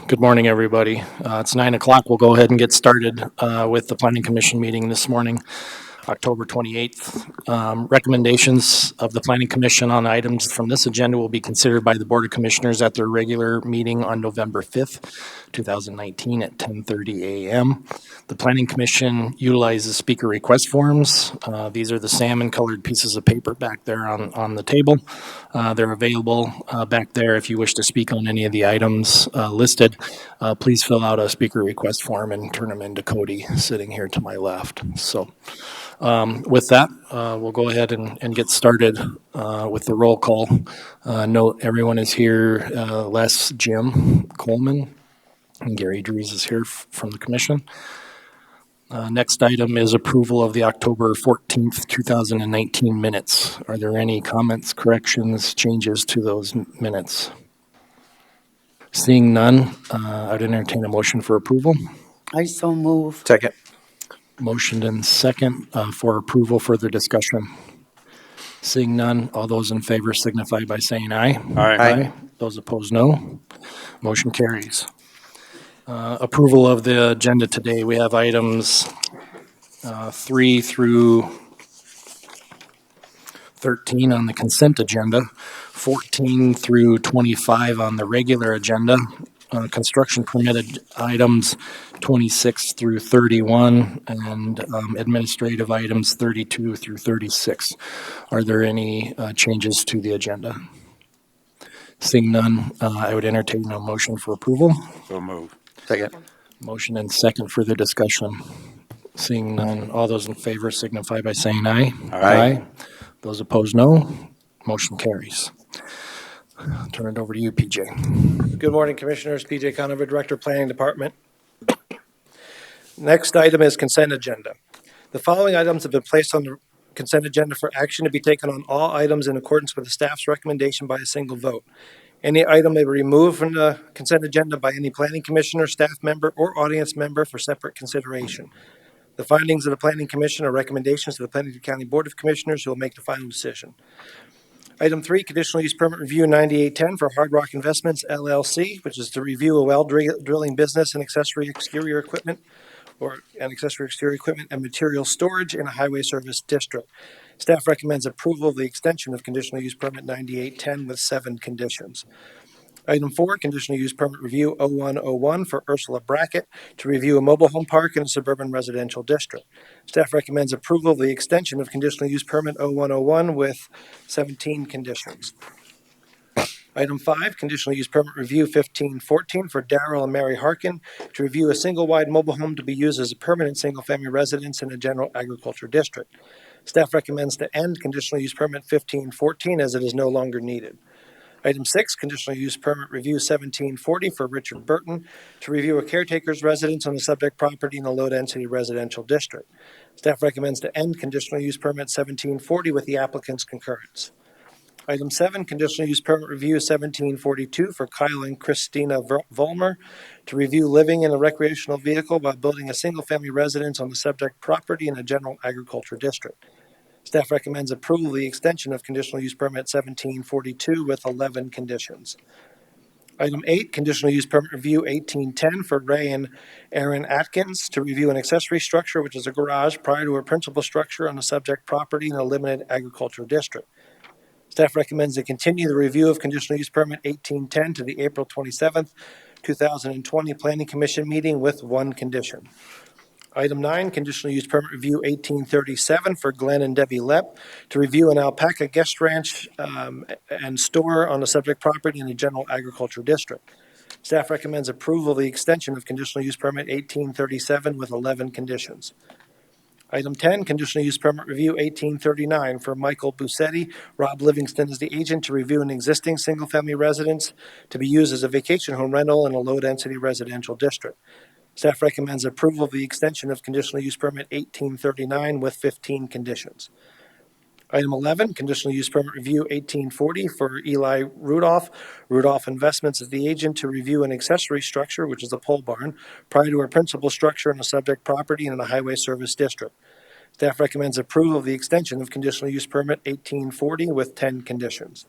Good morning, everybody. It's 9 o'clock. We'll go ahead and get started with the Planning Commission meeting this morning, October 28th. Recommendations of the Planning Commission on items from this agenda will be considered by the Board of Commissioners at their regular meeting on November 5th, 2019 at 10:30 a.m. The Planning Commission utilizes speaker request forms. These are the salmon-colored pieces of paper back there on the table. They're available back there if you wish to speak on any of the items listed. Please fill out a speaker request form and turn them into Cody sitting here to my left. So with that, we'll go ahead and get started with the roll call. Note everyone is here, Les, Jim, Coleman, and Gary Drees is here from the commission. Next item is approval of the October 14th, 2019 minutes. Are there any comments, corrections, changes to those minutes? Seeing none, I'd entertain a motion for approval. I so move. Second. Motioned and second for approval. Further discussion. Seeing none, all those in favor signify by saying aye. Aye. Those opposed, no. Motion carries. Approval of the agenda today. We have items 3 through 13 on the consent agenda, 14 through 25 on the regular agenda, construction permitted items 26 through 31, and administrative items 32 through 36. Are there any changes to the agenda? Seeing none, I would entertain a motion for approval. So move. Second. Motion and second. Further discussion. Seeing none, all those in favor signify by saying aye. Aye. Those opposed, no. Motion carries. Turn it over to you, PJ. Good morning, Commissioners. PJ Conover, Director of Planning Department. Next item is consent agenda. The following items have been placed on the consent agenda for action to be taken on all items in accordance with the staff's recommendation by a single vote. Any item may be removed from the consent agenda by any planning commissioner, staff member, or audience member for separate consideration. The findings of the Planning Commission are recommendations to the Pennington County Board of Commissioners who will make the final decision. Item 3, Conditional Use Permit Review 9810 for Hard Rock Investments, LLC, which is to review a well drilling business and accessory exterior equipment and material storage in a highway service district. Staff recommends approval of the extension of Conditional Use Permit 9810 with 7 conditions. Item 4, Conditional Use Permit Review 0101 for Ursula Brackett to review a mobile home park in a suburban residential district. Staff recommends approval of the extension of Conditional Use Permit 0101 with 17 conditions. Item 5, Conditional Use Permit Review 1514 for Darrell and Mary Harkin to review a single-wide mobile home to be used as a permanent single-family residence in a general agriculture district. Staff recommends to end Conditional Use Permit 1514 as it is no longer needed. Item 6, Conditional Use Permit Review 1740 for Richard Burton to review a caretaker's residence on the subject property in a low-density residential district. Staff recommends to end Conditional Use Permit 1740 with the applicant's concurrence. Item 7, Conditional Use Permit Review 1742 for Kyle and Christina Vollmer to review living in a recreational vehicle while building a single-family residence on the subject property in a general agriculture district. Staff recommends approval of the extension of Conditional Use Permit 1742 with 11 conditions. Item 8, Conditional Use Permit Review 1810 for Ray and Aaron Atkins to review an accessory structure, which is a garage, prior to a principal structure on the subject property in a limited agricultural district. Staff recommends to continue the review of Conditional Use Permit 1810 to the April 27th, 2020 Planning Commission meeting with 1 condition. Item 9, Conditional Use Permit Review 1837 for Glenn and Debbie Lepp to review an alpaca guest ranch and store on the subject property in the general agriculture district. Staff recommends approval of the extension of Conditional Use Permit 1837 with 11 conditions. Item 10, Conditional Use Permit Review 1839 for Michael Busetti, Rob Livingston as the agent to review an existing single-family residence to be used as a vacation home rental in a low-density residential district. Staff recommends approval of the extension of Conditional Use Permit 1839 with 15 conditions. Item 11, Conditional Use Permit Review 1840 for Eli Rudolph, Rudolph Investments as the agent to review an accessory structure, which is a pole barn, prior to a principal structure on the subject property in a highway service district. Staff recommends approval of the extension of Conditional Use Permit 1840 with 10 conditions.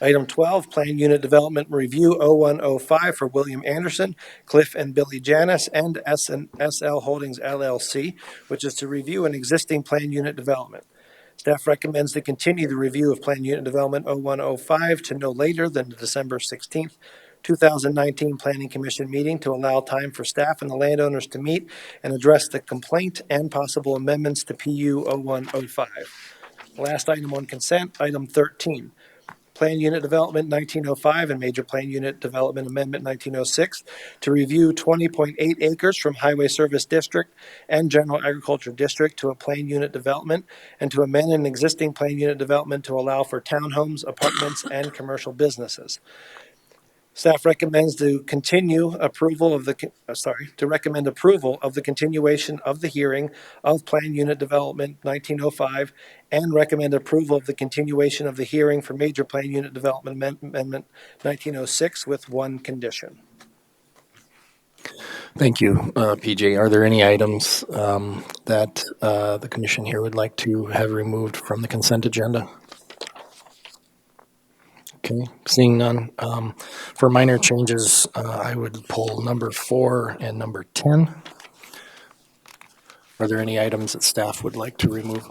Item 12, Plan Unit Development Review 0105 for William Anderson, Cliff and Billy Janis, and SL Holdings LLC, which is to review an existing plan unit development. Staff recommends to continue the review of Plan Unit Development 0105 to no later than the December 16th, 2019 Planning Commission meeting to allow time for staff and the landowners to meet and address the complaint and possible amendments to PU 0105. Last item on consent, item 13. Plan Unit Development 1905 and Major Plan Unit Development Amendment 1906 to review 20.8 acres from Highway Service District and General Agriculture District to a Plan Unit Development and to amend an existing Plan Unit Development to allow for townhomes, apartments, and commercial businesses. Staff recommends to continue approval of to recommend approval of the continuation of the hearing of Plan Unit Development 1905 and recommend approval of the continuation of the hearing for Major Plan Unit Development Amendment 1906 with one condition. Thank you, PJ. Are there any items that the commission here would like to have removed from the consent agenda? Okay, seeing none. For minor changes, I would pull number 4 and number 10. Are there any items that staff would like to remove?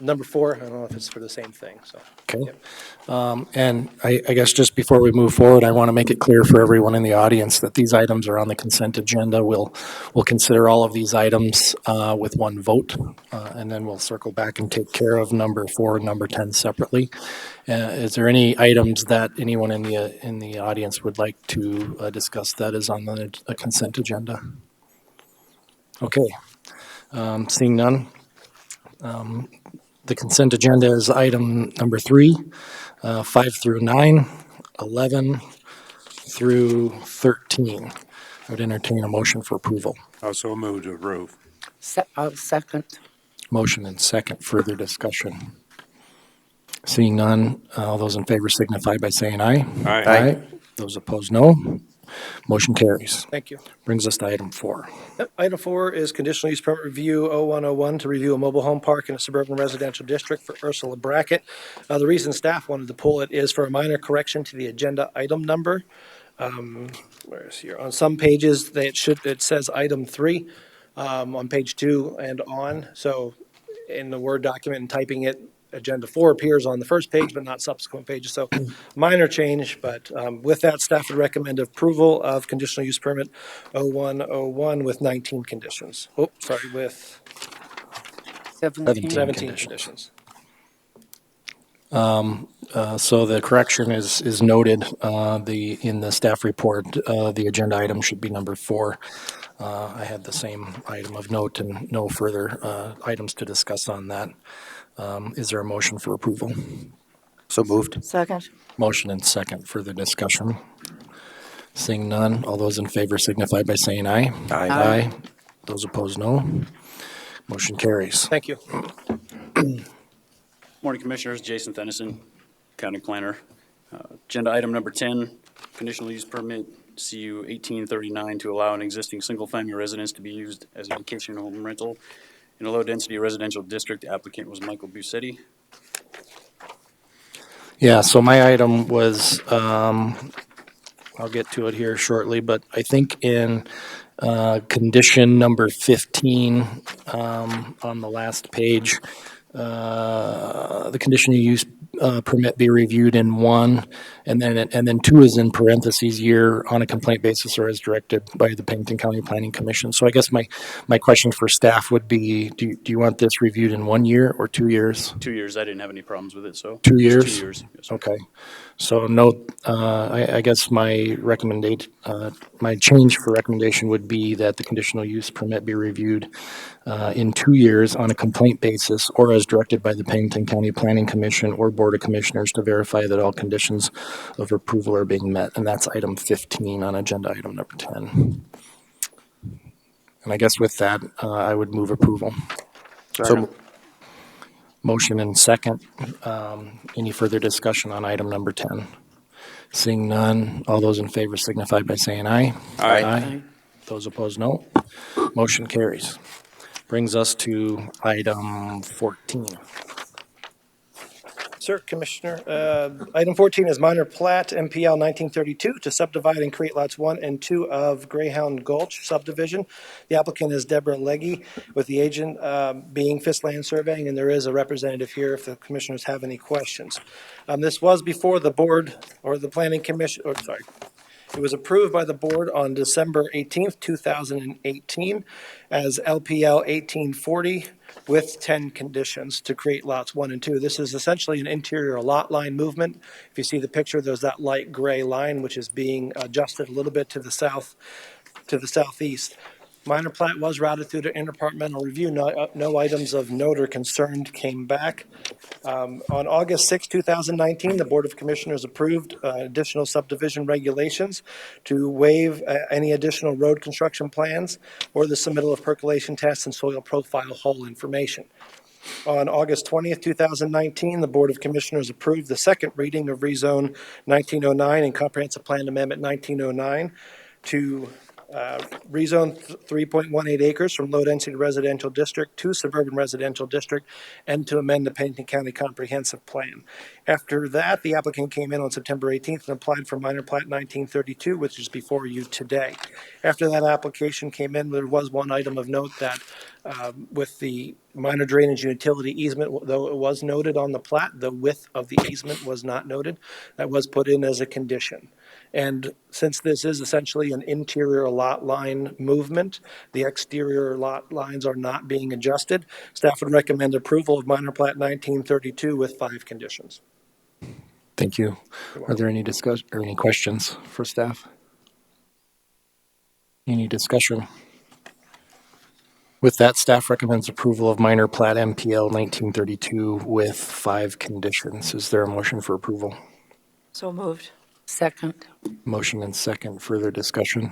Number 4, I don't know if it's for the same thing, so. Okay. Yep. And I guess just before we move forward, I want to make it clear for everyone in the audience that these items are on the consent agenda. We'll consider all of these items with one vote, and then we'll circle back and take care of number 4 and number 10 separately. Is there any items that anyone in the audience would like to discuss that is on the consent agenda? Okay. Seeing none. The consent agenda is item number 3, 5 through 9, 11 through 13. I would entertain a motion for approval. Also move to approve. Second. Motion and second. Further discussion. Seeing none, all those in favor signify by saying aye. Aye. Those opposed, no. Motion carries. Thank you. Brings us to item 4. Yep. Item 4 is Conditional Use Permit Review 0101 to review a mobile home park in a suburban residential district for Ursula Brackett. The reason staff wanted to pull it is for a minor correction to the agenda item number. Where is here? On some pages, it says item 3 on page 2 and on. So in the Word document and typing it, agenda 4 appears on the first page, but not subsequent pages. So minor change, but with that, staff would recommend approval of conditional use permit 0101 with 19 conditions. With 17. 17 conditions. So the correction is noted in the staff report. The agenda item should be number 4. I had the same item of note and no further items to discuss on that. Is there a motion for approval? So moved. Second. Motion and second. Further discussion. Seeing none, all those in favor signify by saying aye. Aye. Those opposed, no. Motion carries. Thank you. Morning, Commissioners. Jason Thennison, County Planner. Agenda item number 10, conditional use permit CU 1839 to allow an existing single-family residence to be used as a vacation home rental in a low-density residential district. The applicant was Michael Busetti. Yeah, so my item was, I'll get to it here shortly, but I think in condition number 15 on the last page, the conditional use permit be reviewed in 1, and then 2 is in parentheses, year on a complaint basis or as directed by the Pennington County Planning Commission. So I guess my question for staff would be, do you want this reviewed in 1 year or 2 years? 2 years. I didn't have any problems with it, so. 2 years? 2 years. Yes, sir. Okay. So note, I guess my my change for recommendation would be that the conditional use permit be reviewed in 2 years on a complaint basis or as directed by the Pennington County Planning Commission or Board of Commissioners to verify that all conditions of approval are being met. And that's item 15 on agenda item number 10. And I guess with that, I would move approval. So Motion and second. Any further discussion on item number 10? Seeing none, all those in favor signify by saying aye. Aye. Those opposed, no. Motion carries. Brings us to item 14. sir, Commissioner. Item 14 is minor plat MPL 1932 to subdivide and create lots 1 and 2 of Greyhound Gulch subdivision. The applicant is Deborah Legge, with the agent being Fisk Land Surveying, and there is a representative here if the commissioners have any questions. This was before the board or the planning commission, or sorry, it was approved by the board on December 18th, 2018 as LPL 1840 with 10 conditions to create lots 1 and 2. This is essentially an interior lot line movement. If you see the picture, there's that light gray line which is being adjusted a little bit to the south, to the southeast. Minor plat was routed through to interdepartmental review. No items of note or concern came back. On August 6, 2019, the Board of Commissioners approved additional subdivision regulations to waive any additional road construction plans or the submittal of percolation tests and soil profile hole information. On August 20th, 2019, the Board of Commissioners approved the second reading of Rezone 1909 and Comprehensive Plan Amendment 1909 to rezone 3.18 acres from low-density residential district to suburban residential district, and to amend the Pennington County Comprehensive Plan. After that, the applicant came in on September 18th and applied for minor plat 1932, which is before you today. After that application came in, there was one item of note that with the minor drainage and utility easement, though it was noted on the plat, the width of the easement was not noted. That was put in as a condition. And since this is essentially an interior lot line movement, the exterior lot lines are not being adjusted. Staff would recommend approval of minor plat 1932 with 5 conditions. Thank you. Are there any any questions for staff? Any discussion? With that, staff recommends approval of minor plat MPL 1932 with 5 conditions. Is there a motion for approval? So moved. Second. Motion and second. Further discussion?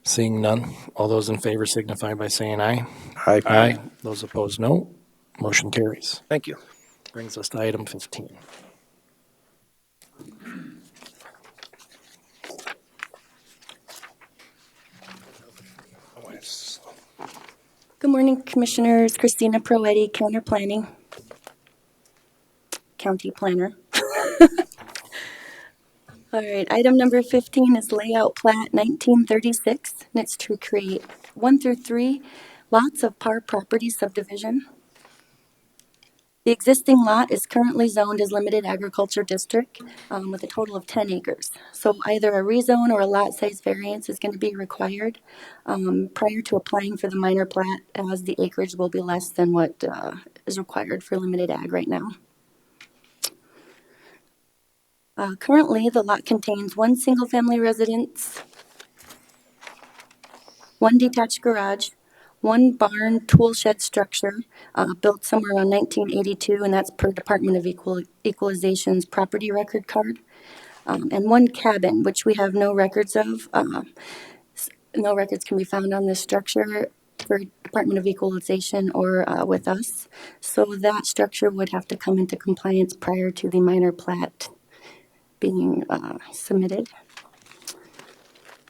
Seeing none, all those in favor signify by saying aye. Aye. Aye. Those opposed, no. Motion carries. Thank you. Brings us to item 15. Good morning, Commissioners. Christina Proetti, Counter Planning, County Planner. All right, item number 15 is Layout Plat 1936, and it's to create 1 through 3 lots of par property subdivision. The existing lot is currently zoned as limited agriculture district with a total of 10 acres. So either a rezone or a lot size variance is going to be required prior to applying for the minor plat, as the acreage will be less than what is required for limited ag right now. Currently, the lot contains 1 single-family residence, 1 detached garage, 1 barn tool shed structure built somewhere around 1982, and that's per Department of Equalization's property record card, and 1 cabin, which we have no records of. No records can be found on this structure for Department of Equalization or with us. So that structure would have to come into compliance prior to the minor plat being submitted.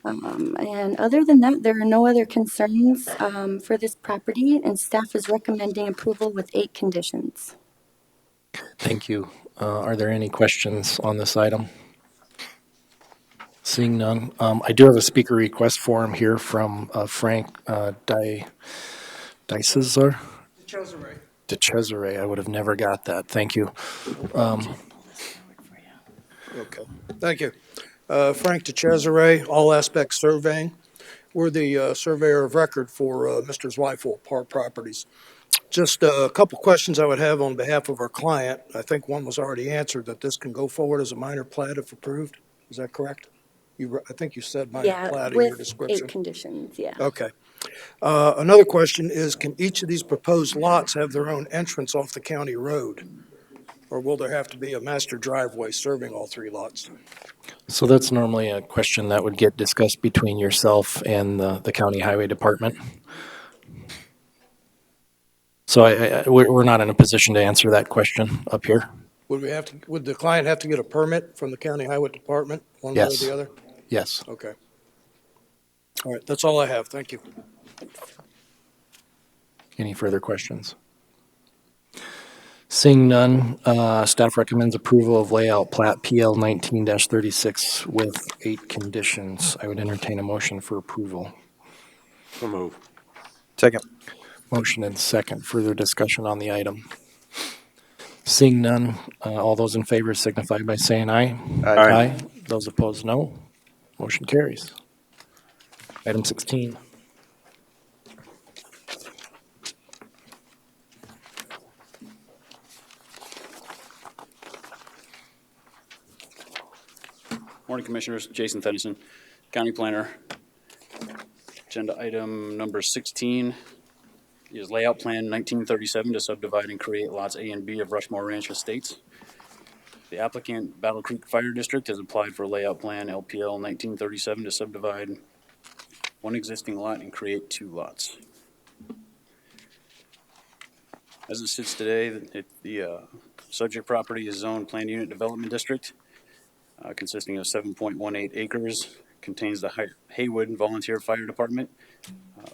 And other than that, there are no other concerns for this property, and staff is recommending approval with 8 conditions. Thank you. Are there any questions on this item? Seeing none. I do have a speaker request form here from Frank DeCesare. DeCesare. I would have never got that. Thank you. Okay, thank you. Frank DeCesare, All Aspects Surveying. We're the surveyor of record for Mr. Zweifel, Par Properties. Just a couple questions I would have on behalf of our client. I think one was already answered, that this can go forward as a minor plat if approved. Is that correct? I think you said minor plat in your description. With 8 conditions, yeah. Okay. Another question is, can each of these proposed lots have their own entrance off the county road? Or will there have to be a master driveway serving all 3 lots? So that's normally a question that would get discussed between yourself and the county highway department. So we're not in a position to answer that question up here. Would the client have to get a permit from the county highway department, one way or Yes. the other? Yes. Okay. All right, that's all I have. Thank you. Any further questions? Seeing none, staff recommends approval of layout Plat PL 19-36 with 8 conditions. I would entertain a motion for approval. So move. Second. Motion and second. Further discussion on the item. Seeing none, all those in favor signify by saying aye. Aye. Those opposed, no. Motion carries. Item 16. Morning, Commissioners. Jason Tennyson, County Planner. Agenda item number 16 is layout plan 1937 to subdivide and create lots A and B of Rushmore Ranch Estates. The applicant, Battle Creek Fire District, has applied for layout plan LPL 1937 to subdivide one existing lot and create 2 lots. As it sits today, the subject property is zoned Planned Unit Development District, consisting of 7.18 acres, contains the Haywood Volunteer Fire Department,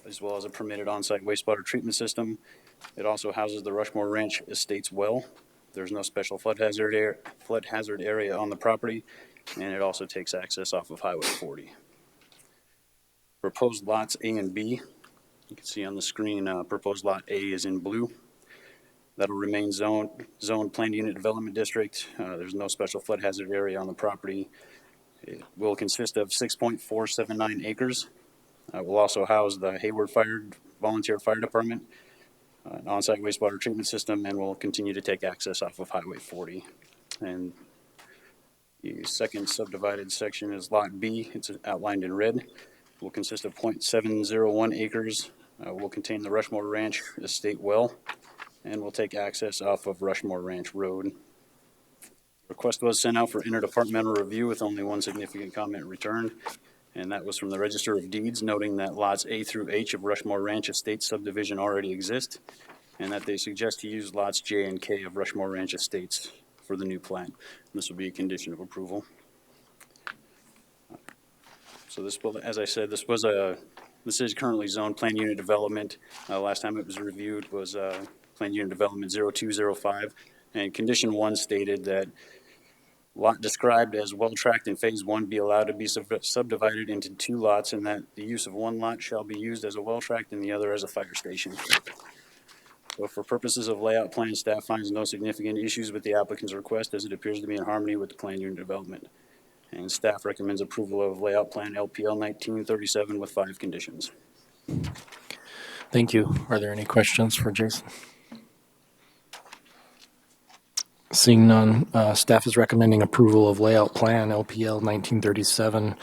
as well as a permitted on-site wastewater treatment system. It also houses the Rushmore Ranch Estates well. There's no special flood hazard area on the property, and it also takes access off of Highway 40. Proposed lots A and B, you can see on the screen, proposed lot A is in blue. That'll remain zoned Planned Unit Development District. There's no special flood hazard area on the property. It will consist of 6.479 acres. It will also house the Hayward Volunteer Fire Department, an on-site wastewater treatment system, and will continue to take access off of Highway 40. And the second subdivided section is Lot B. It's outlined in red. It will consist of 0.701 acres. Will contain the Rushmore Ranch Estate well, and will take access off of Rushmore Ranch Road. Request was sent out for interdepartmental review with only one significant comment returned, and that was from the Register of Deeds, noting that lots A through H of Rushmore Ranch Estate subdivision already exist, and that they suggest to use lots J and K of Rushmore Ranch Estates for the new plan. This will be a condition of approval. So this will, as I said, this is currently zoned Planned Unit Development. Last time it was reviewed was Planned Unit Development 0205, and Condition 1 stated that lot described as well-tracked in Phase 1 be allowed to be subdivided into 2 lots, and that the use of one lot shall be used as a well-tracked and the other as a fire station. So for purposes of layout plan, staff finds no significant issues with the applicant's request, as it appears to be in harmony with the Planned Unit Development. And staff recommends approval of layout plan LPL 1937 with 5 conditions. Thank you. Are there any questions for Jason? Seeing none, staff is recommending approval of layout plan LPL 1937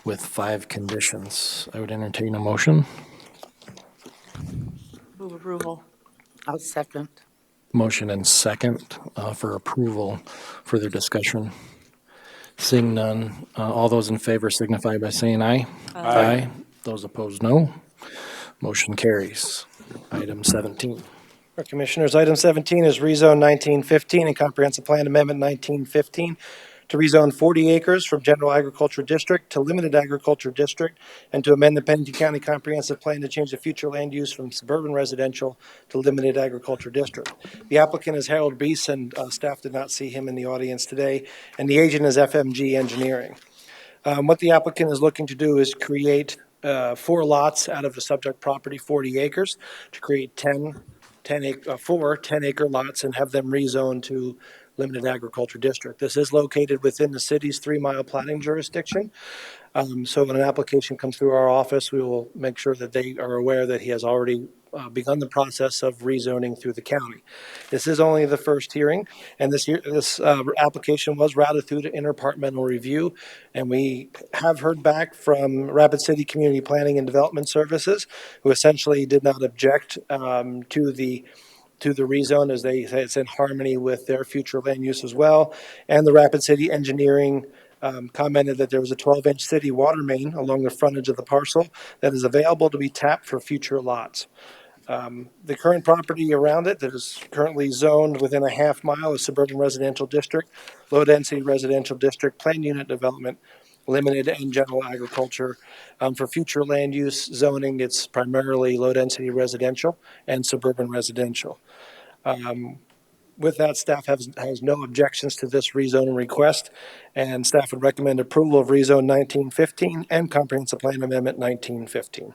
with 5 conditions. I would entertain a motion. Move approval. I'll second. Motion and second for approval. Further discussion. Seeing none, all those in favor signify by saying aye. Aye. Those opposed, no. Motion carries. Item 17. Our Commissioners, item 17 is rezone 1915 and comprehensive plan amendment 1915 to rezone 40 acres from general agriculture district to limited agriculture district, and to amend the Pennington County comprehensive plan to change the future land use from suburban residential to limited agriculture district. The applicant is Harold Beese, and staff did not see him in the audience today, and the agent is FMG Engineering. What the applicant is looking to do is create 4 lots out of the subject property, 40 acres, to create 4 10-acre lots and have them rezoned to limited agriculture district. This is located within the city's 3-mile platting jurisdiction. So when an application comes through our office, we will make sure that they are aware that he has already begun the process of rezoning through the county. This is only the first hearing, and this application was routed through to interdepartmental review, and we have heard back from Rapid City Community Planning and Development Services, who essentially did not object to the rezone, as they say it's in harmony with their future land use as well. And the Rapid City Engineering commented that there was a 12-inch city water main along the frontage of the parcel that is available to be tapped for future lots. The current property around it that is currently zoned within a half mile is suburban residential district, low density residential district, planned unit development, limited and general agriculture. For future land use zoning, it's primarily low density residential and suburban residential. With that, staff has no objections to this rezoning request, and staff would recommend approval of rezone 1915 and comprehensive plan amendment 1915.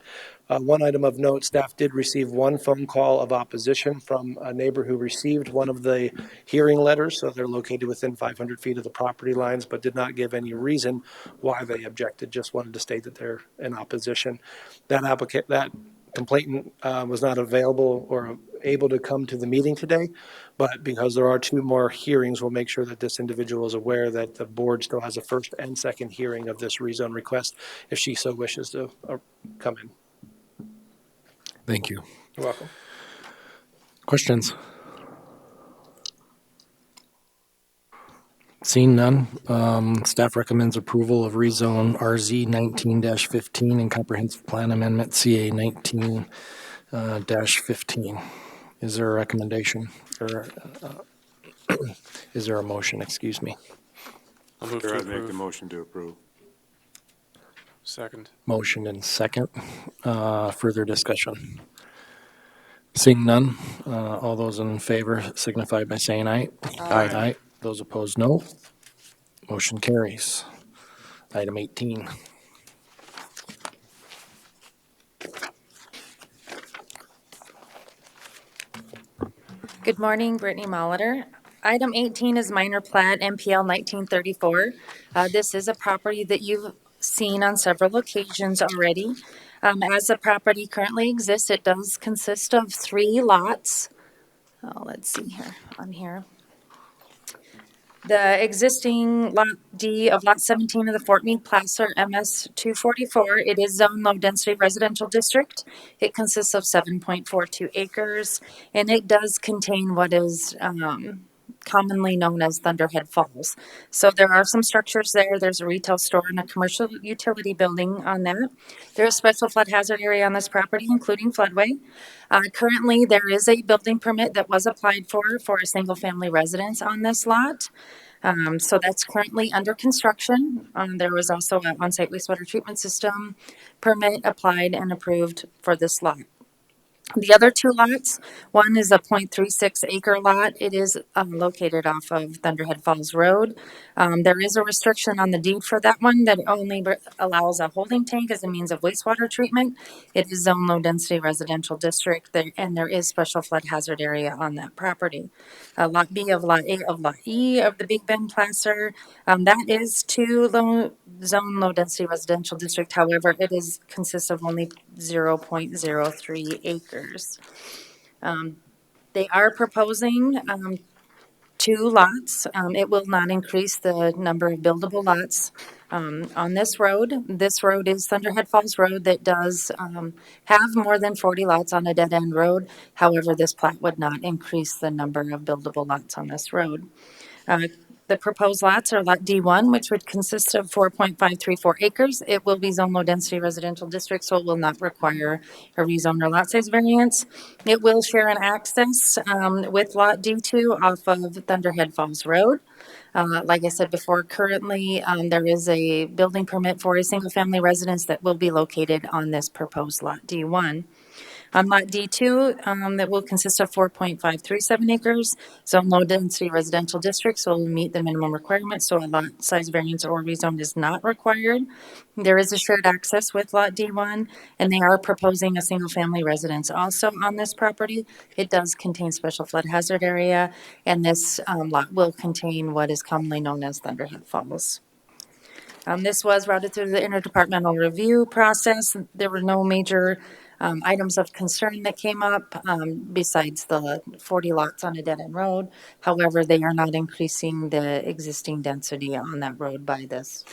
One item of note, staff did receive one phone call of opposition from a neighbor who received one of the hearing letters, so they're located within 500 feet of the property lines, but did not give any reason why they objected, just wanted to state that they're in opposition. That complainant was not available or able to come to the meeting today, but because there are two more hearings, we'll make sure that this individual is aware that the board still has a first and second hearing of this rezone request if she so wishes to come in. Thank you. You're welcome. Questions? Seeing none, staff recommends approval of rezone RZ 19-15 and comprehensive plan amendment CA 19-15. Is there a recommendation or is there a motion? Excuse me. I'll move to approve. I'd make the motion to approve. Second. Motion and second. Further discussion. Seeing none, all those in favor signify by saying aye. Aye. Aye. Those opposed, no. Motion carries. Item 18. Good morning, Brittany Molitor. Item 18 is minor plat MPL 1934. This is a property that you've seen on several occasions already. As the property currently exists, it does consist of 3 lots. Let's see here, on here. The existing Lot D of Lot 17 of the Fort Meade Placer MS 244, it is zone low density residential district. It consists of 7.42 acres, and it does contain what is commonly known as Thunderhead Falls. So there are some structures there. There's a retail store and a commercial utility building on that. There's a special flood hazard area on this property, including floodway. Currently, there is a building permit that was applied for a single-family residence on this lot. So that's currently under construction. There was also an on-site wastewater treatment system permit applied and approved for this lot. The other 2 lots, one is a 0.36 acre lot. It is located off of Thunderhead Falls Road. There is a restriction on the deed for that one that only allows a holding tank as a means of wastewater treatment. It is zone low density residential district there, and there is special flood hazard area on that property. Lot B of Lot A of Lot E of the Big Bend Placer, that is zone low density residential district. However, it consists of only 0.03 acres. They are proposing 2 lots. It will not increase the number of buildable lots on this road. This road is Thunderhead Falls Road that does have more than 40 lots on a dead-end road. However, this plat would not increase the number of buildable lots on this road. The proposed lots are Lot D1, which would consist of 4.534 acres. It will be zone low density residential district, so it will not require a rezone or lot size variance. It will share an access with Lot D2 off of Thunderhead Falls Road. Like I said before, currently there is a building permit for a single family residence that will be located on this proposed Lot D1. On Lot D2, that will consist of 4.537 acres, zone low density residential district, so it will meet the minimum requirements, so a lot size variance or rezone is not required. There is a shared access with Lot D1, and they are proposing a single family residence also on this property. It does contain special flood hazard area, and this lot will contain what is commonly known as Thunderhead Falls. This was routed through the interdepartmental review process. There were no major items of concern that came up besides the 40 lots on a dead-end road. However, they are not increasing the existing density on that road by this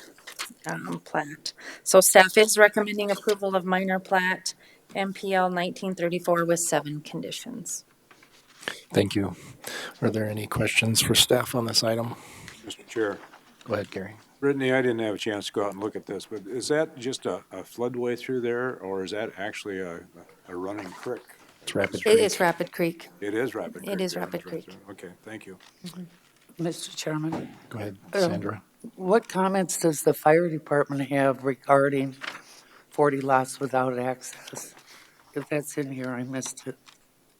plat. So staff is recommending approval of minor plat MPL 1934 with 7 conditions. Thank you. Are there any questions for staff on this item? Mr. Chair. Go ahead, Gary. Brittany, I didn't have a chance to go out and look at this, but is that just a floodway through there, or is that actually a running creek? It's Rapid Creek. It is Rapid Creek. It is Rapid Creek. It is there, Rapid that's right Creek. there. Okay, thank you. Mr. Chairman, Go ahead, Sandra. what comments does the fire department have regarding 40 lots without access? If that's in here, I missed it.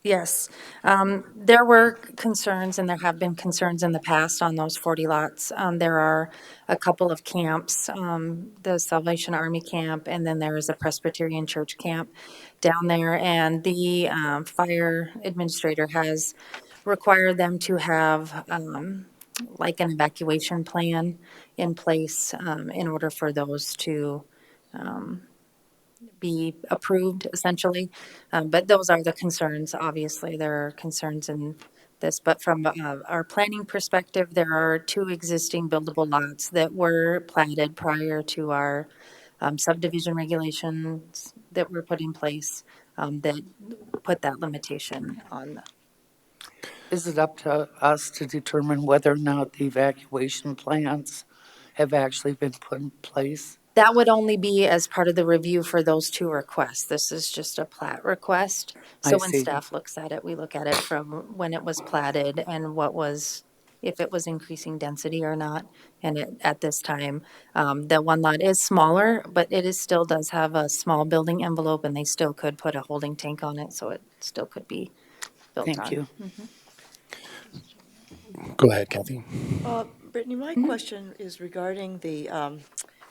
Yes, there were concerns, and there have been concerns in the past on those 40 lots. There are a couple of camps, the Salvation Army camp, and then there is a Presbyterian Church camp down there. And the fire administrator has required them to have like an evacuation plan in place in order for those to be approved, essentially. But those are the concerns. Obviously, there are concerns in this, but from our planning perspective, there are 2 existing buildable lots that were platted prior to our subdivision regulations that were put in place that put that limitation on. Is it up to us to determine whether or not the evacuation plans have actually been put in place? That would only be as part of the review for those 2 requests. This is just a plat request. So I when see. staff looks at it, we look at it from when it was platted and what was, if it was increasing density or not. And at this time, the one lot is smaller, but it is still does have a small building envelope, and they still could put a holding tank on it, so it still could be built on. Thank you. Go ahead, Kathy. Brittany, my question is regarding the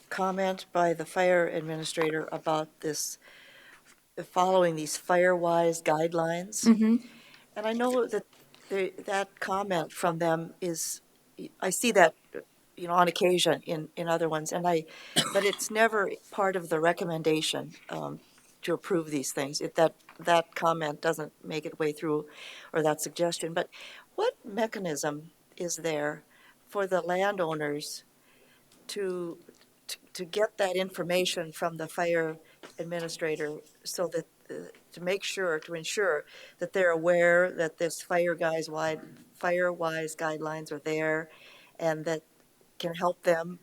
comment by the fire administrator about this, following these fire-wise guidelines. And I know that that comment from them is, I see that, on occasion in other ones, but it's never part of the recommendation to approve these things. That comment doesn't make its way through, or that suggestion. But what mechanism is there for the landowners to get that information from the fire administrator so that to ensure that they're aware that this fire-wise guidelines are there, and that can help them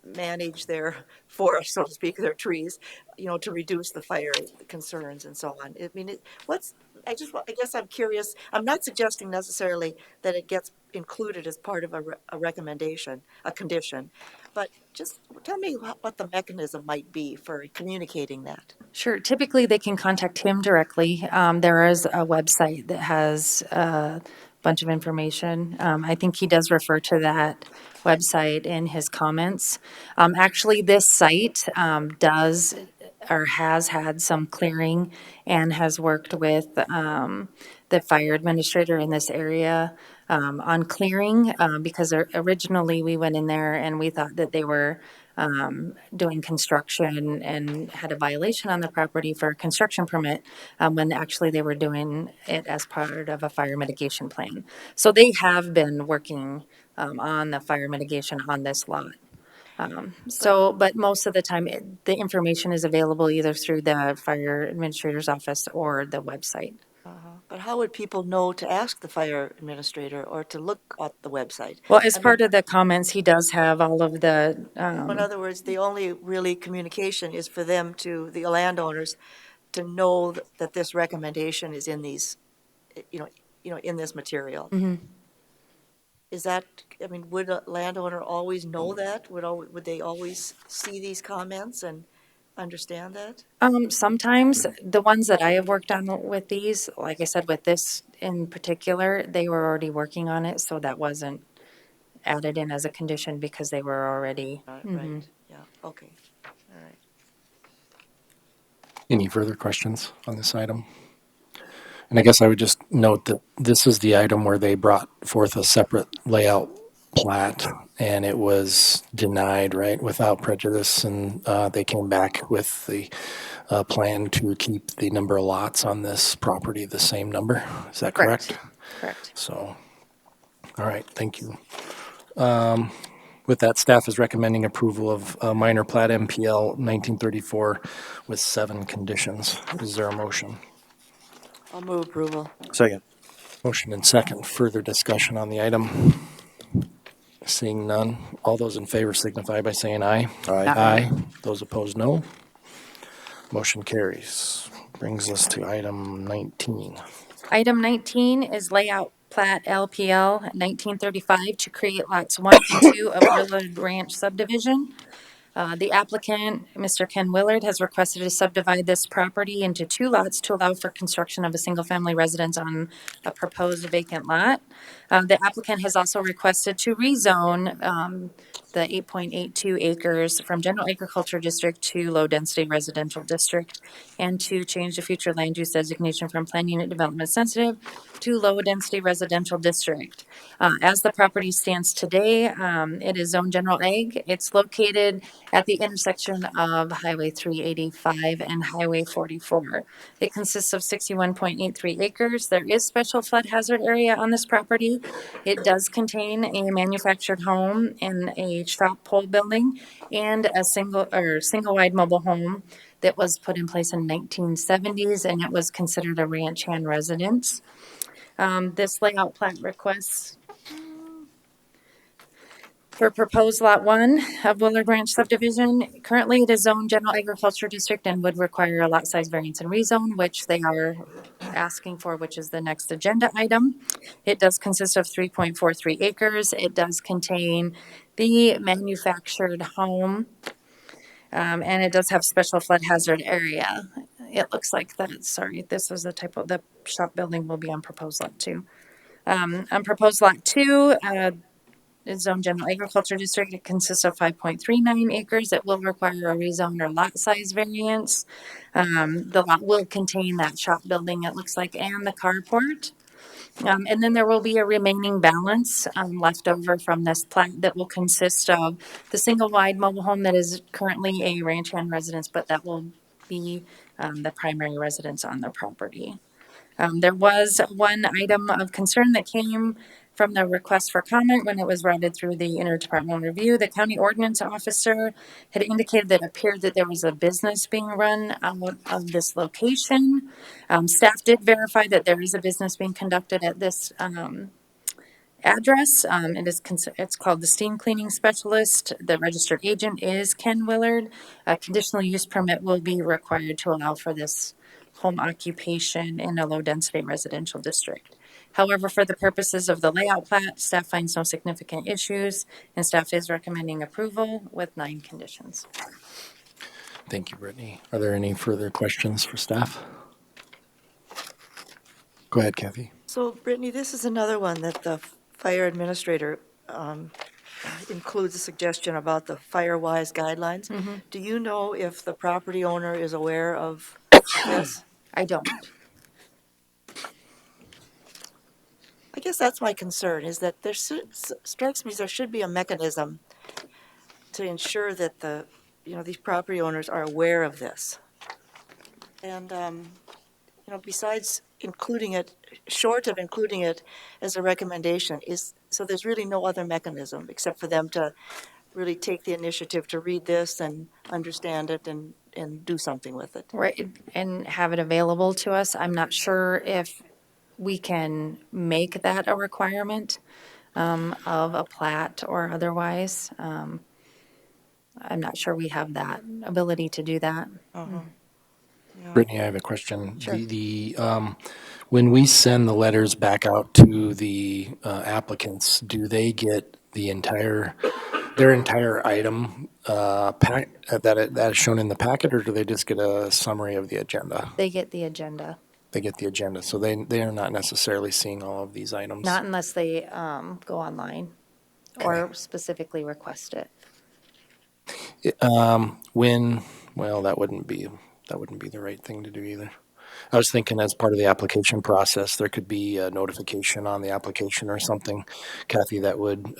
manage their forest, so to speak, their trees, to reduce the fire concerns and so on. I mean, I guess I'm curious. I'm not suggesting necessarily that it gets included as part of a recommendation, a condition, but just tell me what the mechanism might be for communicating that. Sure. Typically, they can contact him directly. There is a website that has a bunch of information. I think he does refer to that website in his comments. Actually, this site does or has had some clearing and has worked with the fire administrator in this area on clearing because originally we went in there and we thought that they were doing construction and had a violation on the property for a construction permit when actually they were doing it as part of a fire mitigation plan. So they have been working on the fire mitigation on this lot. But most of the time, the information is available either through the fire administrator's office or the website. But how would people know to ask the fire administrator or to look at the website? Well, as part of the comments, he does have all of the, In other words, the only really communication is for them the landowners, to know that this recommendation is in these, in this material. Is that, I mean, would a landowner always know that? Would they always see these comments and understand that? sometimes the ones that I have worked on with these, like I said, with this in particular, they were already working on it, so that wasn't added in as a condition because they were already. Right, yeah, okay, all right. Any further questions on this item? And I guess I would just note that this is the item where they brought forth a separate layout plat and it was denied, right, without prejudice. And they came back with the plan to keep the number of lots on this property the same number. Is that correct? Correct. So, all right, thank you. With that, staff is recommending approval of minor plat MPL 1934 with 7 conditions. Is there a motion? I'll move approval. Second. Motion and second. Further discussion on the item? Seeing none. All those in favor signify by saying aye. Aye. Aye. Those opposed, no. Motion carries. Brings us to item 19. Item 19 is layout plat LPL 1935 to create lots 1 and 2 of Willard Ranch subdivision. The applicant, Mr. Ken Willard, has requested to subdivide this property into 2 lots to allow for construction of a single-family residence on a proposed vacant lot. The applicant has also requested to rezone the 8.82 acres from general agriculture district to low-density residential district, and to change the future land use designation from plan unit development sensitive to low-density residential district. As the property stands today, it is zone general ag. It's located at the intersection of Highway 385 and Highway 44. It consists of 61.83 acres. There is special flood hazard area on this property. It does contain a manufactured home and a shop pole building and a single wide mobile home that was put in place in 1970s, and it was considered a ranch hand residence. This layout plat request for proposed Lot 1 of Willard Ranch subdivision. Currently, it is zoned general agriculture district and would require a lot size variance and rezone, which they are asking for, which is the next agenda item. It does consist of 3.43 acres. It does contain the manufactured home, and it does have special flood hazard area. It looks like that, sorry, this was the typo, the shop building will be on proposed Lot 2. On proposed Lot 2, it's zone general agriculture district. It consists of 5.39 acres. It will require a rezone or lot size variance. The lot will contain that shop building, it looks like, and the carport. And then there will be a remaining balance left over from this plat that will consist of the single wide mobile home that is currently a ranch hand residence, but that will be the primary residence on the property. There was one item of concern that came from the request for comment when it was routed through the interdepartmental review. The county ordinance officer had indicated that it appeared that there was a business being run out of this location. Staff did verify that there is a business being conducted at this address. It's called the Steam Cleaning Specialist. The registered agent is Ken Willard. A conditional use permit will be required to allow for this home occupation in a low-density residential district. However, for the purposes of the layout plat, staff finds no significant issues, and staff is recommending approval with 9 conditions. Thank you, Brittany. Are there any further questions for staff? Go ahead, Kathy. So Brittany, this is another one that the fire administrator includes a suggestion about the fire-wise guidelines. Do you know if the property owner is aware of this? I don't. I guess that's my concern, is that there strikes me there should be a mechanism to ensure that these property owners are aware of this. And, besides including it, short of including it as a recommendation, so there's really no other mechanism except for them to really take the initiative to read this and understand it and do something with it. Right, and have it available to us. I'm not sure if we can make that a requirement of a plat or otherwise. I'm not sure we have that ability to do that. Brittany, I have a question. Sure. When we send the letters back out to the applicants, do they get their entire item that is shown in the packet, or do they just get a summary of the agenda? They get the agenda. They get the agenda, so they are not necessarily seeing all of these items. Not unless they go online or specifically request it. Well, that wouldn't be the right thing to do either. I was thinking as part of the application process, there could be a notification on the application or something, Kathy, that would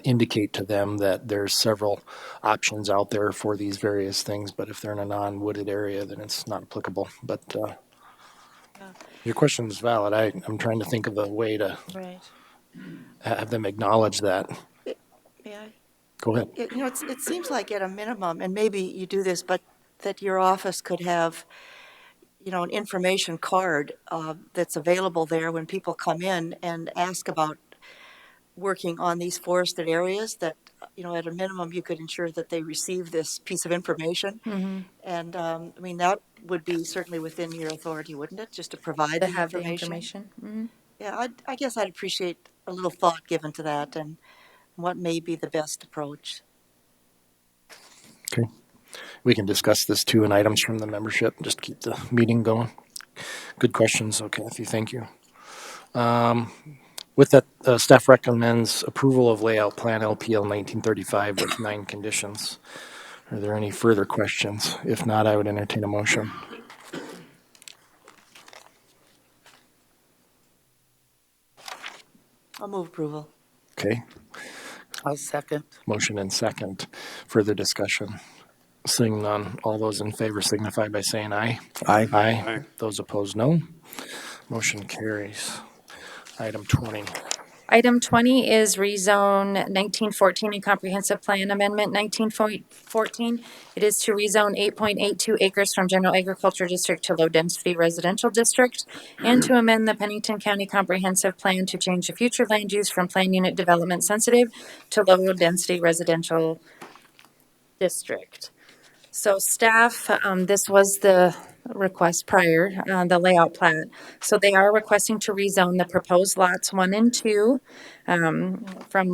indicate to them that there's several options out there for these various things, but if they're in a non-wooded area, then it's not applicable. But your question is valid. I'm trying to think of a way to Right. have them acknowledge that. Yeah. Go ahead. It seems like at a minimum, and maybe you do this, but that your office could have, an information card that's available there when people come in and ask about working on these forested areas, that, at a minimum, you could ensure that they receive this piece of information. And, that would be certainly within your authority, wouldn't it, just to provide To the have the information? information. Yeah, I guess I'd appreciate a little thought given to that and what may be the best approach. Okay. We can discuss this too in items from the membership, just keep the meeting going. Good questions, though, Kathy, thank you. With that, staff recommends approval of layout plan LPL 1935 with 9 conditions. Are there any further questions? If not, I would entertain a motion. I'll move approval. Okay, I'll second. motion and second. Further discussion. Seeing none, all those in favor signify by saying aye. Aye. Aye. Aye. Those opposed, no. Motion carries. Item 20. Item 20 is rezone 1914 and comprehensive plan amendment 1914. It is to rezone 8.82 acres from general agriculture district to low density residential district and to amend the Pennington County comprehensive plan to change the future land use from plan unit development sensitive to low density residential district. So staff, this was the request prior, the layout plat. So they are requesting to rezone the proposed lots 1 and 2 from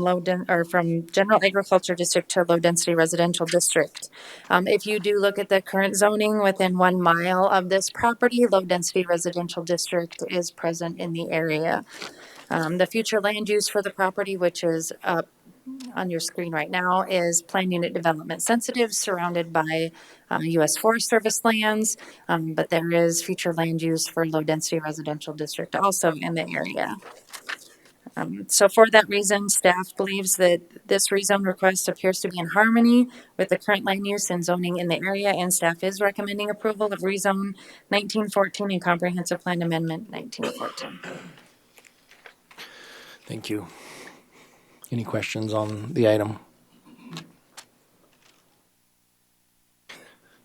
general agriculture district to low density residential district. If you do look at the current zoning within 1 mile of this property, low density residential district is present in the area. The future land use for the property, which is up on your screen right now, is plan unit development sensitive, surrounded by U.S. Forest Service lands, but there is future land use for low density residential district also in the area. So for that reason, staff believes that this rezone request appears to be in harmony with the current land use and zoning in the area, and staff is recommending approval of rezone 1914 and comprehensive plan amendment 1914. Thank you. Any questions on the item?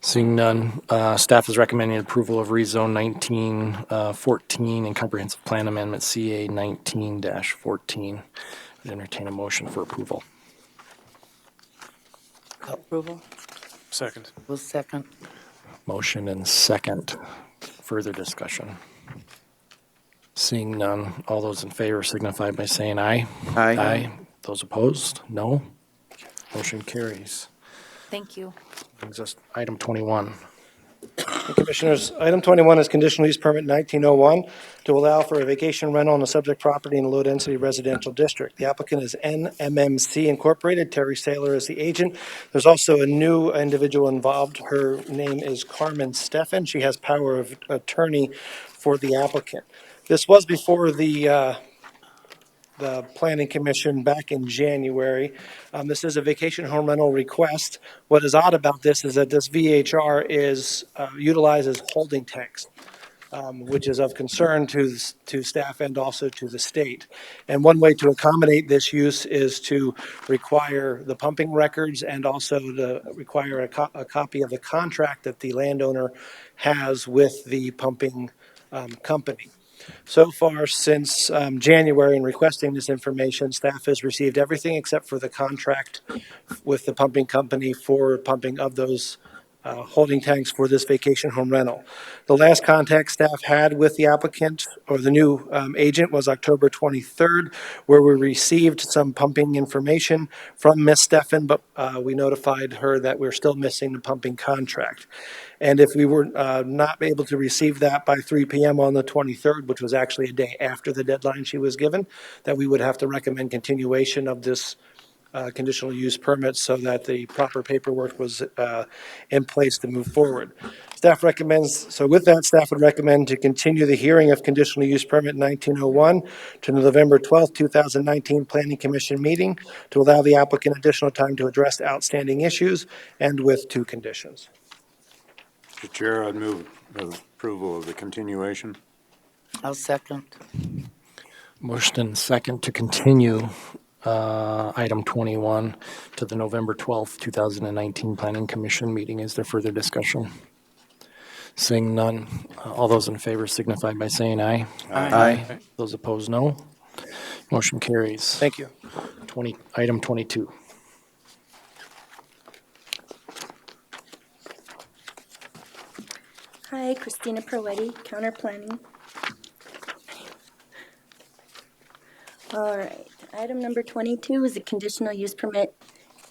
Seeing none, staff is recommending approval of rezone 1914 and comprehensive plan amendment CA 19-14. I'd entertain a motion for approval. Approval? Second. We'll second. Motion and second. Further discussion. Seeing none, all those in favor signify by saying aye. Aye. Aye. Those opposed? No. Motion carries. Thank you. Brings us to item 21. Commissioners, item 21 is conditional use permit 1901 to allow for a vacation rental on the subject property in a low-density residential district. The applicant is NMMC Incorporated. Terry Saylor is the agent. There's also a new individual involved. Her name is Carmen Steffen. She has power of attorney for the applicant. This was before the Planning Commission back in January. This is a vacation home rental request. What is odd about this is that this VHR is utilizes holding tanks, which is of concern to staff and also to the state. And one way to accommodate this use is to require the pumping records and also to require a copy of the contract that the landowner has with the pumping company. So far, since January, in requesting this information, staff has received everything except for the contract with the pumping company for pumping of those holding tanks for this vacation home rental. The last contact staff had with the applicant or the new agent was October 23rd, where we received some pumping information from Ms. Steffen, but we notified her that we're still missing the pumping contract. And if we were not able to receive that by 3 p.m. on the 23rd, which was actually a day after the deadline she was given, that we would have to recommend continuation of this conditional use permit so that the proper paperwork was in place to move forward. Staff recommends, so with that, staff would recommend to continue the hearing of conditional use permit 1901 to the November 12th, 2019 Planning Commission meeting to allow the applicant additional time to address outstanding issues and with 2 conditions. Mr. Chair, I'd move approval of the continuation. I'll second. Motion and second to continue item 21 to the November 12th, 2019 Planning Commission meeting. Is there further discussion? Seeing none, all those in favor signify by saying aye. Aye. Those opposed, no. Motion carries. Thank you. Item 22. Hi, Christina Proetti, Counter Planning. All right, item number 22 is a conditional use permit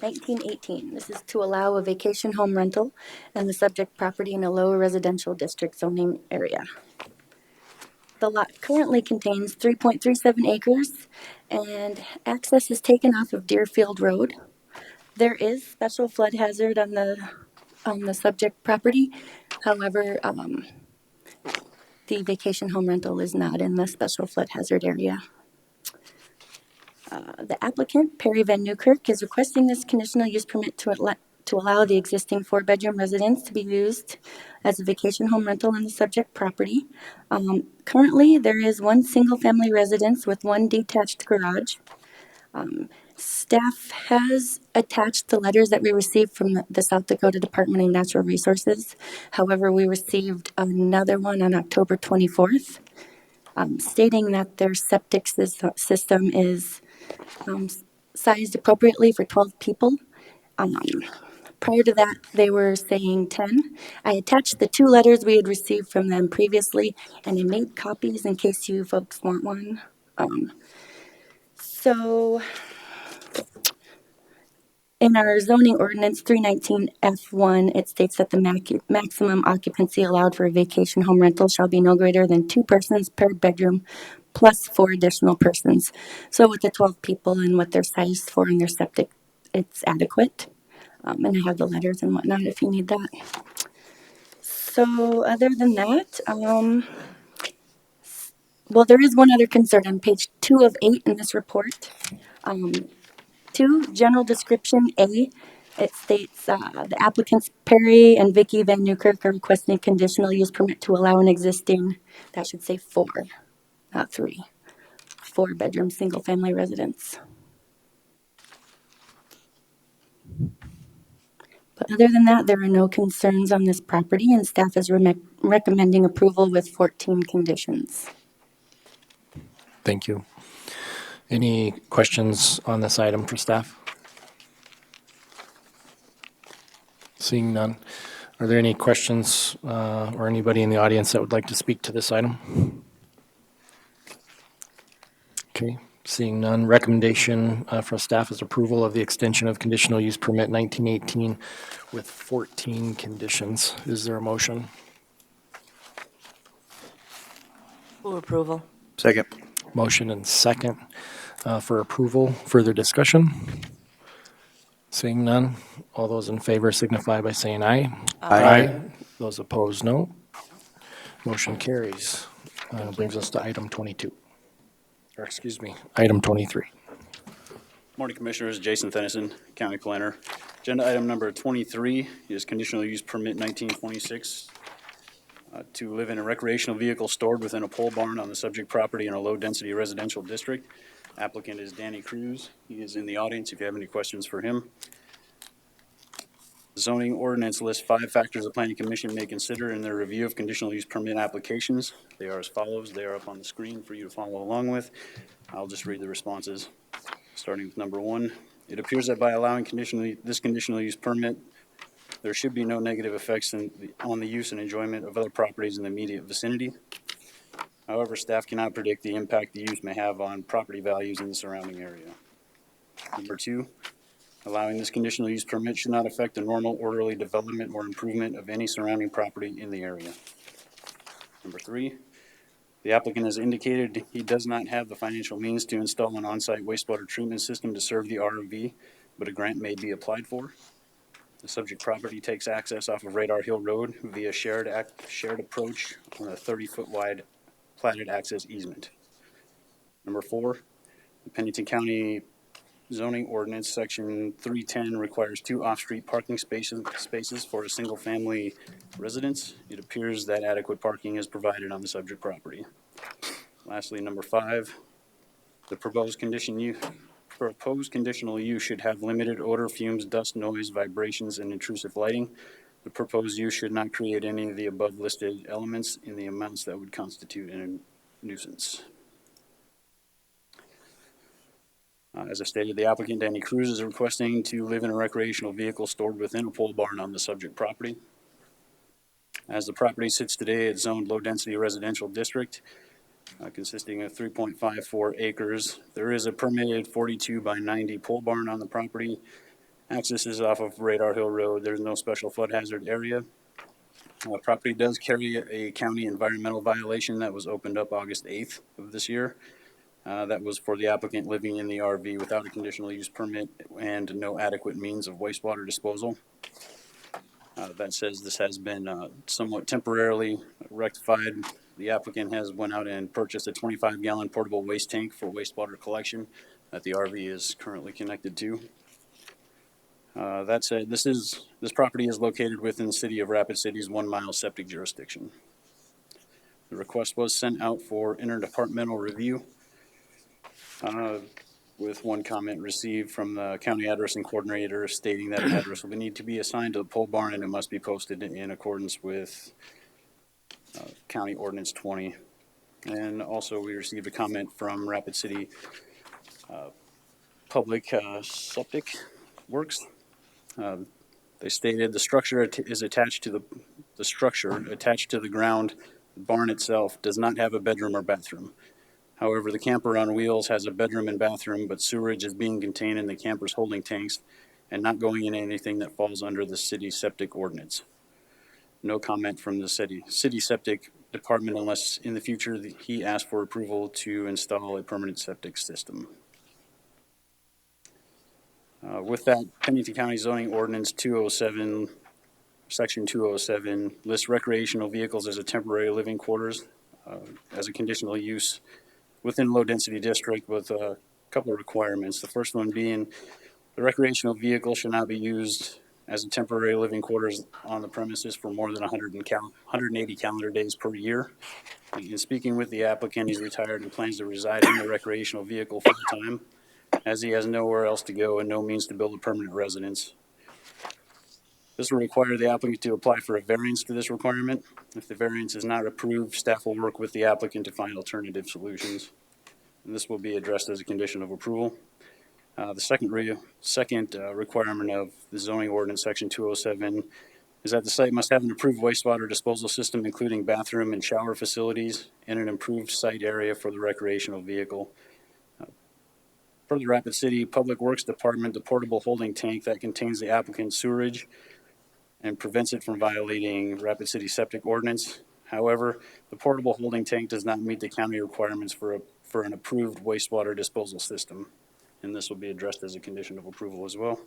1918. This is to allow a vacation home rental and the subject property in a low residential district zoning area. The lot currently contains 3.37 acres, and access is taken off of Deerfield Road. There is special flood hazard on the subject property. However, the vacation home rental is not in the special flood hazard area. The applicant, Perry Van Newkirk, is requesting this conditional use permit to allow the existing 4-bedroom residence to be used as a vacation home rental on the subject property. Currently, there is one single-family residence with one detached garage. Staff has attached the letters that we received from the South Dakota Department of Natural Resources. However, we received another one on October 24th, stating that their septic system is sized appropriately for 12 people. Prior to that, they were saying 10. I attached the 2 letters we had received from them previously, and I made copies in case you folks want one. So in our zoning ordinance 319F1, it states that the maximum occupancy allowed for a vacation home rental shall be no greater than 2 persons per bedroom plus 4 additional persons. So with the 12 people and what they're sized for in their septic, it's adequate. And I have the letters and whatnot if you need that. So other than that, well, there is one other concern on page 2 of 8 in this report. 2, general description A, it states the applicants Perry and Vicky Van Newkirk are requesting a conditional use permit to allow an existing, that should say 4, not 3, 4-bedroom single-family residence. But other than that, there are no concerns on this property, and staff is recommending approval with 14 conditions. Thank you. Any questions on this item for staff? Seeing none. Are there any questions or anybody in the audience that would like to speak to this item? Okay, seeing none. Recommendation for staff is approval of the extension of conditional use permit 1918 with 14 conditions. Is there a motion? Full approval. Second. Motion and second for approval. Further discussion? Seeing none. All those in favor signify by saying aye. Aye. Those opposed, no. Motion carries. Brings us to item 22. Or excuse me, item 23. Morning, Commissioners. Jason Thennison, County Planner. Agenda item number 23 is conditional use permit 1926 to live in a recreational vehicle stored within a pole barn on the subject property in a low-density residential district. Applicant is Danny Cruz. He is in the audience if you have any questions for him. Zoning ordinance lists 5 factors the Planning Commission may consider in their review of conditional use permit applications. They are as follows. They are up on the screen for you to follow along with. I'll just read the responses. Starting with number 1, it appears that by allowing this conditional use permit, there should be no negative effects on the use and enjoyment of other properties in the immediate vicinity. However, staff cannot predict the impact the use may have on property values in the surrounding area. Number 2, allowing this conditional use permit should not affect the normal orderly development or improvement of any surrounding property in the area. Number 3, the applicant has indicated he does not have the financial means to install an on-site wastewater treatment system to serve the RV, but a grant may be applied for. The subject property takes access off of Radar Hill Road via shared approach on a 30-foot wide platted access easement. Number 4, the Pennington County zoning ordinance section 310 requires 2 off-street parking spaces for a single-family residence. It appears that adequate parking is provided on the subject property. Lastly, number 5, the proposed conditional use should have limited odor, fumes, dust, noise, vibrations, and intrusive lighting. The proposed use should not create any of the above listed elements in the amounts that would constitute a nuisance. As I stated, the applicant, Danny Cruz, is requesting to live in a recreational vehicle stored within a pole barn on the subject property. As the property sits today, it's zoned low-density residential district consisting of 3.54 acres. There is a permitted 42 by 90 pole barn on the property. Access is off of Radar Hill Road. There's no special flood hazard area. Property does carry a county environmental violation that was opened up August 8th of this year. That was for the applicant living in the RV without a conditional use permit and no adequate means of wastewater disposal. That says this has been somewhat temporarily rectified. The applicant has went out and purchased a 25-gallon portable waste tank for wastewater collection that the RV is currently connected to. That said, this property is located within the city of Rapid City's 1 mile septic jurisdiction. The request was sent out for interdepartmental review, with one comment received from the county addressing coordinator stating that an address will need to be assigned to the pole barn and it must be posted in accordance with County Ordinance 20. And also we received a comment from Rapid City Public Septic Works. They stated the structure is attached to the structure attached to the ground. The barn itself does not have a bedroom or bathroom. However, the camper on wheels has a bedroom and bathroom, but sewerage is being contained in the camper's holding tanks and not going in anything that falls under the city septic ordinance. No comment from the city septic department unless in the future he asked for approval to install a permanent septic system. With that, Pennington County Zoning Ordinance 207, Section 207, lists recreational vehicles as a temporary living quarters as a conditional use within low-density district with a couple of requirements. The first one being the recreational vehicle should not be used as a temporary living quarters on the premises for more than 180 calendar days per year. In speaking with the applicant, he's retired and plans to reside in the recreational vehicle full-time, as he has nowhere else to go and no means to build a permanent residence. This will require the applicant to apply for a variance to this requirement. If the variance is not approved, staff will work with the applicant to find alternative solutions. And this will be addressed as a condition of approval. The second requirement of the zoning ordinance, section 207, is that the site must have an approved wastewater disposal system, including bathroom and shower facilities, and an improved site area for the recreational vehicle. For the Rapid City Public Works Department, the portable holding tank that contains the applicant's sewerage and prevents it from violating Rapid City septic ordinance. However, the portable holding tank does not meet the county requirements for an approved wastewater disposal system, and this will be addressed as a condition of approval as well.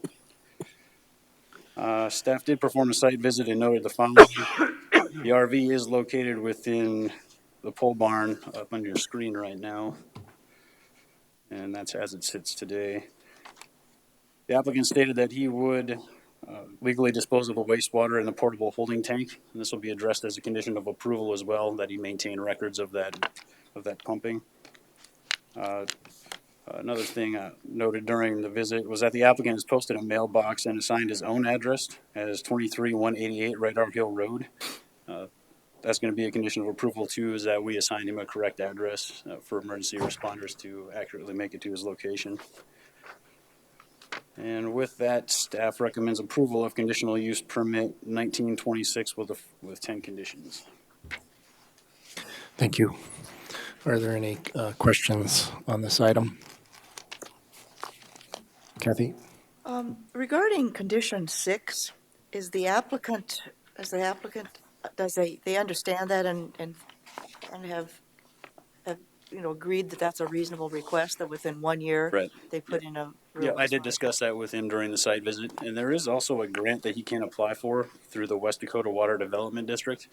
Staff did perform a site visit and noted the following. The RV is located within the pole barn up on your screen right now, and that's as it sits today. The applicant stated that he would legally dispose of the wastewater in the portable holding tank, and this will be addressed as a condition of approval as well, that he maintain records of that pumping. Another thing noted during the visit was that the applicant has posted a mailbox and assigned his own address as 23188 Radar Hill Road. That's going to be a condition of approval too, is that we assign him a correct address for emergency responders to accurately make it to his location. And with that, staff recommends approval of conditional use permit 1926 with 10 conditions. Thank you. Are there any questions on this item? Kathy? Regarding condition 6, does they understand that and have agreed that that's a reasonable request, that within 1 year Right. they put in a Yeah, I did discuss that with him during the site visit, and there is also a grant that he can apply for through the West Dakota Water Development District.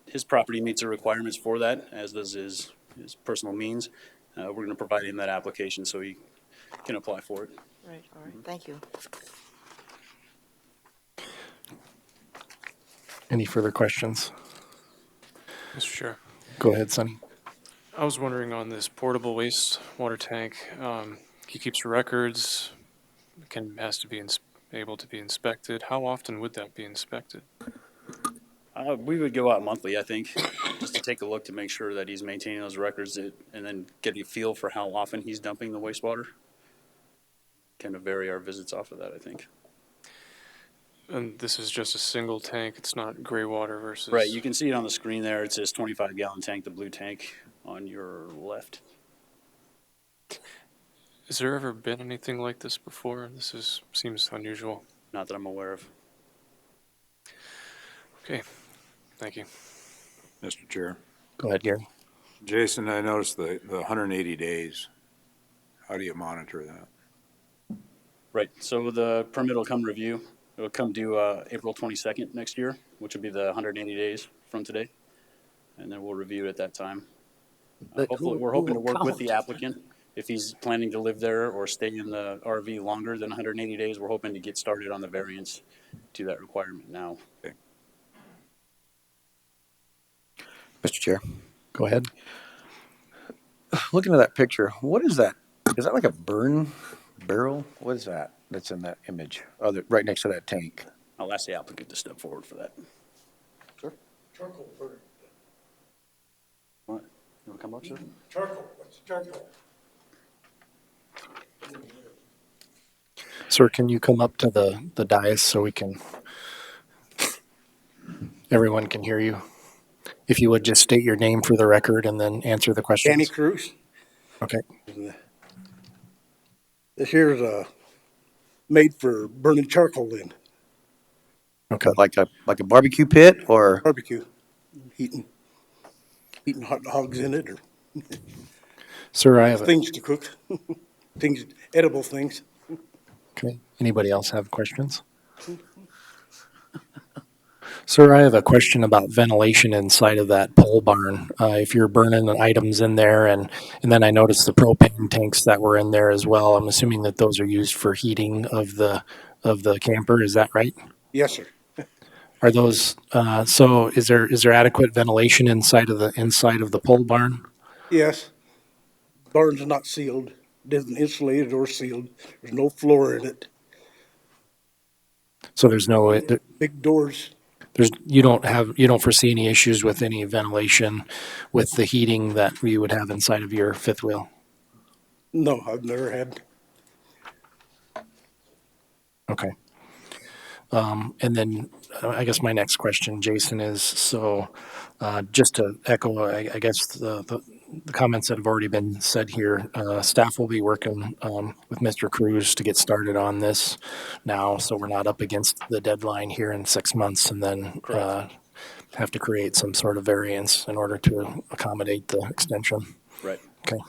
His property meets the requirements for that, as does his personal means. We're going to provide him that application so he can apply for it. Right, all right, thank you. Any further questions? Mr. Chair, Go ahead, Sonny. I was wondering on this portable wastewater tank, he keeps records, has to be able to be inspected. How often would that be inspected? We would go out monthly, I think, just to take a look to make sure that he's maintaining those records and then get a feel for how often he's dumping the wastewater. Kind of vary our visits off of that, I think. And this is just a single tank, it's not gray water versus... Right, you can see it on the screen there. It says 25-gallon tank, the blue tank on your left. Has there ever been anything like this before? Seems unusual. Not that I'm aware of. Okay, thank you. Mr. Chair. Go ahead, Gary. Jason, I noticed the 180 days. How do you monitor that? Right, so the permit will come review. It'll come due April 22nd next year, which will be the 180 days from today. And then we'll review it at that time. But Hopefully, who we're hoping to will work with the count? applicant. If he's planning to live there or stay in the RV longer than 180 days, we're hoping to get started on the variance to that requirement now. Mr. Chair, Go ahead. looking at that picture, what is that? Is that like a burn barrel? What is that that's in that image? Oh, right next to that tank. I'll ask the applicant to step forward for that. Sure. Charcoal burn. What? You want to come up, sir? Charcoal, what's charcoal? Sir, can you come up to the dais so everyone can hear you? If you would just state your name for the record and then answer the questions. Danny Cruz. Okay. This here's made for burning charcoal in Okay. Like a barbecue pit or? barbecue, eating hot dogs in it or Sir, I have things to cook, things, edible things. okay. Anybody else have questions? Sir, I have a question about ventilation inside of that pole barn. If you're burning the items in there, and then I noticed the propane tanks that were in there as well. I'm assuming that those are used for heating of the camper. Is that right? Yes, sir. Are those so? Is there adequate ventilation inside of the pole barn? Yes. Barn's not sealed, it isn't insulated or sealed. There's no floor in it. So there's no Big doors. you don't foresee any issues with any ventilation with the heating that you would have inside of your fifth wheel? No, I've never had. Okay. And then I guess my next question, Jason, is so just to echo, I guess the comments that have already been said here, staff will be working with Mr. Cruz to get started on this now, so we're not up against the deadline here in 6 months and then have to create some sort of variance in order to accommodate the extension. Right. Okay.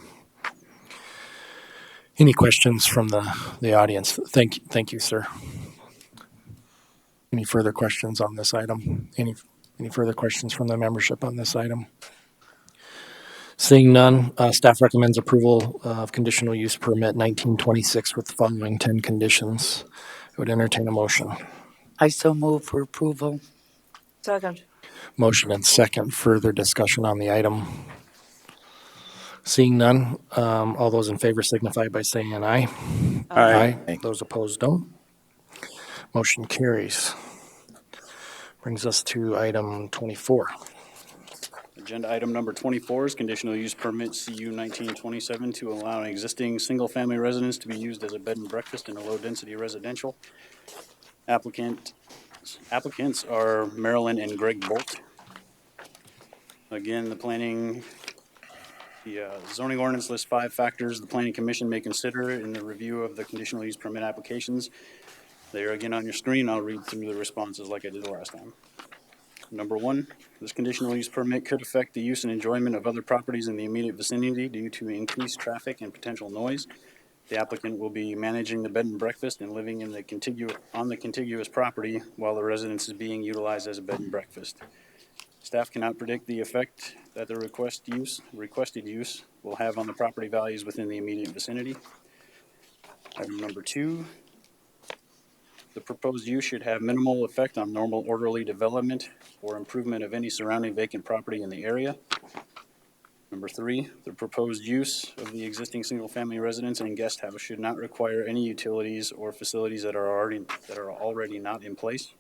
Any questions from the audience? Thank you, sir. Any further questions on this item? Any further questions from the membership on this item? Seeing none, staff recommends approval of conditional use permit 1926 with the following 10 conditions. I would entertain a motion. I so move for approval. Second. Motion and second. Further discussion on the item. Seeing none, all those in favor signify by saying an aye. Aye. Those opposed, don't. Motion carries. Brings us to item 24. Agenda item number 24 is conditional use permit CU 1927 to allow an existing single-family residence to be used as a bed and breakfast in a low-density residential. Applicants are Marilyn and Greg Bolt. Again, the zoning ordinance lists 5 factors the planning commission may consider in the review of the conditional use permit applications. They are again on your screen. I'll read through the responses like I did the last time. Number 1, this conditional use permit could affect the use and enjoyment of other properties in the immediate vicinity due to increased traffic and potential noise. The applicant will be managing the bed and breakfast and living in the contiguous property while the residence is being utilized as a bed and breakfast. Staff cannot predict the effect that the requested use will have on the property values within the immediate vicinity. Item number 2, the proposed use should have minimal effect on normal orderly development or improvement of any surrounding vacant property in the area. Number 3, the proposed use of the existing single-family residence and guest house should not require any utilities or facilities that are already not in place.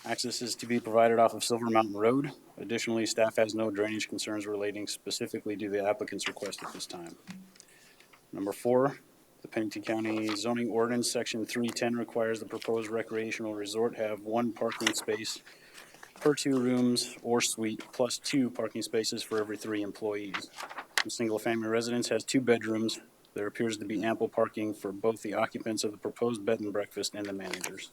Access is to be provided off of Silver Mountain Road. Additionally, staff has no drainage concerns relating specifically to the applicant's request at this time. Number 4, the Pennington County zoning ordinance section 310 requires the proposed recreational resort have 1 parking space per 2 rooms or suite plus 2 parking spaces for every 3 employees. The single family residence has 2 bedrooms, There appears to be ample parking for both the occupants of the proposed bed and breakfast and the managers.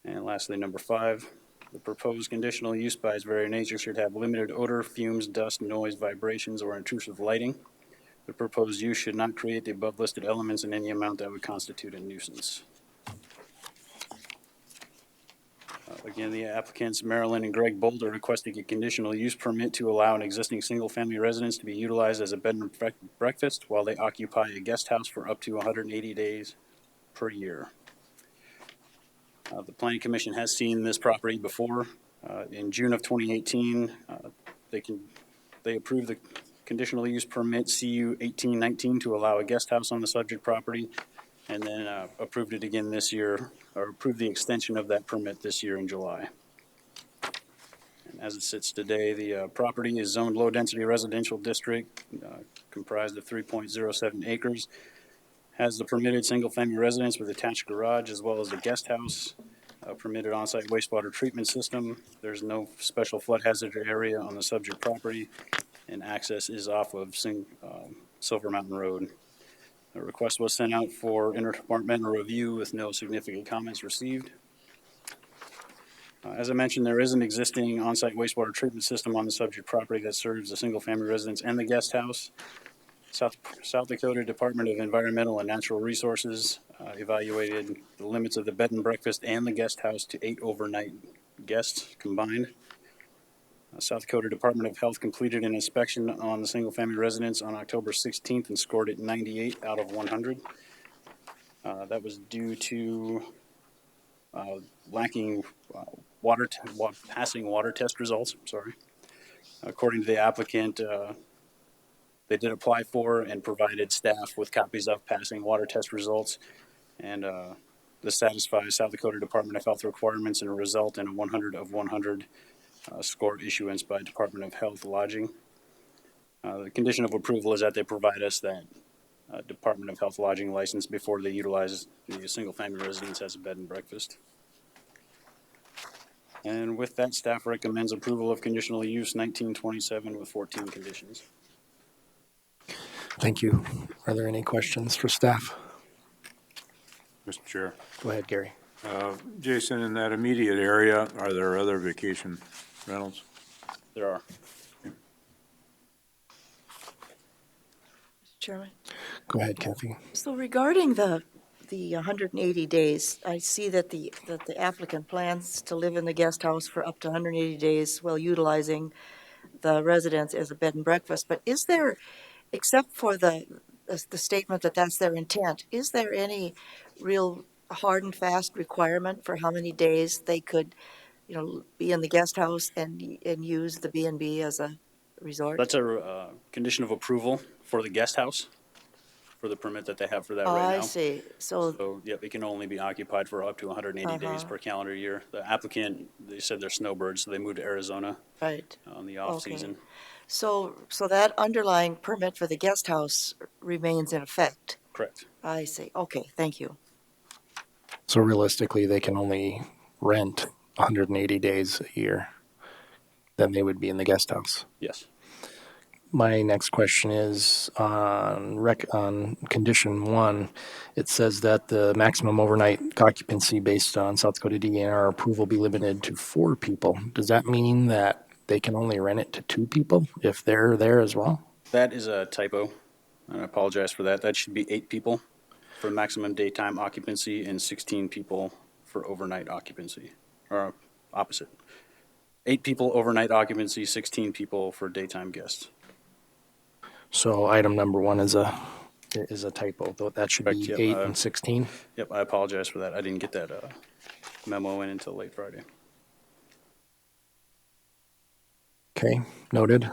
And lastly, number 5, the proposed conditional use by its very nature should have limited odor, fumes, dust, noise, vibrations, or intrusive lighting. The proposed use should not create the above listed elements in any amount that would constitute a nuisance. Again, the applicants, Marilyn and Greg Boulder, requesting a conditional use permit to allow an existing single-family residence to be utilized as a bed and breakfast while they occupy a guest house for up to 180 days per year. The Planning Commission has seen this property before. In June of 2018, they approved the conditional use permit CU 1819 to allow a guest house on the subject property, and then approved it again this year, or approved the extension of that permit this year in July. And as it sits today, the property is zoned low-density residential district, comprised of 3.07 acres, has the permitted single-family residence with attached garage, as well as a guest house, permitted on-site wastewater treatment system. There's no special flood hazard area on the subject property, and access is off of Silver Mountain Road. A request was sent out for interdepartmental review with no significant comments received. As I mentioned, there is an existing on-site wastewater treatment system on the subject property that serves the single-family residence and the guest house. South Dakota Department of Environmental and Natural Resources evaluated the limits of the bed and breakfast and the guest house to 8 overnight guests combined. South Dakota Department of Health completed an inspection on the single-family residence on October 16th and scored it 98 out of 100. That was due to lacking passing water test results. According to the applicant, they did apply for and provided staff with copies of passing water test results, and this satisfies South Dakota Department of Health requirements and result in a 100 of 100 scored issuance by Department of Health Lodging. The condition of approval is that they provide us that Department of Health Lodging license before they utilize the single-family residence as a bed and breakfast. And with that, staff recommends approval of conditional use 1927 with 14 conditions. Thank you. Are there any questions for staff? Mr. Chair. Go ahead, Gary. Jason, in that immediate area, are there other vacation rentals? There are. Chairman? Go ahead, Kathy. So regarding the 180 days, I see that the applicant plans to live in the guest house for up to 180 days while utilizing the residence as a bed and breakfast. But is there, except for the statement that that's their intent, is there any real hard and fast requirement for how many days they could, be in the guest house and use the B&B as a resort? That's a condition of approval for the guest house, for the permit that they have for that right now. I see. So, yep, it can only be occupied for up to 180 days per calendar year. The applicant, they said they're snowbirds, so they moved to Arizona on the off-season. So that underlying permit for the guest house remains in effect? Correct. I see. Okay, thank you. So realistically, they can only rent 180 days a year. Then they would be in the guest house. Yes. My next question is on condition 1. It says that the maximum overnight occupancy based on South Dakota DNR approval be limited to 4 people. Does that mean that they can only rent it to 2 people if they're there as well? That is a typo, and I apologize for that. That should be 8 people for maximum daytime occupancy and 16 people for overnight occupancy, or opposite. 8 people overnight occupancy, 16 people for daytime guests. So item number 1 is a typo, though that should be Correct, 8 and 16. Yep, I apologize for that. I didn't get that memo in until late Friday. Okay, noted.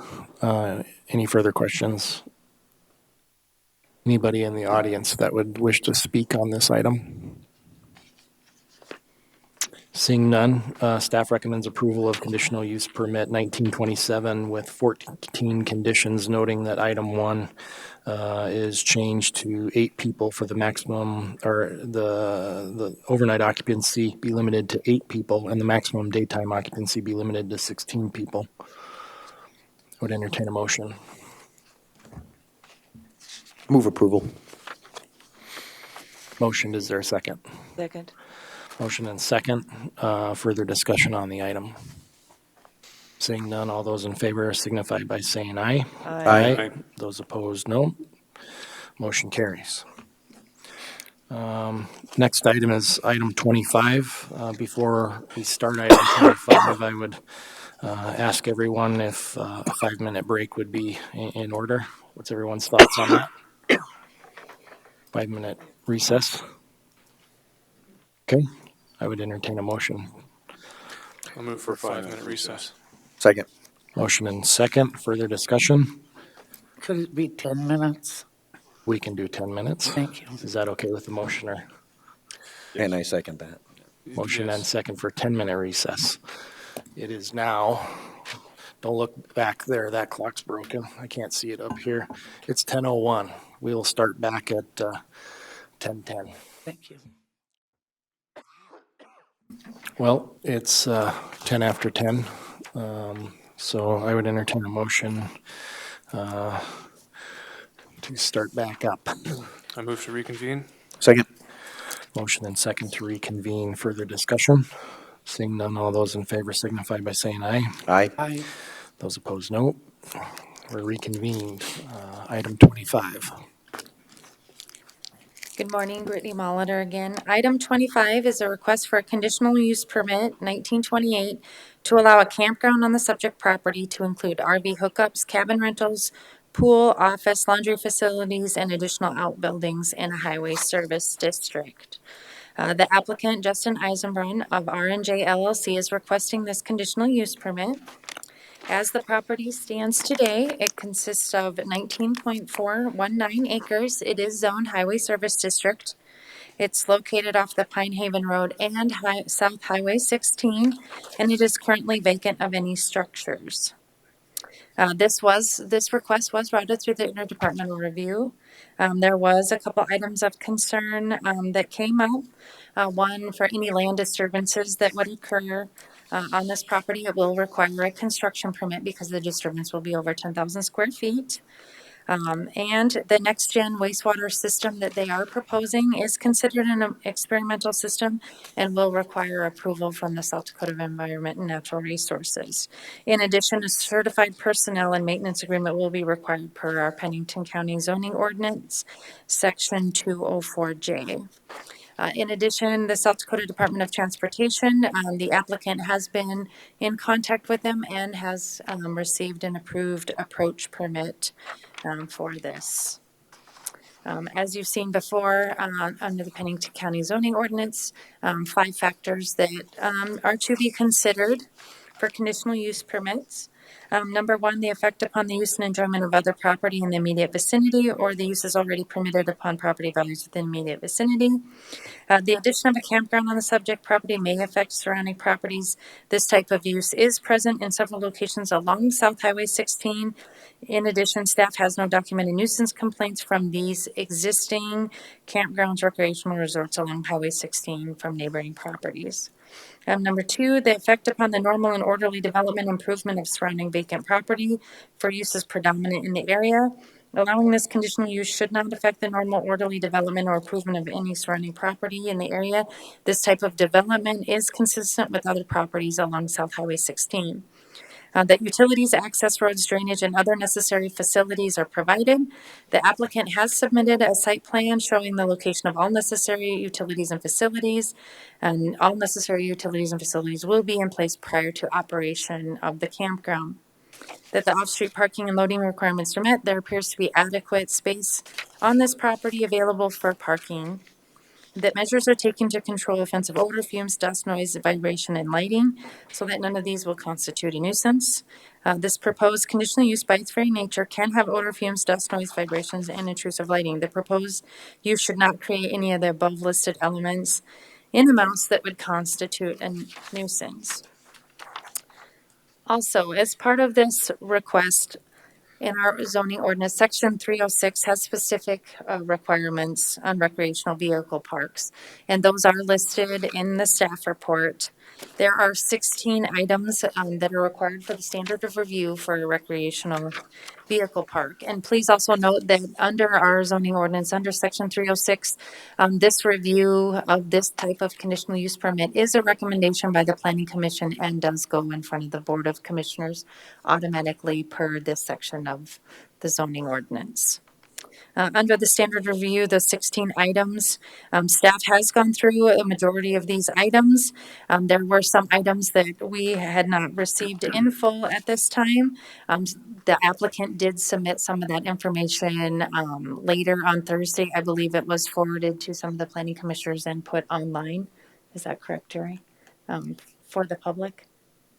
Any further questions? Anybody in the audience that would wish to speak on this item? Seeing none, staff recommends approval of conditional use permit 1927 with 14 conditions, noting that item 1 is changed to 8 people for the maximum, or the overnight occupancy be limited to 8 people and the maximum daytime occupancy be limited to 16 people. I would entertain a motion. Move approval. Motion, is there a second? Second. Motion and second. Further discussion on the item. Seeing none, all those in favor signify by saying aye. Aye. Those opposed, no. Motion carries. Next item is item 25. Before we start item 25, I would ask everyone if a 5-minute break would be in order. What's everyone's thoughts on that? 5-minute recess. Okay, I would entertain a motion. I'll move for a 5-minute recess. Second. Motion and second. Further discussion? Could it be 10 minutes? We can do 10 minutes. Thank you. Is that okay with the motioner? And I second that. Motion and Yes. second for 10-minute recess. It is now, don't look back there, that clock's broken. I can't see it up here. It's 10:01. We'll start back at 10:10. Thank you. Well, it's 10 after 10. So I would entertain a motion to start back up. I move to reconvene. Second. Motion and second to reconvene. Further discussion? Seeing none, all those in favor signify by saying aye. Aye. Aye. Those opposed, no. We're reconvened. Item 25. Good morning, Brittany Molitor again. Item 25 is a request for a conditional use permit, 1928, to allow a campground on the subject property to include RV hookups, cabin rentals, pool, office, laundry facilities, and additional outbuildings in a highway service district. The applicant, Justin Eisenbrunn of R&J LLC, is requesting this conditional use permit. As the property stands today, it consists of 19.419 acres. It is zoned highway service district. It's located off the Pine Haven Road and South Highway 16, and it is currently vacant of any structures. This request was routed through the interdepartmental review. There was a couple items of concern that came up. One, for any land disturbances that would occur on this property, it will require a construction permit because the disturbance will be over 10,000 square feet. And the next-gen wastewater system that they are proposing is considered an experimental system and will require approval from the South Dakota Environment and Natural Resources. In addition, a certified personnel and maintenance agreement will be required per our Pennington County zoning ordinance, section 204J. In addition, the South Dakota Department of Transportation, the applicant has been in contact with them and has received an approved approach permit for this. As you've seen before, under the Pennington County zoning ordinance, 5 factors that are to be considered for conditional use permits. Number 1, the effect upon the use and enjoyment of other property in the immediate vicinity, or the use is already permitted upon property values within immediate vicinity. The addition of a campground on the subject property may affect surrounding properties. This type of use is present in several locations along South Highway 16. In addition, staff has no documented nuisance complaints from these existing campgrounds, recreational resorts along Highway 16 from neighboring properties. Number 2, the effect upon the normal and orderly development improvement of surrounding vacant property for uses predominant in the area. Allowing this conditional use should not affect the normal orderly development or improvement of any surrounding property in the area. This type of development is consistent with other properties along South Highway 16. That utilities, access roads, drainage, and other necessary facilities are provided. The applicant has submitted a site plan showing the location of all necessary utilities and facilities, and all necessary utilities and facilities will be in place prior to operation of the campground. That the off-street parking and loading requirements are met. There appears to be adequate space on this property available for parking. That measures are taken to control offensive odor, fumes, dust, noise, vibration, and lighting, so that none of these will constitute a nuisance. This proposed conditional use by its very nature can have odor, fumes, dust, noise, vibrations, and intrusive lighting. The proposed use should not create any of the above listed elements in amounts that would constitute a nuisance. Also, as part of this request, in our zoning ordinance, section 306 has specific requirements on recreational vehicle parks, and those are listed in the staff report. There are 16 items that are required for the standard of review for a recreational vehicle park. And please also note that under our zoning ordinance, under section 306, this review of this type of conditional use permit is a recommendation by the planning commission and does go in front of the board of commissioners automatically per this section of the zoning ordinance. Under the standard review, the 16 items, staff has gone through a majority of these items. There were some items that we had not received in full at this time. The applicant did submit some of that information later on Thursday. I believe it was forwarded to some of the planning commissioners and put online. Is that correct, Jerry? For the public?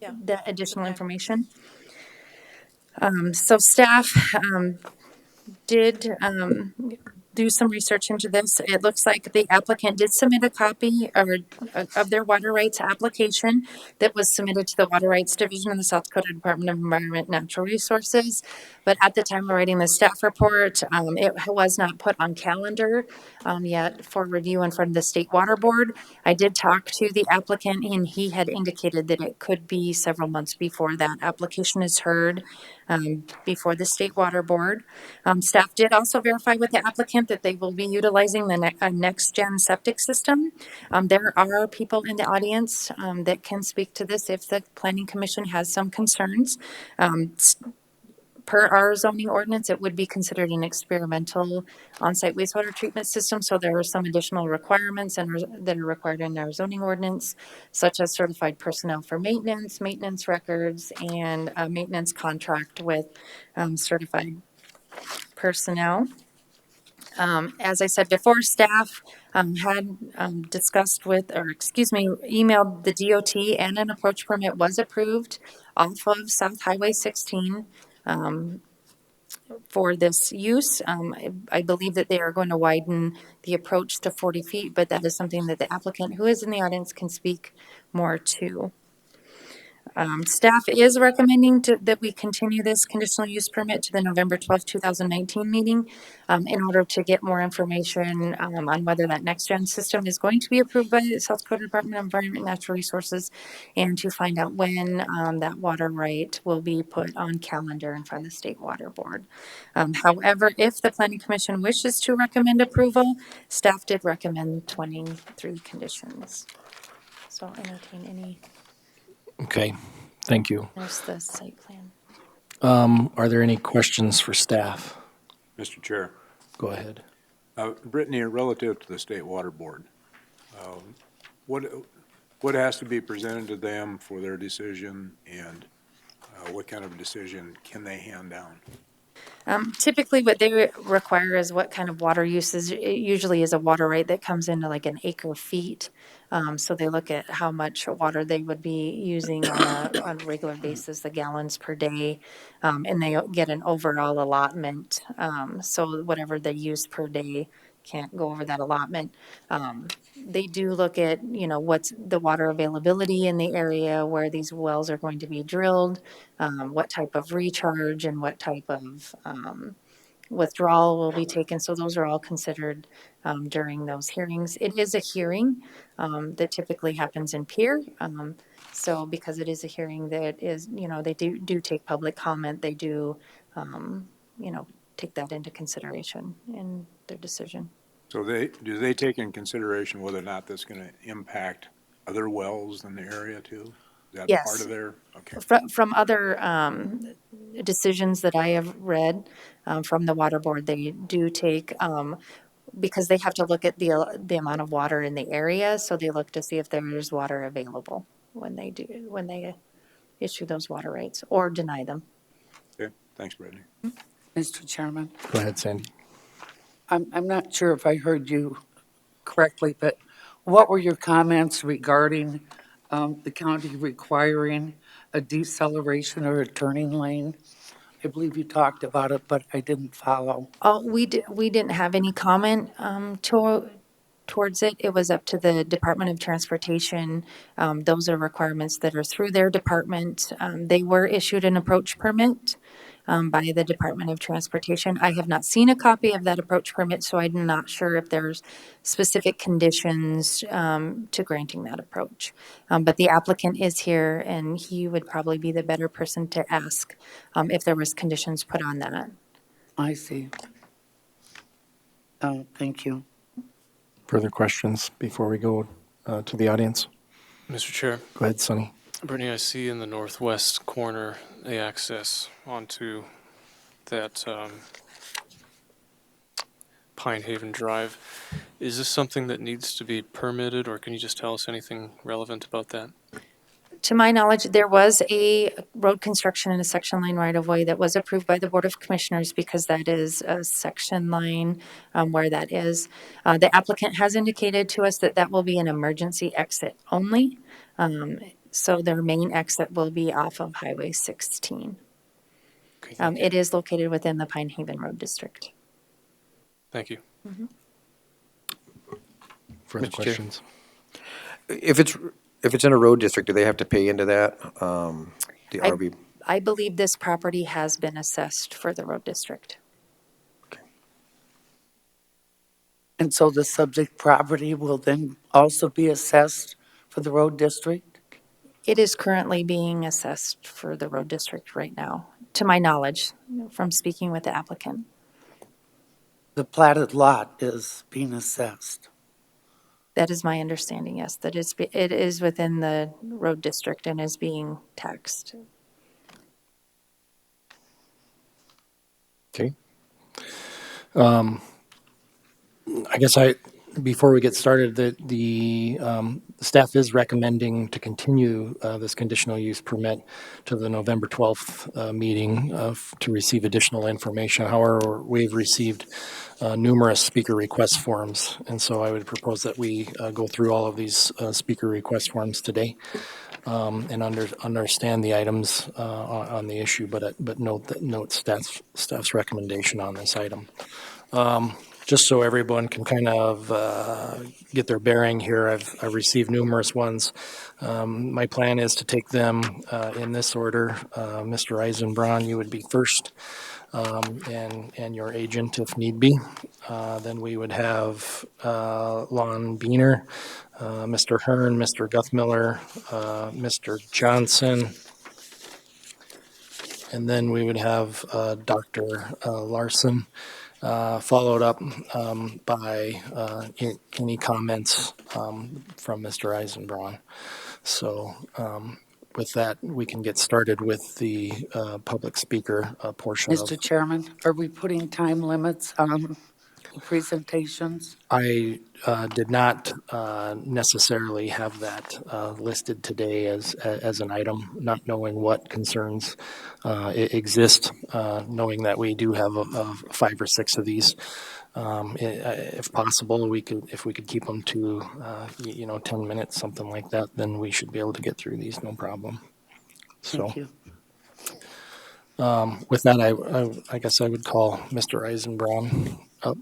Yeah. The additional information? So staff did do some research into this. It looks like the applicant did submit a copy of their water rights application that was submitted to the Water Rights Division of the South Dakota Department of Environment and Natural Resources. But at the time of writing the staff report, it was not put on calendar yet for review in front of the State Water Board. I did talk to the applicant and he had indicated that it could be several months before that application is heard before the State Water Board. Staff did also verify with the applicant that they will be utilizing the next-gen septic system. There are people in the audience that can speak to this if the Planning Commission has some concerns. Per our zoning ordinance, it would be considered an experimental on-site wastewater treatment system, so there are some additional requirements that are required in our zoning ordinance, such as certified personnel for maintenance, maintenance records, and a maintenance contract with certified personnel. As I said before, staff had discussed with, or excuse me, emailed the DOT, and an approach permit was approved off of South Highway 16 for this use. I believe that they are going to widen the approach to 40 feet, but that is something that the applicant, who is in the audience, can speak more to. Staff is recommending that we continue this conditional use permit to the November 12th, 2019 meeting in order to get more information on whether that next gen system is going to be approved by the South Dakota Department of Environment and Natural Resources, and to find out when that water right will be put on calendar in front of the State Water Board. However, if the Planning Commission wishes to recommend approval, staff did recommend 23 conditions. So I'll entertain any. Okay, thank you. There's the site plan. Are there any questions for staff? Mr. Chair. Go ahead. Brittany, relative to the State Water Board, what has to be presented to them for their decision, and what kind of a decision can they hand down? Typically what they require is what kind of water uses. It usually is a water right that comes into like an acre feet. So they look at how much water they would be using on a regular basis, the gallons per day, and they get an overall allotment. So whatever they use per day can't go over that allotment. They do look at, what's the water availability in the area where these wells are going to be drilled, what type of recharge and what type of withdrawal will be taken. So those are all considered during those hearings. It is a hearing that typically happens in peer. So because it is a hearing that is, they do take public comment, they do, take that into consideration in their decision. So do they take in consideration whether or not that's going to impact other wells in the area too? Is that Yes. part of their, okay. From other decisions that I have read from the water board, they do take, because they have to look at the amount of water in the area, so they look to see if there's water available when they issue those water rights or deny them. Okay, thanks, Brittany. Mr. Chairman, Go ahead, Sandy. I'm not sure if I heard you correctly, but what were your comments regarding the county requiring a deceleration or a turning lane? I believe you talked about it, but I didn't follow. Oh, we didn't have any comment towards it. It was up to the Department of Transportation. Those are requirements that are through their department. They were issued an approach permit by the Department of Transportation. I have not seen a copy of that approach permit, so I'm not sure if there's specific conditions to granting that approach. But the applicant is here, and he would probably be the better person to ask if there was conditions put on that. I see. Thank you. Further questions before we go to the audience? Mr. Chair, Go ahead, Sonny. Brittany, I see in the northwest corner the access onto that Pine Haven Drive. Is this something that needs to be permitted, or can you just tell us anything relevant about that? To my knowledge, there was a road construction in a section line right-of-way that was approved by the Board of Commissioners because that is a section line where that is. The applicant has indicated to us that that will be an emergency exit only. So their main exit will be off of Highway 16. Okay, thank you. It is located within the Pine Haven Road District. Thank you. Further Mr. Chair. questions? If it's in a road district, do they have to pay into that? The RV? I believe this property has been assessed for the road district. And so the subject property will then also be assessed for the road district? It is currently being assessed for the road district right now, to my knowledge, from speaking with the applicant. The platted lot is being assessed. That is my understanding, yes, that it is within the road district and is being taxed. Okay. I guess before we get started, the staff is recommending to continue this conditional use permit to the November 12th meeting to receive additional information. However, we've received numerous speaker request forms, and so I would propose that we go through all of these speaker request forms today and understand the items on the issue, but note staff's recommendation on this item. Just so everyone can kind of get their bearing here, I've received numerous ones. My plan is to take them in this order. Mr. Eisenbraun, you would be first, and your agent if need be. Then we would have Lon Beener, Mr. Hearn, Mr. Guthmiller, Mr. Johnson, and then we would have Dr. Larson. Followed up by any comments from Mr. Eisenbraun. So with that, we can get started with the public speaker portion of. Mr. Chairman, are we putting time limits on the presentations? I did not necessarily have that listed today as an item, not knowing what concerns exist, knowing that we do have 5 or 6 of these. If possible, if we could keep them to 10 minutes, something like that, then we should be able to get through these, no problem. So. Thank you. With that, I guess I would call Mr. Eisenbraun up.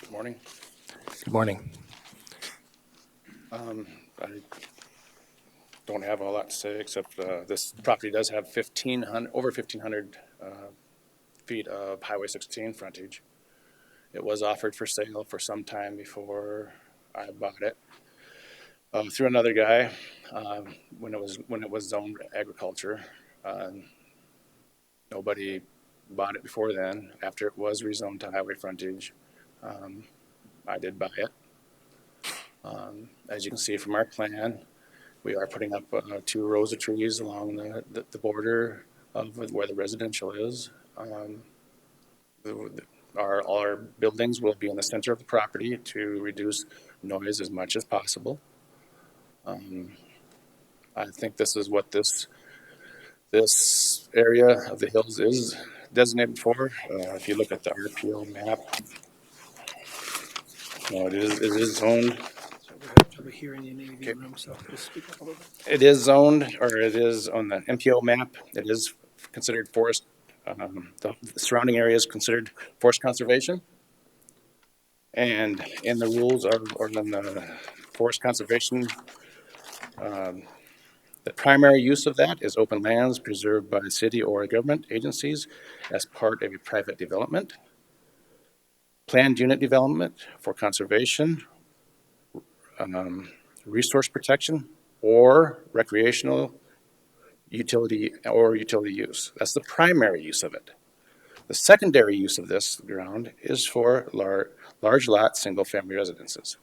Good morning. Good morning. I don't have a lot to say except this property does have over 1,500 feet of Highway 16 frontage. It was offered for sale for some time before I bought it through another guy when it was zoned agriculture. Nobody bought it before then. After it was rezoned to highway frontage, I did buy it. As you can see from our plan, we are putting up 2 rows of trees along the border of where the residential is. All our buildings will be in the center of the property to reduce noise as much as possible. I think this is what this area of the hills is designated for. If you look at the RPL map, it is zoned. It is zoned, or it is on the MPL map. It is considered forest. The surrounding area is considered forest conservation. And in the rules or in the forest conservation The primary use of that is open lands preserved by city or government agencies as part of a private development, planned unit development for conservation, resource protection, or recreational utility use. That's the primary use of it. The secondary use of this ground is for large lot, single-family residences.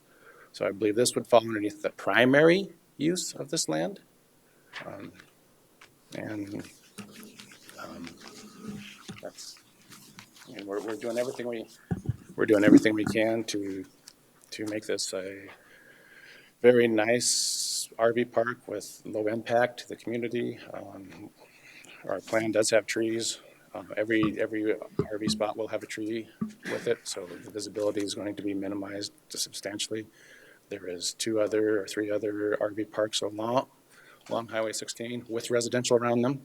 So I believe this would fall underneath the primary use of this land. And that's, I mean, we're doing everything we can to make this a very nice RV park with low impact to the community. Our plan does have trees. Every RV spot will have a tree with it, so the visibility is going to be minimized substantially. There is 2 other or 3 other RV parks along Highway 16 with residential around them.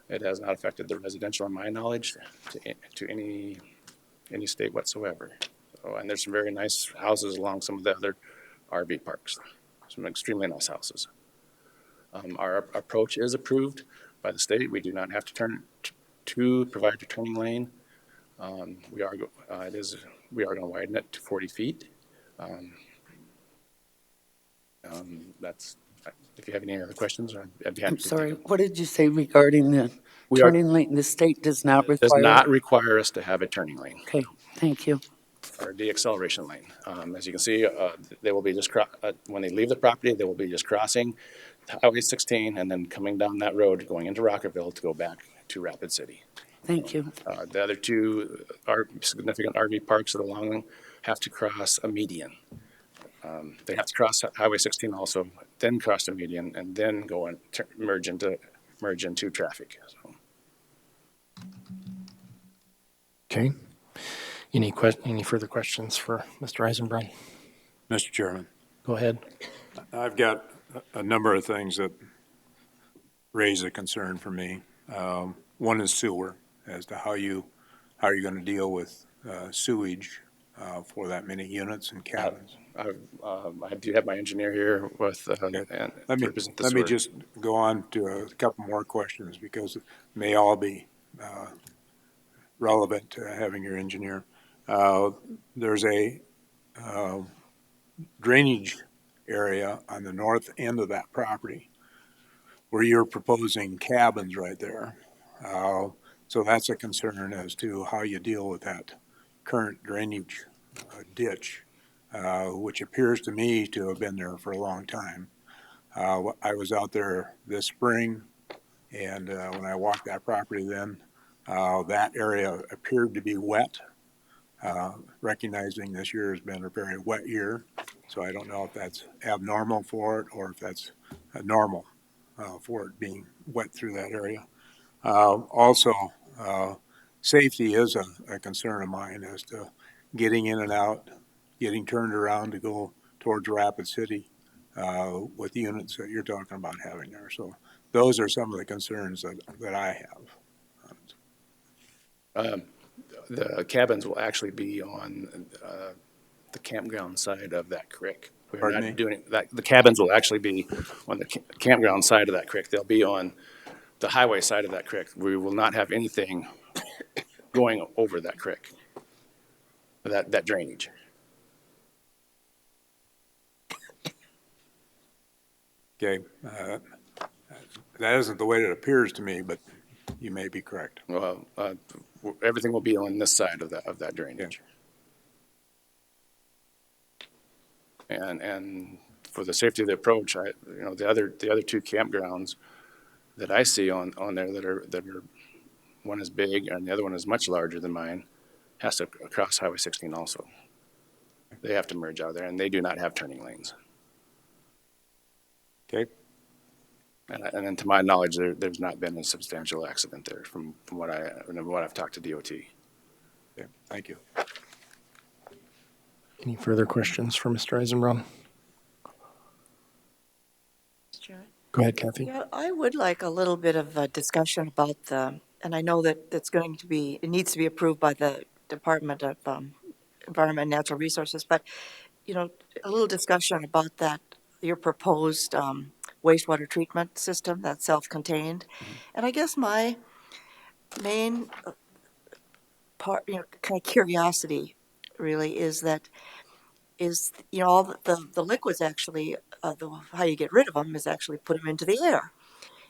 It has not affected the residential, in my knowledge, to any state whatsoever. So, and there's some very nice houses along some of the other RV parks, some extremely nice houses. Our approach is approved by the state. We do not have to provide a turning lane. We are going to widen it to 40 feet. That's, if you have any other questions, I'd be happy I'm to. sorry, what did you say regarding the We are- turning lane? The state does not require? Does not require us to have a turning lane. Okay, thank you. Or deacceleration lane. As you can see, they will be just, when they leave the property, they will be just crossing Highway 16 and then coming down that road, going into Rockerville to go back to Rapid City. Thank you. The other 2 significant RV parks that are along them have to cross a median. They have to cross Highway 16 also, then cross the median, and then go and merge into traffic. So. Okay. Any further questions for Mr. Eisenbrun? Mr. Chairman, Go ahead. I've got a number of things that raise a concern for me. One is sewer, as to how you're going to deal with sewage for that many units and cabins. I do have my engineer here with. Let me just go on to a couple more questions because it may all be relevant to having your engineer. There's a drainage area on the north end of that property where you're proposing cabins right there. So that's a concern as to how you deal with that current drainage ditch, which appears to me to have been there for a long time. I was out there this spring, and when I walked that property then, that area appeared to be wet, recognizing this year has been a very wet year. So I don't know if that's abnormal for it or if that's normal for it being wet through that area. Also, safety is a concern of mine as to getting in and out, getting turned around to go towards Rapid City with the units that you're talking about having there. So those are some of the concerns that I have. The cabins will actually be on the campground side of that creek. We're not doing that. The cabins will actually be on the campground side of that creek. They'll be on the highway side of that creek. We will not have anything going over that creek, that drainage. Okay, that isn't the way it appears to me, but you may be correct. Well, everything will be on this side of that drainage. Yeah. And for the safety of the approach, the other 2 campgrounds that I see on there that are one is big and the other one is much larger than mine, has to cross Highway 16 also. They have to merge out there, and they do not have turning lanes. Okay. And then to my knowledge, there's not been a substantial accident there from what I've talked to DOT. Okay, thank you. Any further questions for Mr. Eisenbrun? Go ahead, Kathy. Yeah, I would like a little bit of a discussion about and I know that it needs to be approved by the Department of Environment and Natural Resources, but, a little discussion about that, your proposed wastewater treatment system that's self-contained. And I guess my main part, kind of curiosity really is all the liquids actually, how you get rid of them is actually put them into the air.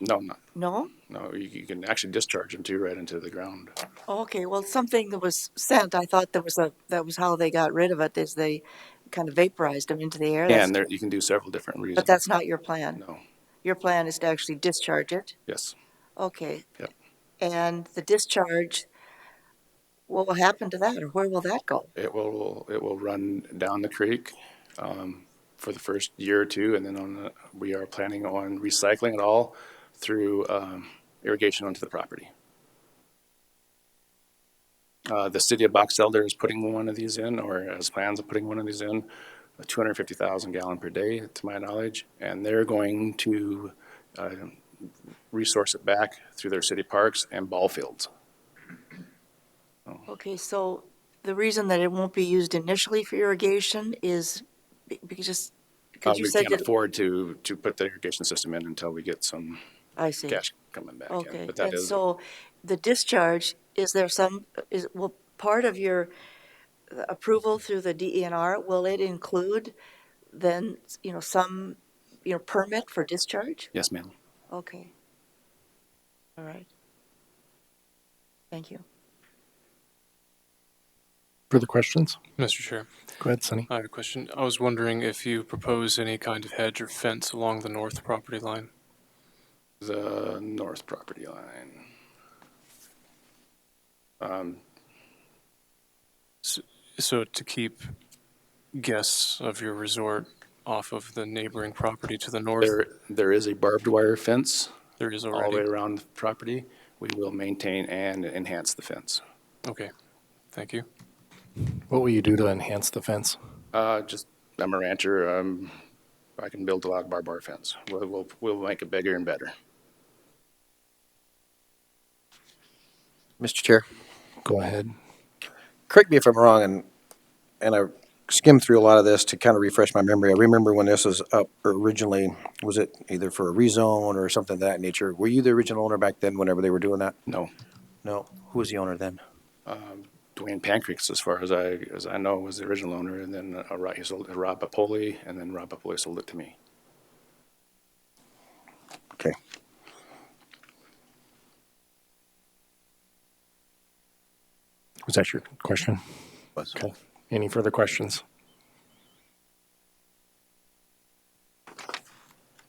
No, not, No? no, you can actually discharge them too right into the ground. Okay, well, something that was sent, I thought that was how they got rid of it, is they kind of vaporized them into the air. And there, you can do several different reasons. But that's not your plan. No, Your plan is to actually discharge it. yes. Okay. Yep. And the discharge, what will happen to that, or where will that go? It will run down the creek for the first year or two, and then we are planning on recycling it all through irrigation onto the property. The city of Box Elder is putting one of these in, or has plans of putting one of these in, 250,000 gallon per day, to my knowledge, and they're going to resource it back through their city parks and ball fields. Okay, so the reason that it won't be used initially for irrigation is because you We said can't that. afford to put the irrigation system in until we get some I see. cash coming back in. Okay, But that and is, so the discharge, will part of your approval through the DENR, will it include then, some, permit for discharge? yes, ma'am. Okay. All right. Thank you. Further questions? Mr. Chair, Go ahead, Sonny. I have a question. I was wondering if you propose any kind of hedge or fence along the north property line? The north property line. So to keep guests of your resort off of the neighboring property to the north? There is a barbed wire fence There is all the way already? around the property. We will maintain and enhance the fence. Okay, thank you. What will you do to enhance the fence? I'm a rancher. I can build a lot of barbed wire fence. We'll make it bigger and better. Mr. Chair, Go ahead. correct me if I'm wrong, and I skimmed through a lot of this to kind of refresh my memory. I remember when this was up originally, was it either for a rezone or something of that nature? Were you the original owner back then whenever they were doing that? No. No? Who was the owner then? Dwayne Pancreas, as far as I know, was the original owner, and then he sold it to Rob Apoli, and then Rob Apoli sold it to me. Okay. Was that your question? Was. Okay. Any further questions?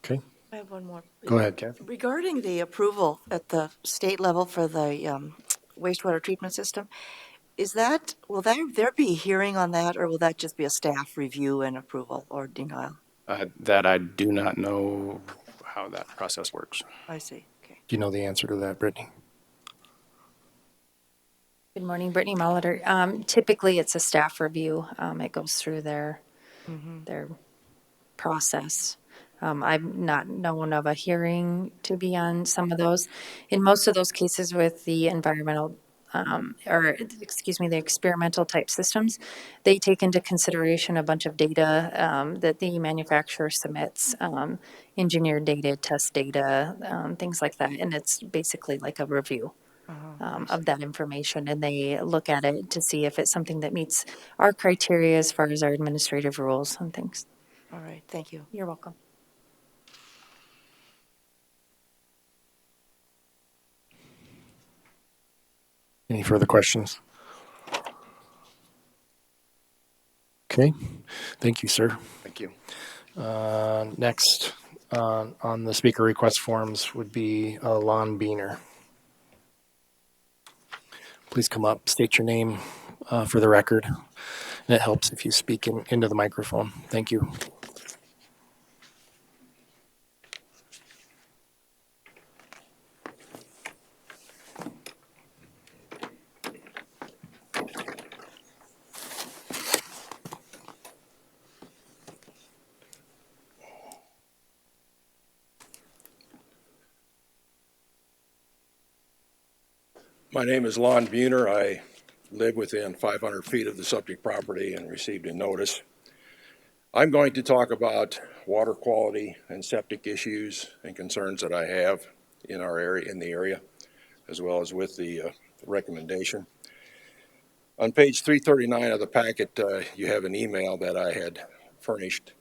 Okay, I have one more. go ahead, Kathy. Regarding the approval at the state level for the wastewater treatment system, will there be a hearing on that, or will that just be a staff review and approval or denial? That I do not know how that process works. I see, okay. Do you know the answer to that, Brittany? Good morning, Brittany Molitor. Typically, it's a staff review. It goes through their process. I've not known of a hearing to be on some of those. In most of those cases with the the experimental type systems, they take into consideration a bunch of data that the manufacturer submits, engineered data, test data, things like that. And it's basically like a review of that information. And they look at it to see if it's something that meets our criteria as far as our administrative rules and things. All right, thank you. You're welcome. Any further questions? Okay, thank you, sir. Thank you. Next on the speaker request forms would be Lon Beener. Please come up, state your name for the record. And it helps if you speak into the microphone. Thank you. My name is Lon Buhner. I live within 500 feet of the subject property and received a notice. I'm going to talk about water quality and septic issues and concerns that I have in our area, in the area, as well as with the recommendation. On page 339 of the packet, you have an email that I had furnished.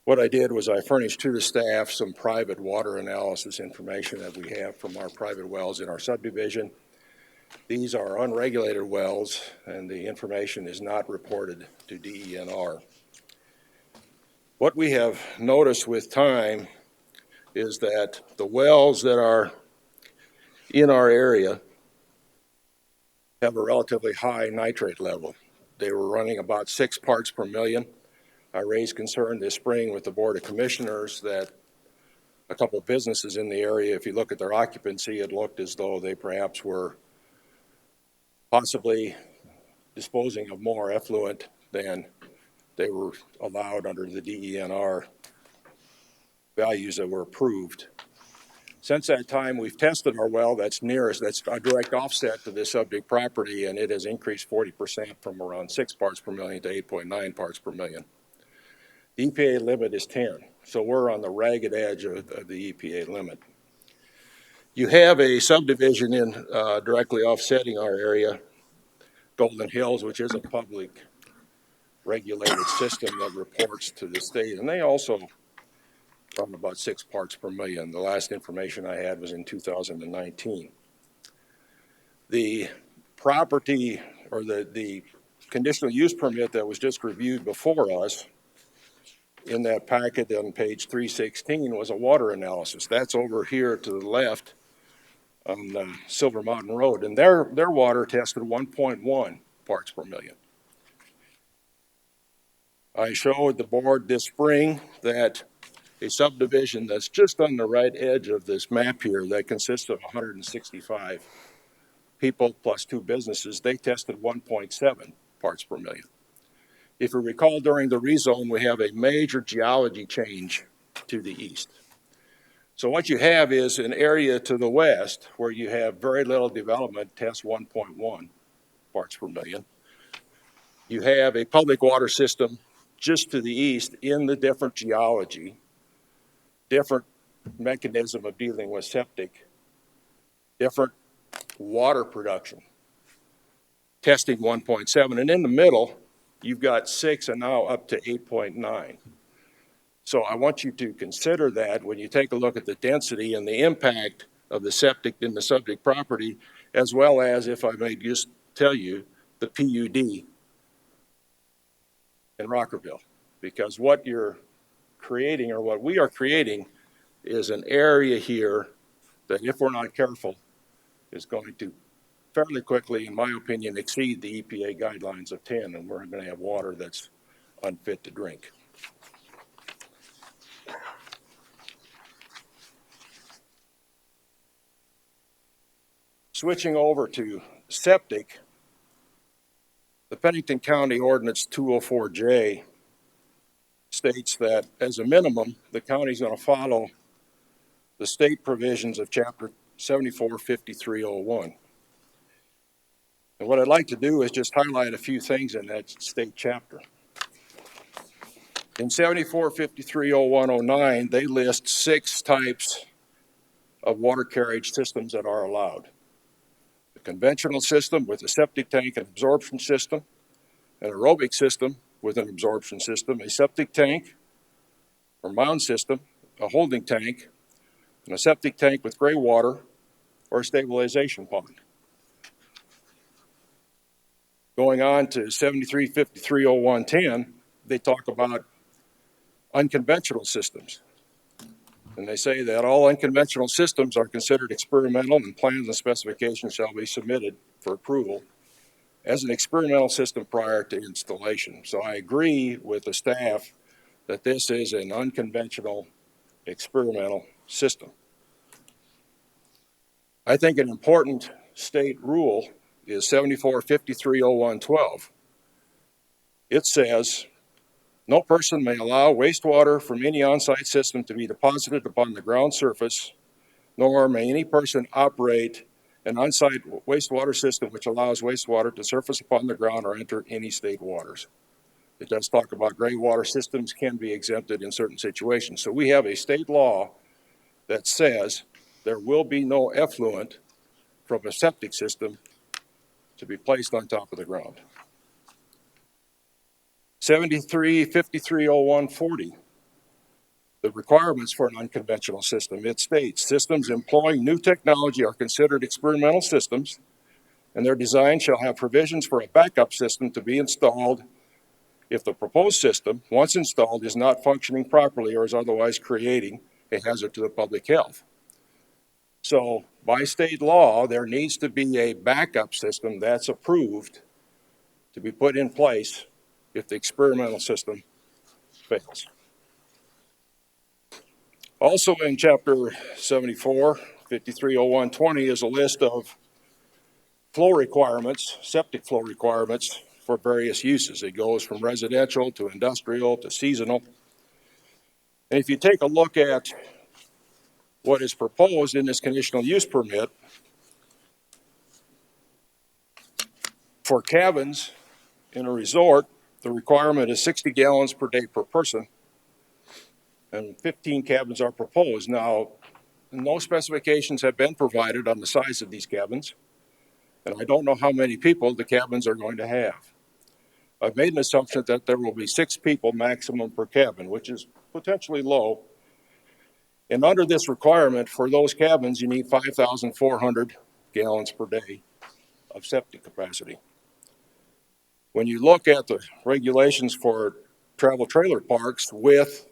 What I did was I furnished to the staff some private water analysis information that we have from our private wells in our subdivision. These are unregulated wells, and the information is not reported to DENR. What we have noticed with time is that the wells that are in our area have a relatively high nitrate level. They were running about 6 parts per million. I raised concern this spring with the Board of Commissioners that a couple of businesses in the area, if you look at their occupancy, it looked as though they perhaps were possibly disposing of more effluent than they were allowed under the DENR values that were approved. Since that time, we've tested our well that's nearest, that's a direct offset to this subject property, and it has increased 40% from around 6 parts per million to 8.9 parts per million. The EPA limit is 10, so we're on the ragged edge of the EPA limit. You have a subdivision in directly offsetting our area, Golden Hills, which is a public regulated system that reports to the state, and they also run about 6 parts per million. The last information I had was in 2019. The property, or the conditional use permit that was just reviewed before us in that packet on page 316 was a water analysis. That's over here to the left on Silver Mountain Road, and their water tested 1.1 parts per million. I showed the board this spring that a subdivision that's just on the right edge of this map here that consists of 165 people plus 2 businesses, they tested 1.7 parts per million. If you recall, during the rezone, we have a major geology change to the east. So what you have is an area to the west where you have very little development, tests 1.1 parts per million. You have a public water system just to the east in the different geology, different mechanism of dealing with septic, different water production, testing 1.7, and in the middle, you've got 6 and now up to 8.9. So I want you to consider that when you take a look at the density and the impact of the septic in the subject property, as well as, if I may just tell you, the PUD in Rockerville. Because what you're creating, or what we are creating, is an area here that, if we're not careful, is going to fairly quickly, in my opinion, exceed the EPA guidelines of 10, and we're going to have water that's unfit to drink. Switching over to septic, the Pennington County Ordinance 204J states that, as a minimum, the county is going to follow the state provisions of Chapter 745301. And what I'd like to do is just highlight a few things in that state chapter. In 74530109, they list 6 types of water carriage systems that are allowed. A conventional system with a septic tank and absorption system, an aerobic system with an absorption system, a septic tank or mound system, a holding tank, and a septic tank with gray water or a stabilization pond. Going on to 73530110, they talk about unconventional systems. And they say that all unconventional systems are considered experimental, and plans and specifications shall be submitted for approval as an experimental system prior to installation. So I agree with the staff that this is an unconventional experimental system. I think an important state rule is 74530112. It says, no person may allow wastewater from any on-site system to be deposited upon the ground surface, nor may any person operate an on-site wastewater system which allows wastewater to surface upon the ground or enter any state waters. It does talk about gray water systems can be exempted in certain situations. So we have a state law that says there will be no effluent from a septic system to be placed on top of the ground. 73530140, the requirements for an unconventional system. It states systems employing new technology are considered experimental systems, and their design shall have provisions for a backup system to be installed if the proposed system, once installed, is not functioning properly or is otherwise creating a hazard to the public health. So by state law, there needs to be a backup system that's approved to be put in place if the experimental system fails. Also in Chapter 74, 530120 is a list of flow requirements, septic flow requirements for various uses. It goes from residential to industrial to seasonal. And if you take a look at what is proposed in this conditional use permit, for cabins in a resort, the requirement is 60 gallons per day per person, and 15 cabins are proposed. Now, no specifications have been provided on the size of these cabins, and I don't know how many people the cabins are going to have. I've made an assumption that there will be 6 people maximum per cabin, which is potentially low. And under this requirement, for those cabins, you need 5,400 gallons per day of septic capacity. When you look at the regulations for travel trailer parks with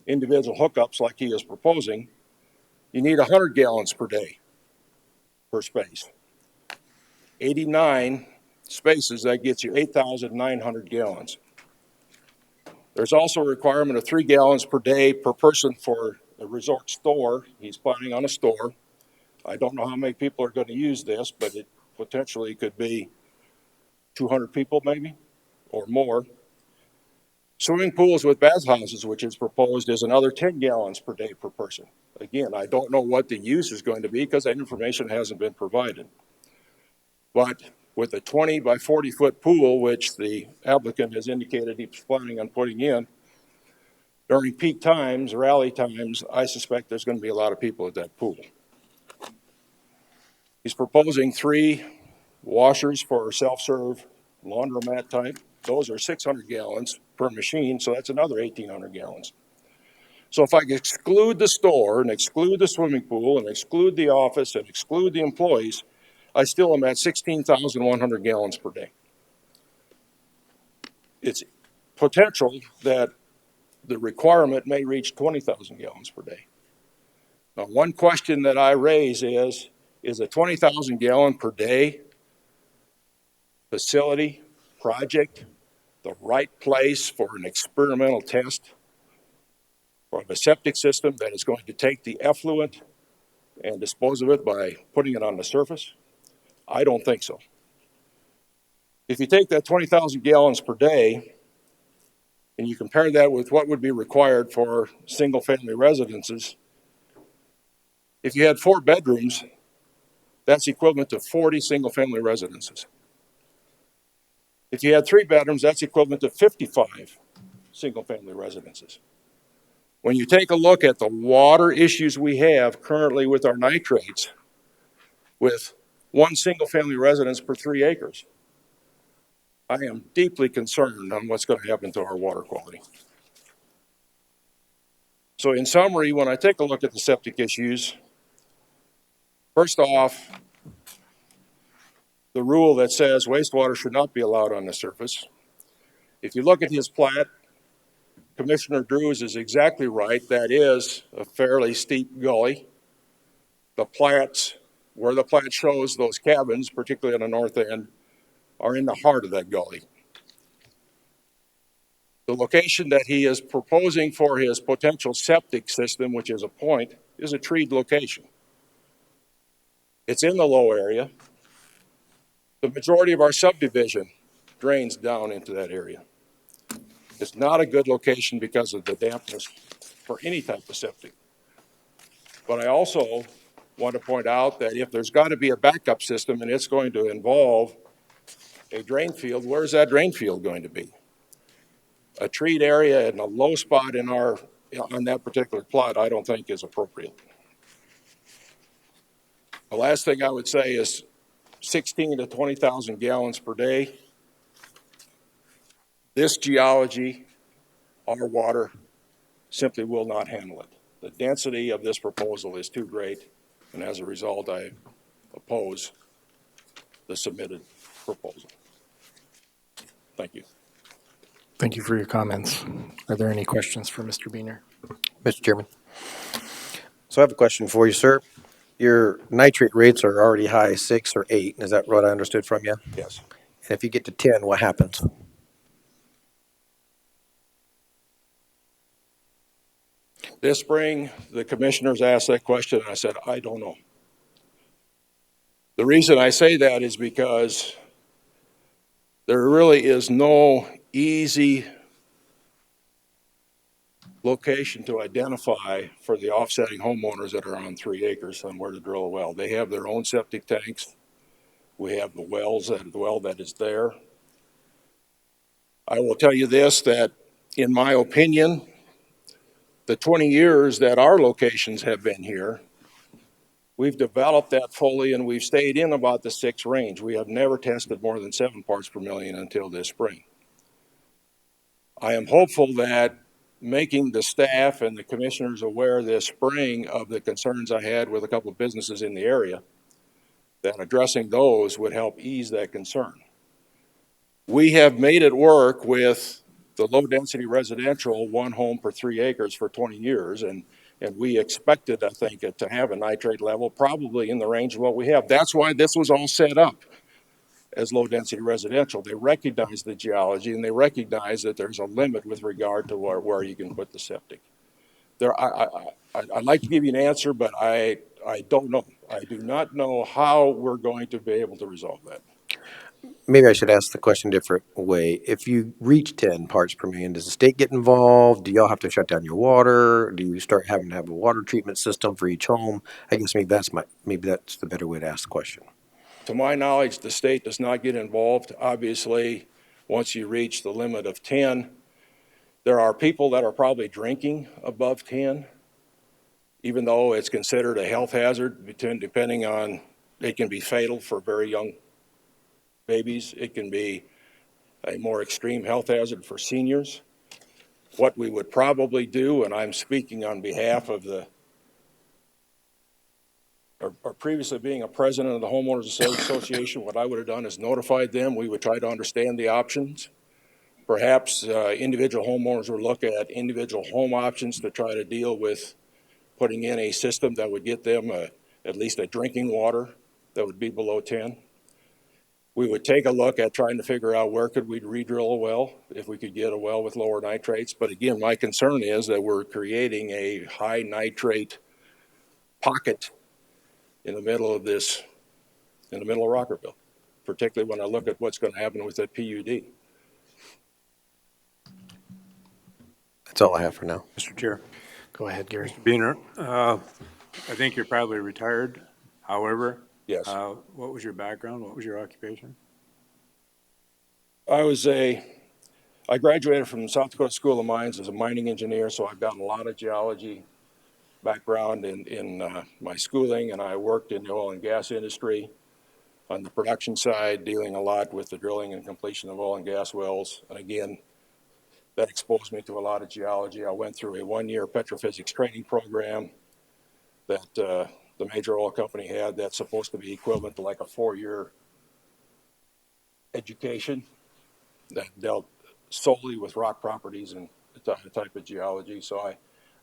individual hookups like he is proposing, you need 100 gallons per day per space. 89 spaces, that gets you 8,900 gallons. There's also a requirement of 3 gallons per day per person for a resort store. He's planning on a store. I don't know how many people are going to use this, but it potentially could be 200 people maybe, or more. Swimming pools with bathhouses, which is proposed, is another 10 gallons per day per person. Again, I don't know what the use is going to be because that information hasn't been provided. But with a 20 by 40 foot pool, which the applicant has indicated he's planning on putting in, during peak times, rally times, I suspect there's going to be a lot of people at that pool. He's proposing 3 washers for self-serve laundromat type. Those are 600 gallons per machine, so that's another 1,800 gallons. So if I exclude the store and exclude the swimming pool and exclude the office and exclude the employees, I still am at 16,100 gallons per day. It's potential that the requirement may reach 20,000 gallons per day. Now, one question that I raise is a 20,000 gallon per day facility project the right place for an experimental test of a septic system that is going to take the effluent and dispose of it by putting it on the surface? I don't think so. If you take that 20,000 gallons per day and you compare that with what would be required for single-family residences, if you had 4 bedrooms, that's equivalent to 40 single-family residences. If you had 3 bedrooms, that's equivalent to 55 single-family residences. When you take a look at the water issues we have currently with our nitrates, with 1 single-family residence per 3 acres, I am deeply concerned on what's going to happen to our water quality. So in summary, when I take a look at the septic issues, first off, the rule that says wastewater should not be allowed on the surface. If you look at his plat, Commissioner Drews is exactly right. That is a fairly steep gully. The plats, where the plat shows those cabins, particularly on the north end, are in the heart of that gully. The location that he is proposing for his potential septic system, which is a point, is a treed location. It's in the low area. The majority of our subdivision drains down into that area. It's not a good location because of the dampness for any type of septic. But I also want to point out that if there's got to be a backup system and it's going to involve a drain field, where's that drain field going to be? a treat area in a low spot on that particular plot, I don't think is appropriate. The last thing I would say is 16 to 20,000 gallons per day. This geology, our water, simply will not handle it. The density of this proposal is too great, and as a result, I oppose the submitted proposal. Thank you. Thank you for your comments. Are there any questions for Mr. Beener? Mr. Chairman. So I have a question for you, sir. Your nitrate rates are already high, 6 or 8. Is that what I understood from you? Yes. And if you get to 10, what happens? This spring, the commissioners asked that question, and I said, I don't know. The reason I say that is because there really is no easy location to identify for the offsetting homeowners that are on 3 acres on where to drill a well. They have their own septic tanks. We have the well that is there. I will tell you this, that in my opinion, the 20 years that our locations have been here, we've developed that fully and we've stayed in about the 6 range. We have never tested more than 7 parts per million until this spring. I am hopeful that making the staff and the commissioners aware this spring of the concerns I had with a couple of businesses in the area, that addressing those would help ease that concern. We have made it work with the low-density residential, 1 home per 3 acres for 20 years, and we expected, I think, it to have a nitrate level probably in the range of what we have. That's why this was all set up as low-density residential. They recognize the geology, and they recognize that there's a limit with regard to where you can put the septic. I'd like to give you an answer, but I don't know. I do not know how we're going to be able to resolve that. Maybe I should ask the question a different way. If you reach 10 parts per million, does the state get involved? Do y'all have to shut down your water? Do you start having to have a water treatment system for each home? I guess maybe that's the better way to ask the question. To my knowledge, the state does not get involved. Obviously, once you reach the limit of 10, there are people that are probably drinking above 10, even though it's considered a health hazard, depending on, it can be fatal for very young babies. It can be a more extreme health hazard for seniors. What we would probably do, and I'm speaking on behalf of or previously being a president of the Homeowners Association, what I would have done is notified them. We would try to understand the options. Perhaps individual homeowners would look at individual home options to try to deal with putting in a system that would get them at least a drinking water that would be below 10. We would take a look at trying to figure out where could we re-drill a well, if we could get a well with lower nitrates. But again, my concern is that we're creating a high nitrate pocket in the middle of Rockerville, particularly when I look at what's going to happen with that PUD. That's all I have for now. Mr. Chair. Go ahead, Gary. Beener, I think you're probably retired. However, yes. What was your background? What was your occupation? I graduated from South Dakota School of Mines as a mining engineer, so I've got a lot of geology background in my schooling, and I worked in the oil and gas industry on the production side, dealing a lot with the drilling and completion of oil and gas wells. And again, that exposed me to a lot of geology. I went through a 1-year petrophysics training program that the major oil company had that's supposed to be equivalent to like a 4-year education that dealt solely with rock properties and the type of geology. So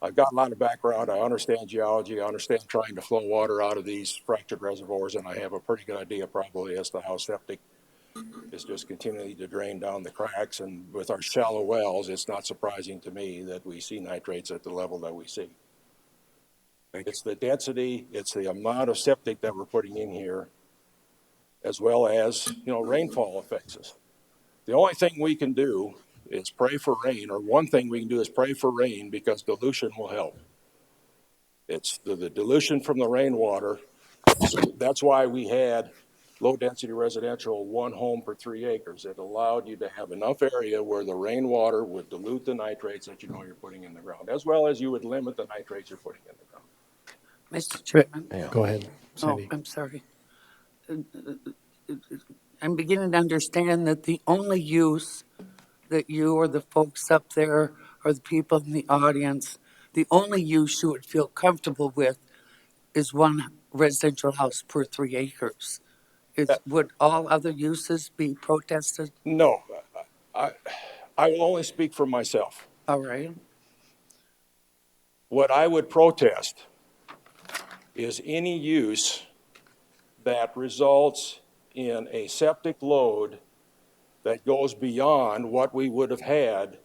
I've got a lot of background. I understand geology. I understand trying to flow water out of these fractured reservoirs, and I have a pretty good idea probably as to how septic is just continuing to drain down the cracks. And with our shallow wells, it's not surprising to me that we see nitrates at the level that we see. It's the density, it's the amount of septic that we're putting in here, as well as, rainfall affects us. The only thing we can do is pray for rain, or one thing we can do is pray for rain, because dilution will help. It's the dilution from the rainwater. That's why we had low-density residential, 1 home per 3 acres. It allowed you to have enough area where the rainwater would dilute the nitrates that you know you're putting in the ground, as well as you would limit the nitrates you're putting in the ground. Mr. Chairman? Go ahead, Oh, Sandy. I'm sorry. I'm beginning to understand that the only use that you or the folks up there or the people in the audience, the only use you would feel comfortable with is 1 residential house per 3 acres. Would all other uses be protested? No, I will only speak for myself. All right. What I would protest is any use that results in a septic load that goes beyond what we would have had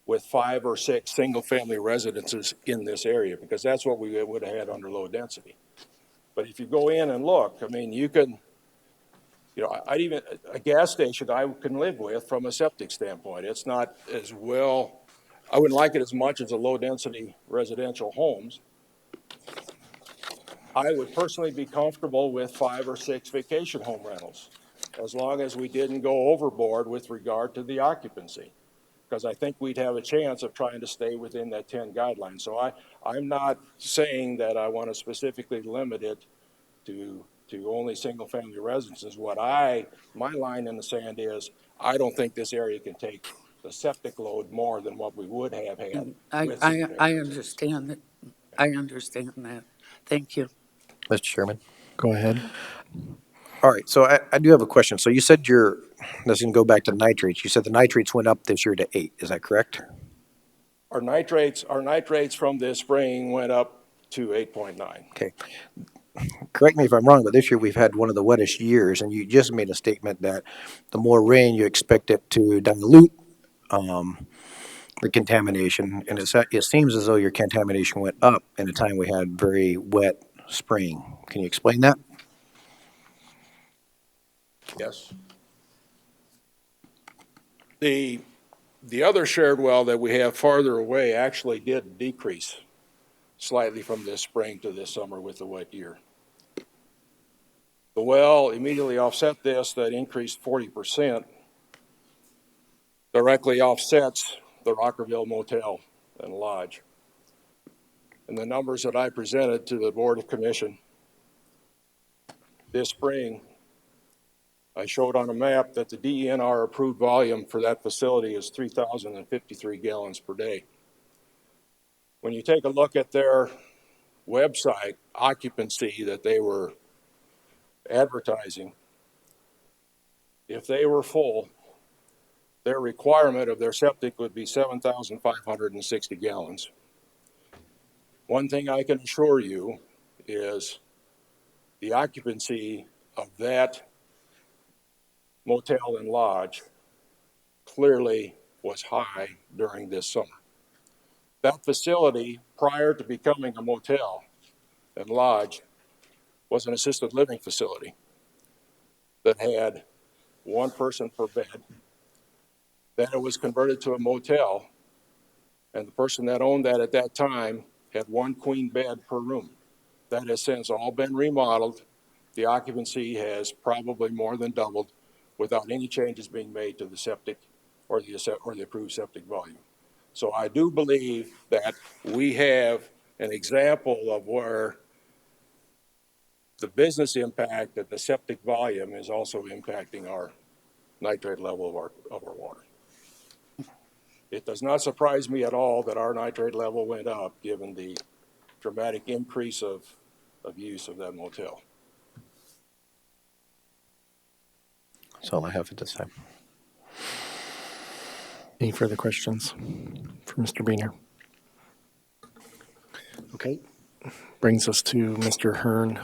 with 5 or 6 single-family residences in this area, because that's what we would have had under low density. But if you go in and look, I mean, you can, I'd even, a gas station I can live with from a septic standpoint. It's not as well, I wouldn't like it as much as the low-density residential homes. I would personally be comfortable with 5 or 6 vacation home rentals, as long as we didn't go overboard with regard to the occupancy, because I think we'd have a chance of trying to stay within that 10 guideline. So I'm not saying that I want to specifically limit it to only single-family residences. My line in the sand is, I don't think this area can take the septic load more than what we would have had. I understand that. I understand that. Thank you. Mr. Chairman? Go ahead. All right, so I do have a question. So you said let's go back to nitrates. You said the nitrates went up this year to 8, is that correct? Our nitrates from this spring went up to 8.9. Okay. Correct me if I'm wrong, but this year we've had one of the wettest years, and you just made a statement that the more rain, you expect it to dilute the contamination, and it seems as though your contamination went up in a time we had very wet spring. Can you explain that? Yes. The other shared well that we have farther away actually did decrease slightly from this spring to this summer with the wet year. The well immediately offset this, that increased 40%, directly offsets the Rockerville Motel and Lodge. And the numbers that I presented to the Board of Commission this spring, I showed on a map that the DENR approved volume for that facility is 3,053 gallons per day. When you take a look at their website occupancy that they were advertising, if they were full, their requirement of their septic would be 7,560 gallons. One thing I can assure you is the occupancy of that motel and lodge clearly was high during this summer. That facility, prior to becoming a motel and lodge, was an assisted living facility that had 1 person per bed. Then it was converted to a motel, and the person that owned that at that time had 1 queen bed per room. That has since all been remodeled. The occupancy has probably more than doubled without any changes being made to the septic or the approved septic volume. So I do believe that we have an example of where the business impact of the septic volume is also impacting our nitrate level of our water. It does not surprise me at all that our nitrate level went up given the dramatic increase of use of that motel. That's all I have at this time. Any further questions for Mr. Beener? Okay. Brings us to Mr. Hearn.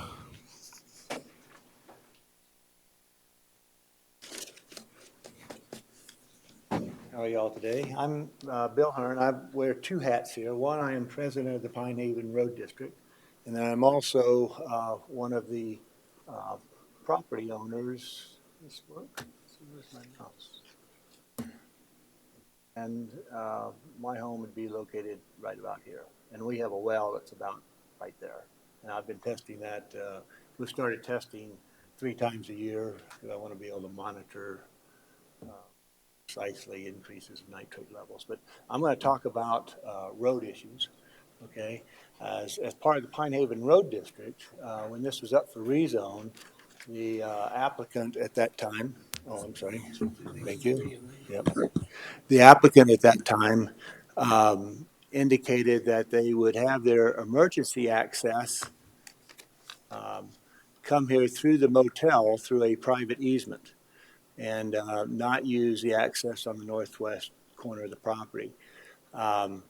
How are y'all today? I'm Bill Hearn. I wear 2 hats here. One, I am president of the Pine Haven Road District, and then I'm also one of the property owners. This work? Where's my mouse? And my home would be located right about here. And we have a well that's about right there. And I've been testing that. We started testing 3 times a year, because I want to be able to monitor precisely increases in nitrate levels. But I'm going to talk about road issues, okay? As part of the Pine Haven Road District, when this was up for rezone, the applicant at that time, oh, I'm sorry, thank you. Yep. The applicant at that time indicated that they would have their emergency access come here through the motel through a private easement and not use the access on the northwest corner of the property. That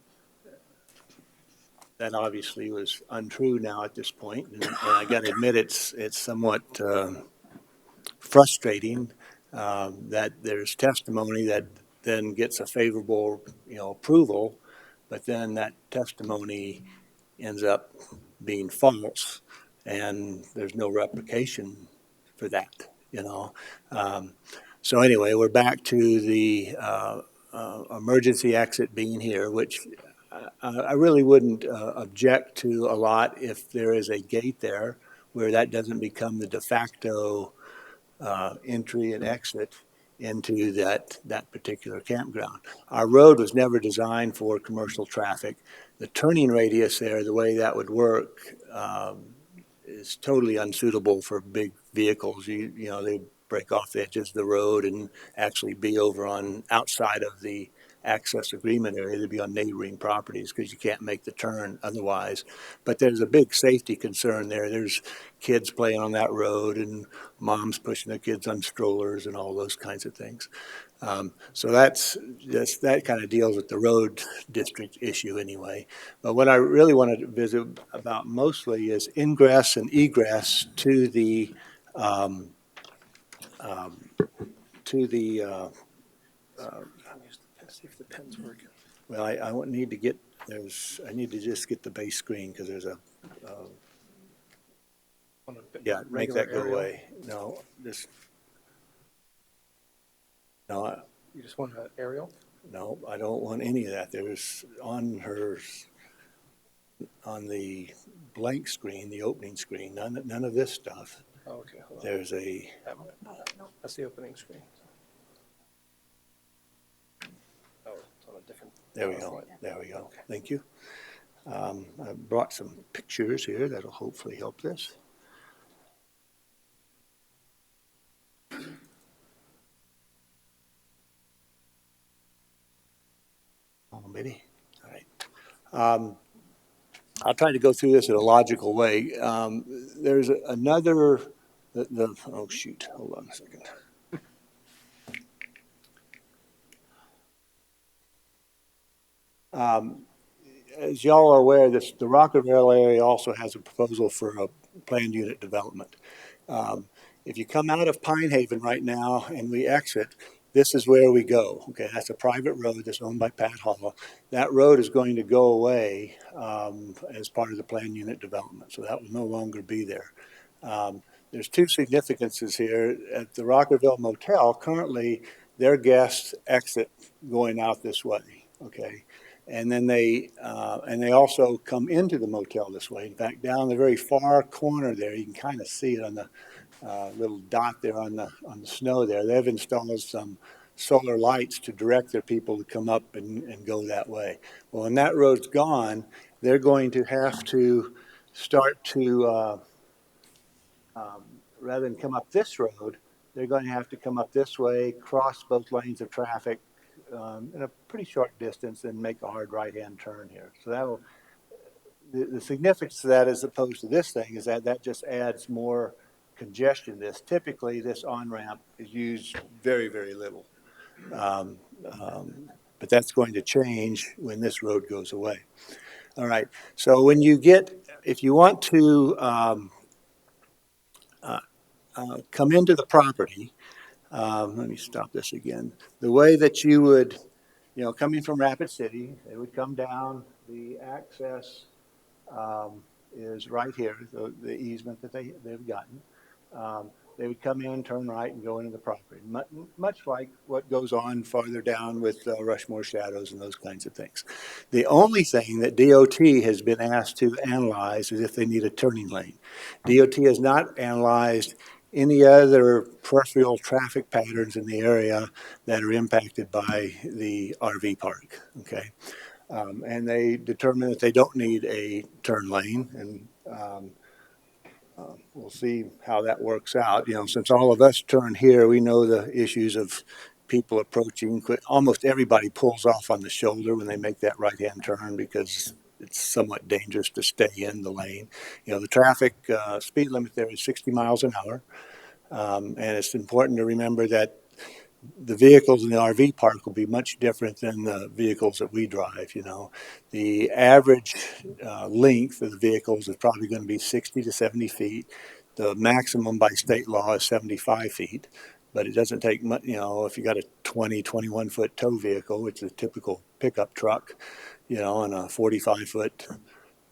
obviously was untrue now at this point, and I got to admit it's somewhat frustrating that there's testimony that then gets a favorable, approval, but then that testimony ends up being false, and there's no replication for that. So anyway, we're back to the emergency exit being here, which I really wouldn't object to a lot if there is a gate there where that doesn't become the de facto entry and exit into that particular campground. Our road was never designed for commercial traffic. The turning radius there, the way that would work, is totally unsuitable for big vehicles. They break off the edges of the road and actually be over on outside of the access agreement area. They'd be on neighboring properties because you can't make the turn otherwise. But there's a big safety concern there. There's kids playing on that road and moms pushing their kids on strollers and all those kinds of things. So that kind of deals with the road district issue anyway. But what I really wanted to visit about mostly is ingress and egress to the See if the pen's working. well, I won't need to get, I need to just get the base screen because there's yeah, make that go away. No, You just want an aerial? No, I don't want any of that. There's on the blank screen, the opening screen, none of this stuff. Oh, okay, hold on. There's a, That's the opening screen. Oh, it's on a different. there we go, there we go. Thank you. I brought some pictures here that'll hopefully help this. Oh, maybe. All right. I'll try to go through this in a logical way. There's another, oh shoot, hold on a second. As y'all are aware, the Rockerville area also has a proposal for a planned unit development. If you come out of Pine Haven right now and we exit, this is where we go. Okay, that's a private road that's owned by Pat Hall. That road is going to go away as part of the planned unit development, so that will no longer be there. There's two significances here. At the Rockerville Motel, currently their guests exit going out this way. Okay. And then they also come into the motel this way. In fact, down the very far corner there, you can kind of see it on the little dot there on the snow there. They've installed some solar lights to direct their people to come up and go that way. Well, when that road's gone, they're going to have to start to, rather than come up this road, they're going to have to come up this way, cross both lanes of traffic, in a pretty short distance and make a hard right-hand turn here. So that'll, the significance of that as opposed to this thing is that just adds more congestion. Typically this on-ramp is used very, very little. But that's going to change when this road goes away. All right, so when you if you want to come into the property, let me stop this again. The way that you would, coming from Rapid City, they would come down. The access is right here, the easement that they've gotten. They would come in, turn right, and go into the property, much like what goes on farther down with Rushmore Shadows and those kinds of things. The only thing that DOT has been asked to analyze is if they need a turning lane. DOT has not analyzed any other peripheral traffic patterns in the area that are impacted by the RV park, okay? And they determine that they don't need a turn lane, and we'll see how that works out. You know, since all of us turn here, we know the issues of people approaching. Almost everybody pulls off on the shoulder when they make that right-hand turn because it's somewhat dangerous to stay in the lane. You know, the traffic speed limit there is 60 miles an hour. And it's important to remember that the vehicles in the RV park will be much different than the vehicles that we drive. You know, the average length of the vehicles is probably going to be 60 to 70 feet. The maximum by state law is 75 feet, but it doesn't take much. You know, if you got a 21 foot tow vehicle, which is a typical pickup truck, you know, and a 45-foot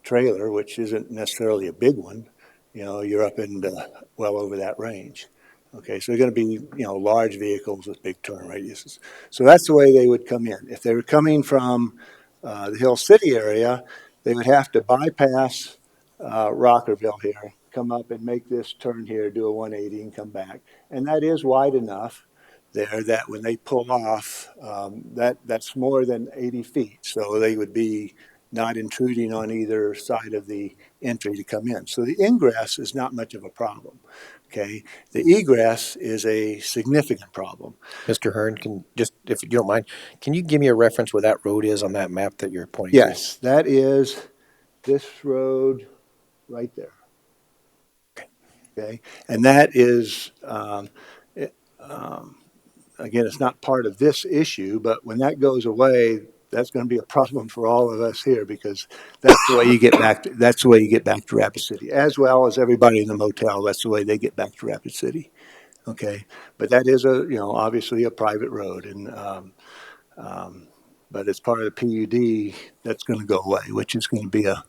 trailer, which isn't necessarily a big one, you know, you're up into well over that range. Okay, so they're going to be, you know, large vehicles with big turn radiuses. So that's the way they would come in. If they were coming from the Hill City area, they would have to bypass Rockerville here, come up and make this turn here, do a 180 and come back. And that is wide enough there that when they pull off, that's more than 80 feet. So they would be not intruding on either side of the entry to come in. So the ingress is not much of a problem. Okay, the egress is a significant problem. Mr. Hearn, can just, if you don't mind, can you give me a reference where that road is on that map that you're pointing to? Yes, that is this road right there. Okay, and that is, again, it's not part of this issue, but when that goes away, that's going to be a problem for all of us here because that's the way you get back. That's the way you get back to Rapid City, as well as everybody in the motel. That's the way they get back to Rapid City. Okay, but that is obviously a private road, and but as part of the PUD, that's going to go away, which is going to be a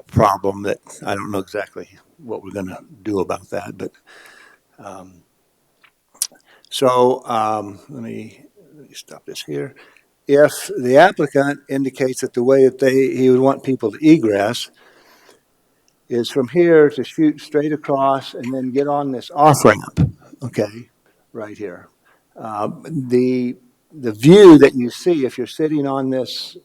problem that I don't know exactly what we're going to do about that, but. Let me stop this here. If the applicant indicates that the way that he would want people to egress is from here to shoot straight across and then get on this off ramp, okay, right here. The view that you see if you're sitting on this,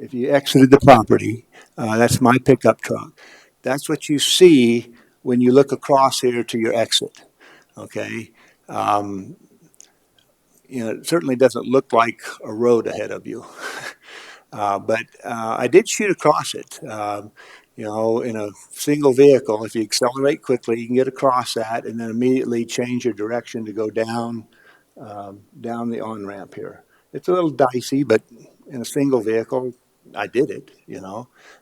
if you exited the property, that's my pickup truck. That's what you see when you look across here to your exit, okay. It certainly doesn't look like a road ahead of you. But I did shoot across it, in a single vehicle. If you accelerate quickly, you can get across that and then immediately change your direction to go down the on-ramp here. It's a little dicey, but in a single vehicle, I did it,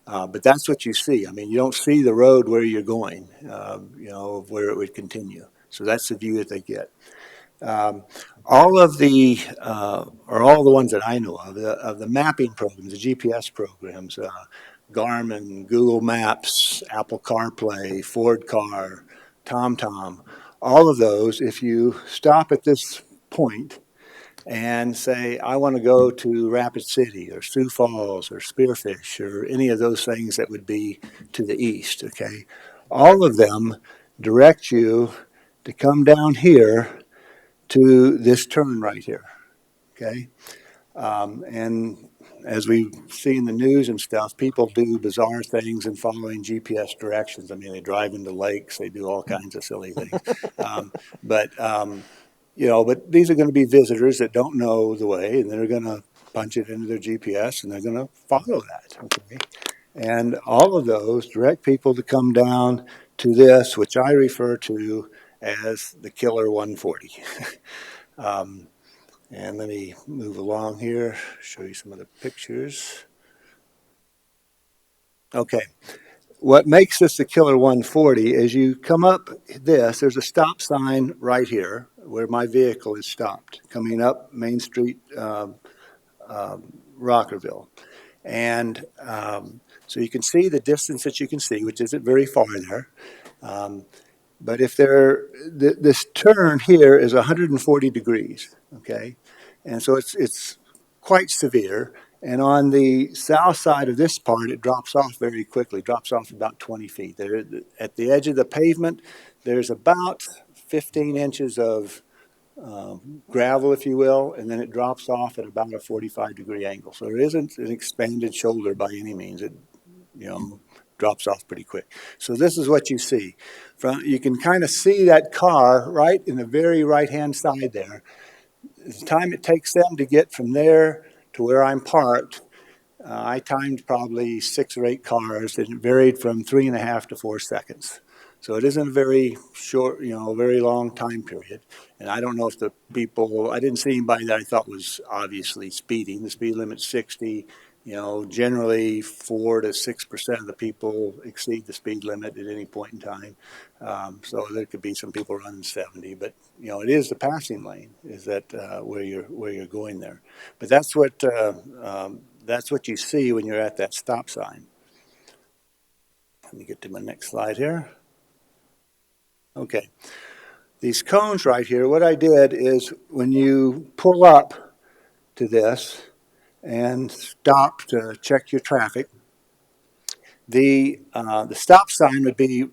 But that's what you see. I mean, you don't see the road where you're going, where it would continue. So that's the view that they get. All of the, or all the ones that I know of the mapping programs, the GPS programs, Garmin, Google Maps, Apple CarPlay, Ford Car, TomTom, all of those, if you stop at this point and say, I want to go to Rapid City or Sioux Falls or Spearfish or any of those things that would be to the east, okay? All of them direct you to come down here to this turn right here, okay? And as we see in the news and stuff, people do bizarre things in following GPS directions. I mean, they drive into lakes, they do all kinds of silly things. But these are going to be visitors that don't know the way, and they're going to punch it into their GPS, and they're going to follow that, okay? And all of those direct people to come down to this, which I refer to as the Killer 140. And let me move along here, show you some of the pictures. Okay, what makes this the Killer 140 is you come up there's a stop sign right here where my vehicle is stopped, coming up Main Street, Rockerville. And so you can see the distance that you can see, which isn't very far there. But if this turn here is 140 degrees, okay? And so it's quite severe. And on the south side of this part, it drops off very quickly, drops off about 20 feet. There, at the edge of the pavement, there's about 15 inches of gravel, if you will, and then it drops off at about a 45-degree angle. So it isn't an expanded shoulder by any means. It, drops off pretty quick. So this is what you see. You can kind of see that car right in the very right-hand side there. The time it takes them to get from there to where I'm parked, I timed probably 6 or 8 cars, and it varied from 3.5 to 4 seconds. So it isn't a very short, very long time period. And I don't know if I didn't see anybody that I thought was obviously speeding. The speed limit's 60. Generally 4 to 6% of the people exceed the speed limit at any point in time. So there could be some people running 70, but it is the passing lane. Is that where you're going there? But that's what you see when you're at that stop sign. Let me get to my next slide here. Okay. These cones right here, what I did is when you pull up to this and stop to check your traffic, the stop sign would be,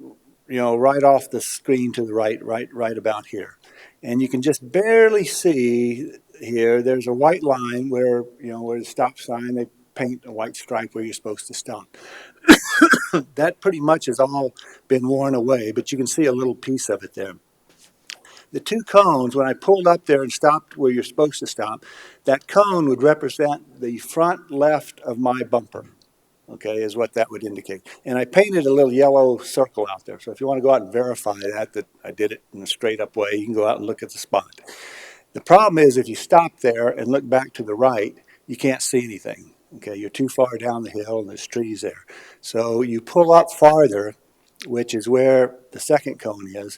right off the screen to the right about here. And you can just barely see here, there's a white line where the stop sign, they paint a white stripe where you're supposed to stop. That pretty much has all been worn away, but you can see a little piece of it there. The 2 cones, when I pulled up there and stopped where you're supposed to stop, that cone would represent the front left of my bumper, okay, is what that would indicate. And I painted a little yellow circle out there. So if you want to go out and verify that I did it in a straight up way, you can go out and look at the spot. The problem is if you stop there and look back to the right, you can't see anything. Okay, you're too far down the hill and there's trees there. So you pull up farther, which is where the second cone is,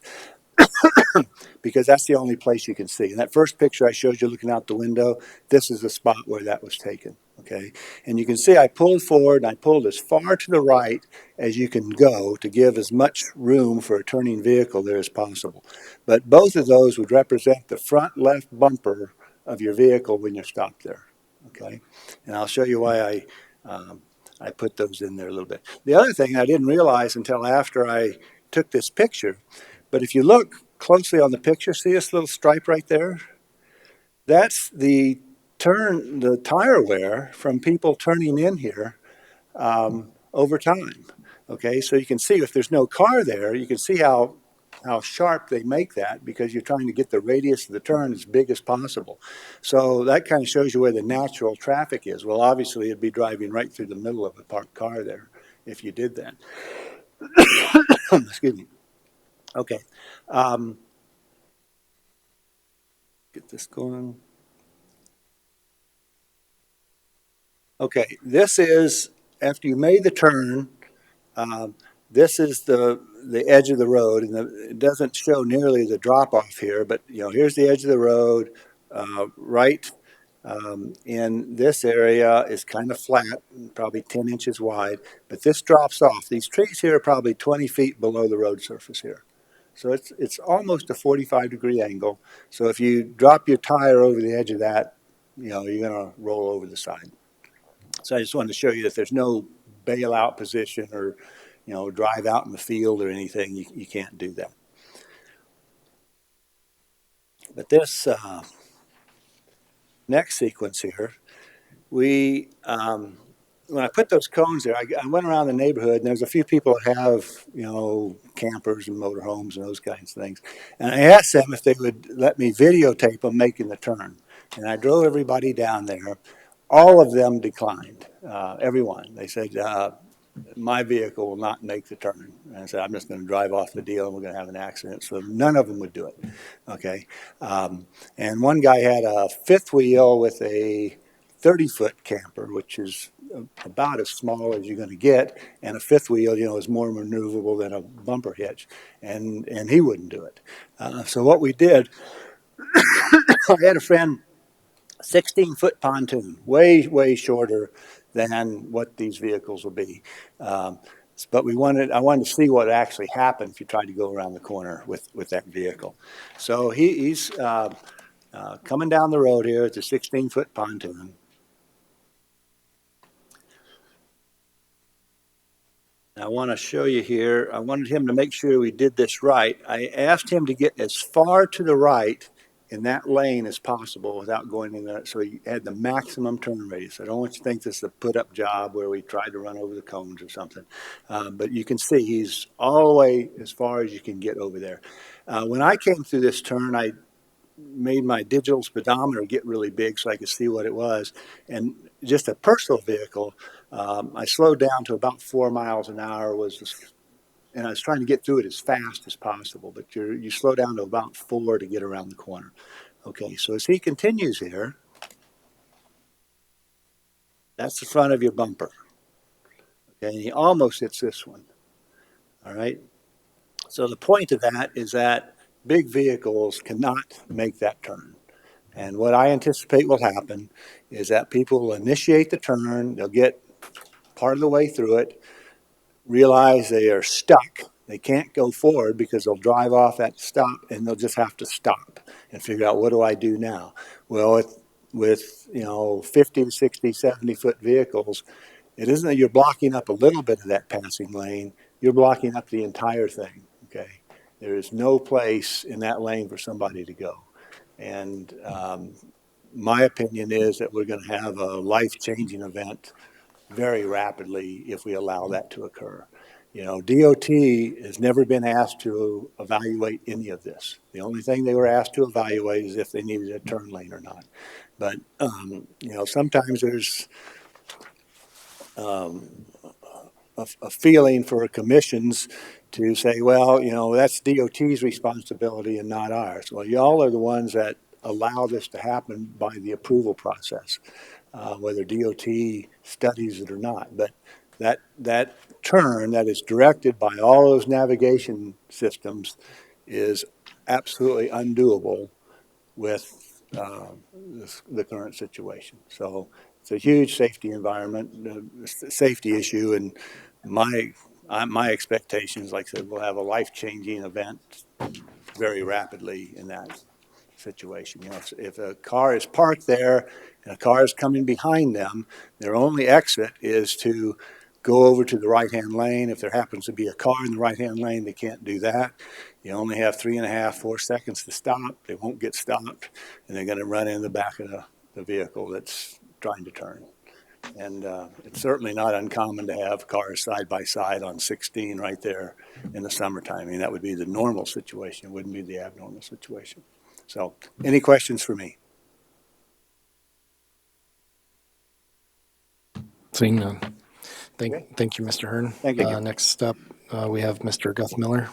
because that's the only place you can see. In that first picture I showed you looking out the window, this is the spot where that was taken. Okay, and you can see I pulled forward and I pulled as far to the right as you can go to give as much room for a turning vehicle there as possible. But both of those would represent the front left bumper of your vehicle when you're stopped there. Okay, and I'll show you why I put those in there a little bit. The other thing I didn't realize until after I took this picture, but if you look closely on the picture, see this little stripe right there? That's the tire wear from people turning in here over time. Okay, so you can see if there's no car there, you can see how sharp they make that because you're trying to get the radius of the turn as big as possible. So that kind of shows you where the natural traffic is. Well, obviously it'd be driving right through the middle of a parked car there if you did that. Excuse me. Okay. Get this going. Okay, this is, after you made the turn, this is the edge of the road, and it doesn't show nearly the drop-off here, but here's the edge of the road. Right in this area is kind of flat, probably 10 inches wide, but this drops off. These trees here are probably 20 feet below the road surface here. So it's almost a 45-degree angle. So if you drop your tire over the edge of that, you're going to roll over the side. So I just wanted to show you that there's no bailout position or, drive out in the field or anything. You can't do that. But this next sequence here, when I put those cones there, I went around the neighborhood, and there's a few people that have, campers and motorhomes and those kinds of things. And I asked them if they would let me videotape them making the turn. And I drove everybody down there. All of them declined, everyone. They said, my vehicle will not make the turn. And I said, I'm just going to drive off the deal and we're going to have an accident. So none of them would do it. Okay. And one guy had a fifth wheel with a 30-foot camper, which is about as small as you're going to get. And a fifth wheel, is more maneuverable than a bumper hitch. And he wouldn't do it. So what we did, I had a friend, 16-foot pontoon, way, way shorter than what these vehicles will be. But I wanted to see what actually happened if you tried to go around the corner with that vehicle. So he's coming down the road here. It's a 16-foot pontoon. I want to show you here, I wanted him to make sure we did this right. I asked him to get as far to the right in that lane as possible without going in there, so he had the maximum turn radius. I don't want you to think this is a put-up job where we tried to run over the cones or something. But you can see he's all the way as far as you can get over there. When I came through this turn, I made my digital speedometer get really big so I could see what it was. And just a personal vehicle, I slowed down to about 4 miles an hour and I was trying to get through it as fast as possible, but you slow down to about 4 to get around the corner. Okay, so as he continues here, that's the front of your bumper. Okay, and he almost hits this one. All right. So the point of that is that big vehicles cannot make that turn. And what I anticipate will happen is that people will initiate the turn, they'll get part of the way through it, realize they are stuck. They can't go forward because they'll drive off at stop, and they'll just have to stop and figure out, what do I do now? Well, with 50, 60, 70-foot vehicles, it isn't that you're blocking up a little bit of that passing lane, you're blocking up the entire thing, okay? There is no place in that lane for somebody to go. And my opinion is that we're going to have a life-changing event very rapidly if we allow that to occur. DOT has never been asked to evaluate any of this. The only thing they were asked to evaluate is if they needed a turn lane or not. But, sometimes there's a feeling for commissions to say, well, that's DOT's responsibility and not ours. Well, y'all are the ones that allow this to happen by the approval process, whether DOT studies it or not. But that turn that is directed by all those navigation systems is absolutely undoable with the current situation. So it's a huge safety safety issue, and my expectations, like I said, we'll have a life-changing event very rapidly in that situation. If a car is parked there and a car is coming behind them, their only exit is to go over to the right-hand lane. If there happens to be a car in the right-hand lane, they can't do that. You only have 3.5, 4 seconds to stop. They won't get stopped, and they're going to run in the back of the vehicle that's trying to turn. And it's certainly not uncommon to have cars side by side on 16 right there in the summertime. I mean, that would be the normal situation. It wouldn't be the abnormal situation. So, any questions for me? Seeing none. Thank you, Mr. Hearn. Thank you. Next up, we have Mr. Guth Miller.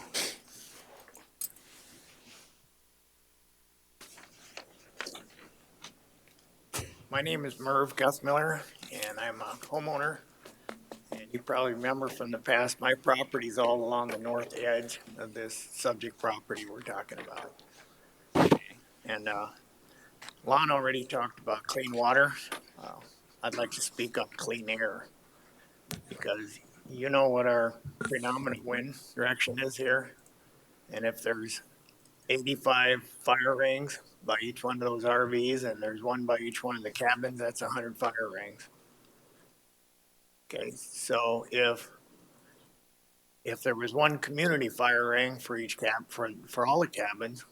My name is Merv Guthmiller, and I'm a homeowner. And you probably remember from the past, my property's all along the north edge of this subject property we're talking about. And Lon already talked about clean water. I'd like to speak on clean air, because you know what our predominant wind direction is here. And if there's 85 fire rings by each one of those RVs, and there's one by each one of the cabins, that's 100 fire rings. Okay, so if there was one community fire ring for each for all the cabins,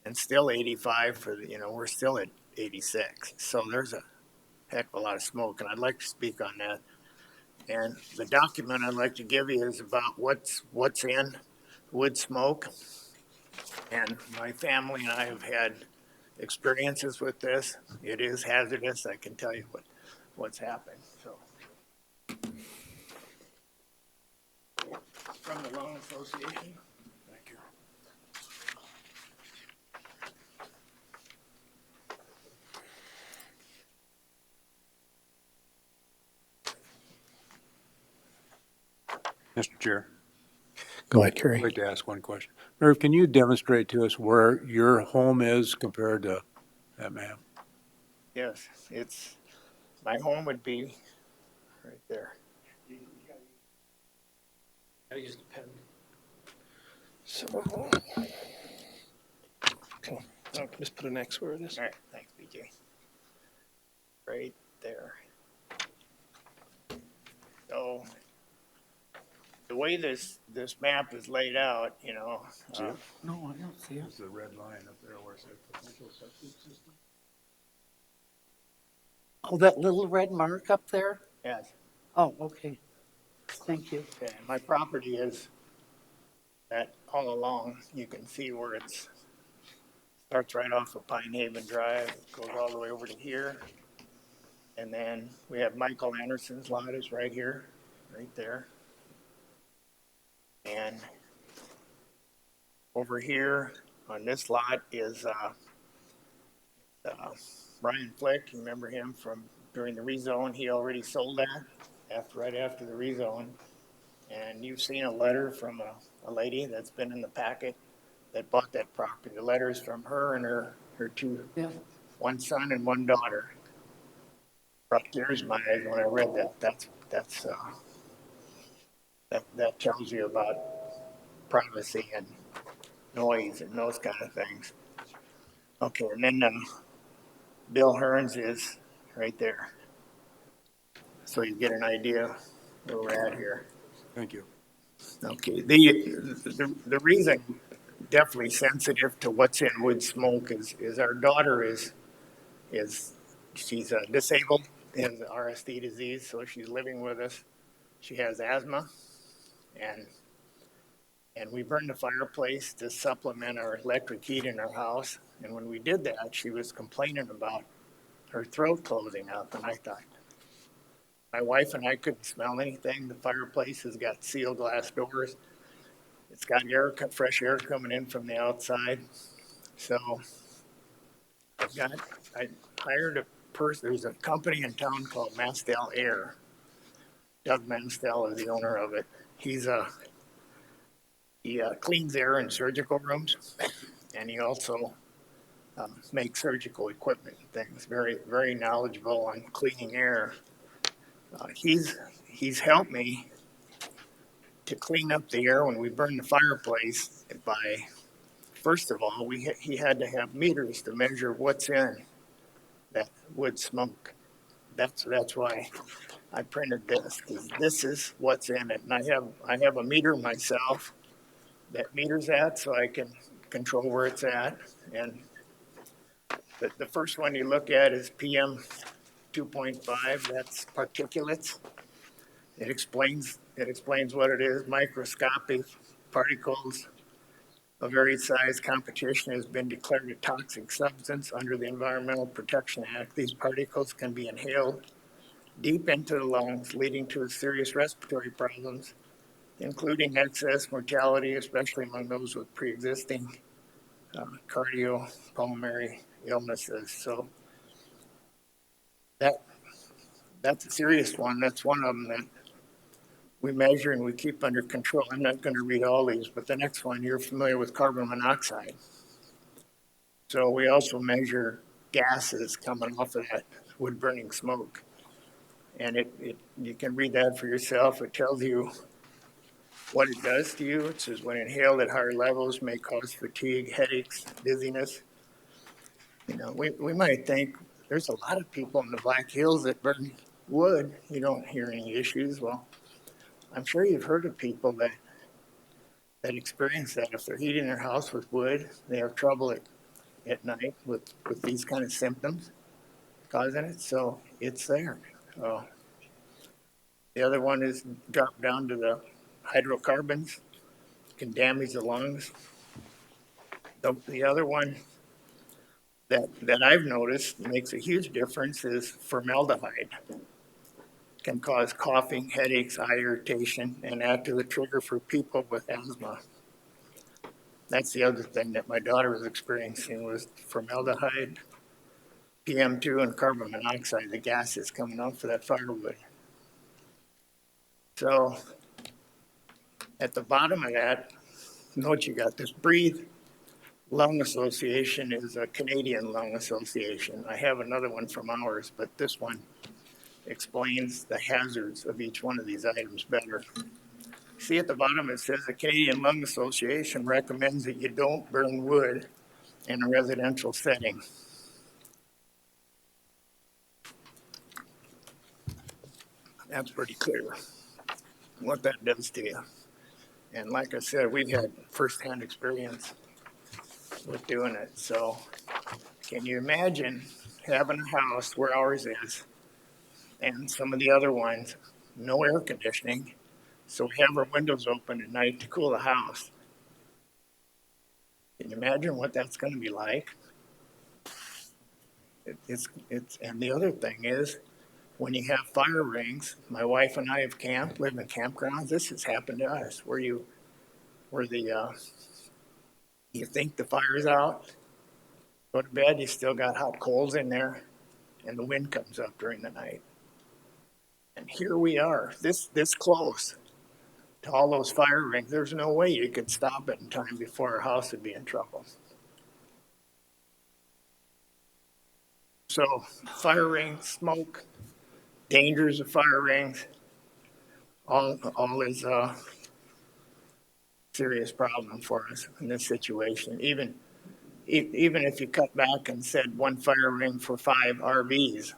and still 85 for we're still at 86. So there's a heck of a lot of smoke, and I'd like to speak on that. And the document I'd like to give you is about what's in wood smoke. And my family and I have had experiences with this. It is hazardous. I can tell you what's happened. So, from the Loan Association. Thank you. Mr. Chair. Go ahead, Kerry. I'd like to ask one question. Merv, can you demonstrate to us where your home is compared to that map? Yes, my home would be right there. I use the pen. So, okay, I'll just put an X where it is. All right, thanks, BJ. Right there. So way this map is laid out, you know. See it? No, I don't see it. There's the red line up there where it says potential septic system. Oh, that little red mark up there? Yes. Oh, okay. Thank you. Okay, my property is that all along, you can see where it's, starts right off of Pine Haven Drive, goes all the way over to here. And then we have Michael Anderson's lot is right here, right there. And over here on this lot is Brian Flick. You remember him from during the rezone? He already sold that right after the rezone. And you've seen a letter from a lady that's been in the packet that bought that property. The letter is from her and her two, one son and one daughter. Brought tears to my eyes when I read that. That tells you about privacy and noise and those kind of things. Okay, and then Bill Hearns is right there. So you get an idea where we're at here. Thank you. Okay, the reason definitely sensitive to what's in wood smoke is our daughter is she's disabled, has RSD disease, so she's living with us. She has asthma, and we burned the fireplace to supplement our electric heat in our house. And when we did that, she was complaining about her throat closing up, and I thought, my wife and I couldn't smell anything. The fireplace has got sealed glass doors. It's got fresh air coming in from the outside. So I hired a person. There's a company in town called Mastel Air. Doug Mastel is the owner of it. He cleans air in surgical rooms, and he also makes surgical equipment and things. Very, very knowledgeable on cleaning air. He's helped me to clean up the air when we burned the fireplace by, first of all, he had to have meters to measure what's in that wood smoke. That's why I printed this, because this is what's in it. And I have a meter myself that meters that, so I can control where it's at. And the first one you look at is PM 2.5. That's particulates. It explains what it is. Microscopic particles of varied size. Competition has been declared a toxic substance under the Environmental Protection Act. These particles can be inhaled deep into the lungs, leading to serious respiratory problems, including excess mortality, especially among those with pre-existing cardiopulmonary illnesses. So that's a serious one. That's one of them that we measure and we keep under control. I'm not going to read all these, but the next one, you're familiar with carbon monoxide. So we also measure gases coming off of that wood burning smoke. And you can read that for yourself. It tells you what it does to you. It says when inhaled at higher levels may cause fatigue, headaches, dizziness. You know, we might think there's a lot of people in the Black Hills that burn wood. You don't hear any issues. Well, I'm sure you've heard of people that experience that. If they're heating their house with wood, they have trouble at night with these kind of symptoms causing it. So it's there. The other one is drop down to the hydrocarbons, can damage the lungs. The other one that I've noticed makes a huge difference is formaldehyde. Can cause coughing, headaches, eye irritation, and add to the trigger for people with asthma. That's the other thing that my daughter was experiencing was formaldehyde, PM2, and carbon monoxide, the gases coming off of that firewood. So at the bottom of that, note you got this Breathe Lung Association is a Canadian lung association. I have another one from ours, but this one explains the hazards of each one of these items better. See at the bottom it says the Canadian Lung Association recommends that you don't burn wood in a residential setting. That's pretty clear what that does to you. And like I said, we've had firsthand experience with doing it. So can you imagine having a house where ours is and some of the other ones, no air conditioning, so we have our windows open at night to cool the house? Can you imagine what that's going to be like? And the other thing is, when you have fire rings, my wife and I have camped, live in campgrounds. This has happened to us, where you think the fire's out, go to bed, you still got hot coals in there, and the wind comes up during the night. And here we are, this close to all those fire rings. There's no way you could stop it in time before our house would be in trouble. So fire rings, smoke, dangers of fire rings, all is a serious problem for us in this situation. Even if you cut back and said one fire ring for 5 RVs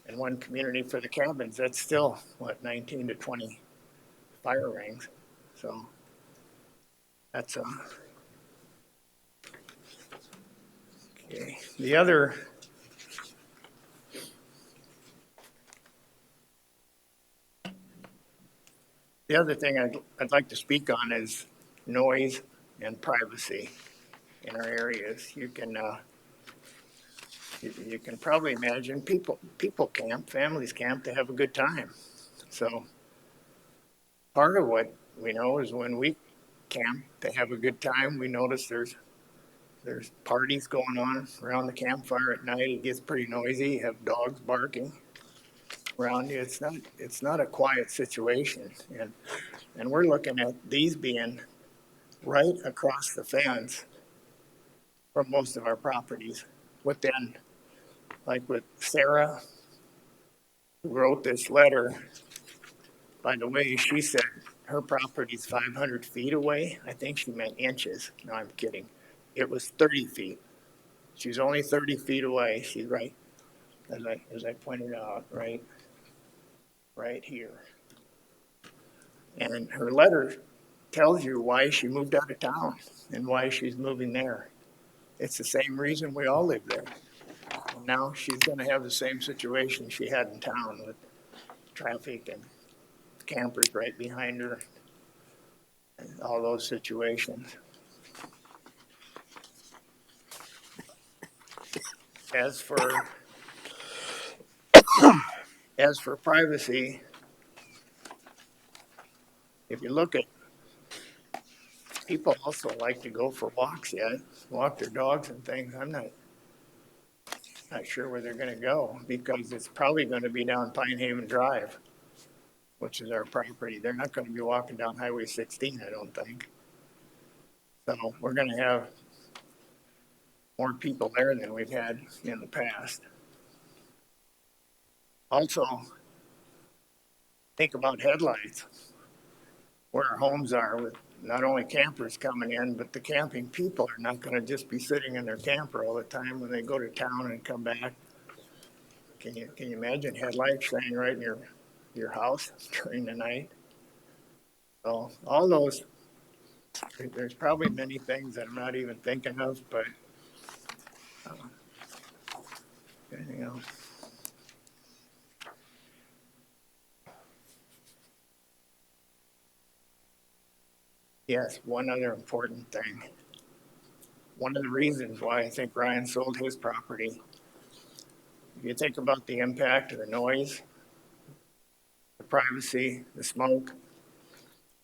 and one community for the cabins, that's still, 19 to 20 fire rings. So that's okay. The other thing I'd like to speak on is noise and privacy in our areas. You can probably imagine people camp, families camp to have a good time. So part of what we know is when we camp to have a good time, we notice there's parties going on around the campfire at night. It gets pretty noisy. You have dogs barking around you. It's not a quiet situation. And we're looking at these being right across the fence from most of our properties. With Sarah, who wrote this letter, by the way, she said her property's 500 feet away. I think she meant inches. No, I'm kidding. It was 30 feet. She's only 30 feet away. She's right, as I pointed out, right here. And her letter tells you why she moved out of town and why she's moving there. It's the same reason we all live there. And now she's going to have the same situation she had in town with traffic and campers right behind her and all those situations. As for privacy, if you look at, people also like to go for walks walk their dogs and things. I'm not sure where they're going to go, because it's probably going to be down Pine Haven Drive, which is our property. They're not going to be walking down Highway 16, I don't think. So we're going to have more people there than we've had in the past. Also, think about headlights, where our homes are, with not only campers coming in, but the camping people are not going to just be sitting in their camper all the time when they go to town and come back. Can you imagine headlights shining right in your house during the night? So all those, there's probably many things that I'm not even thinking of, but anything else? Yes, one other important thing. One of the reasons why I think Ryan sold his property, if you think about the impact of the noise, the privacy, the smoke,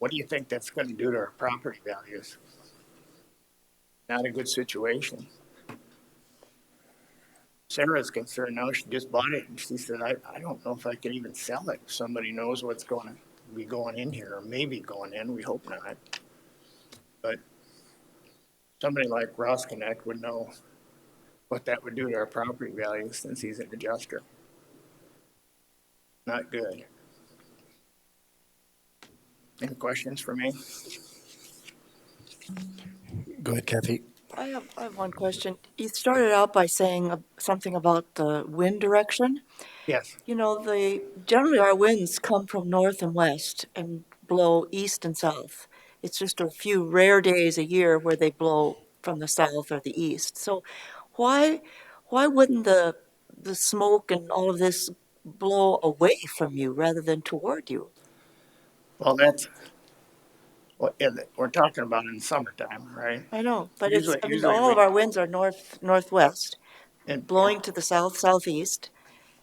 what do you think that's going to do to our property values? Not a good situation. Sarah's concerned now. She just bought it, and she said, I don't know if I can even sell it if somebody knows what's going to be going in here, or maybe going in. We hope not. But somebody like Ross Connect would know what that would do to our property values, since he's an adjuster. Not good. Any questions for me? Go ahead, Kathy. I have one question. You started out by saying something about the wind direction. Yes. You know, generally our winds come from north and west and blow east and south. It's just a few rare days a year where they blow from the south or the east. So why wouldn't the smoke and all of this blow away from you rather than toward you? Well, that's, we're talking about in summertime, right? I know, but it's, Usually, I mean, usually all we, of our winds are northwest, and, blowing to the south, southeast.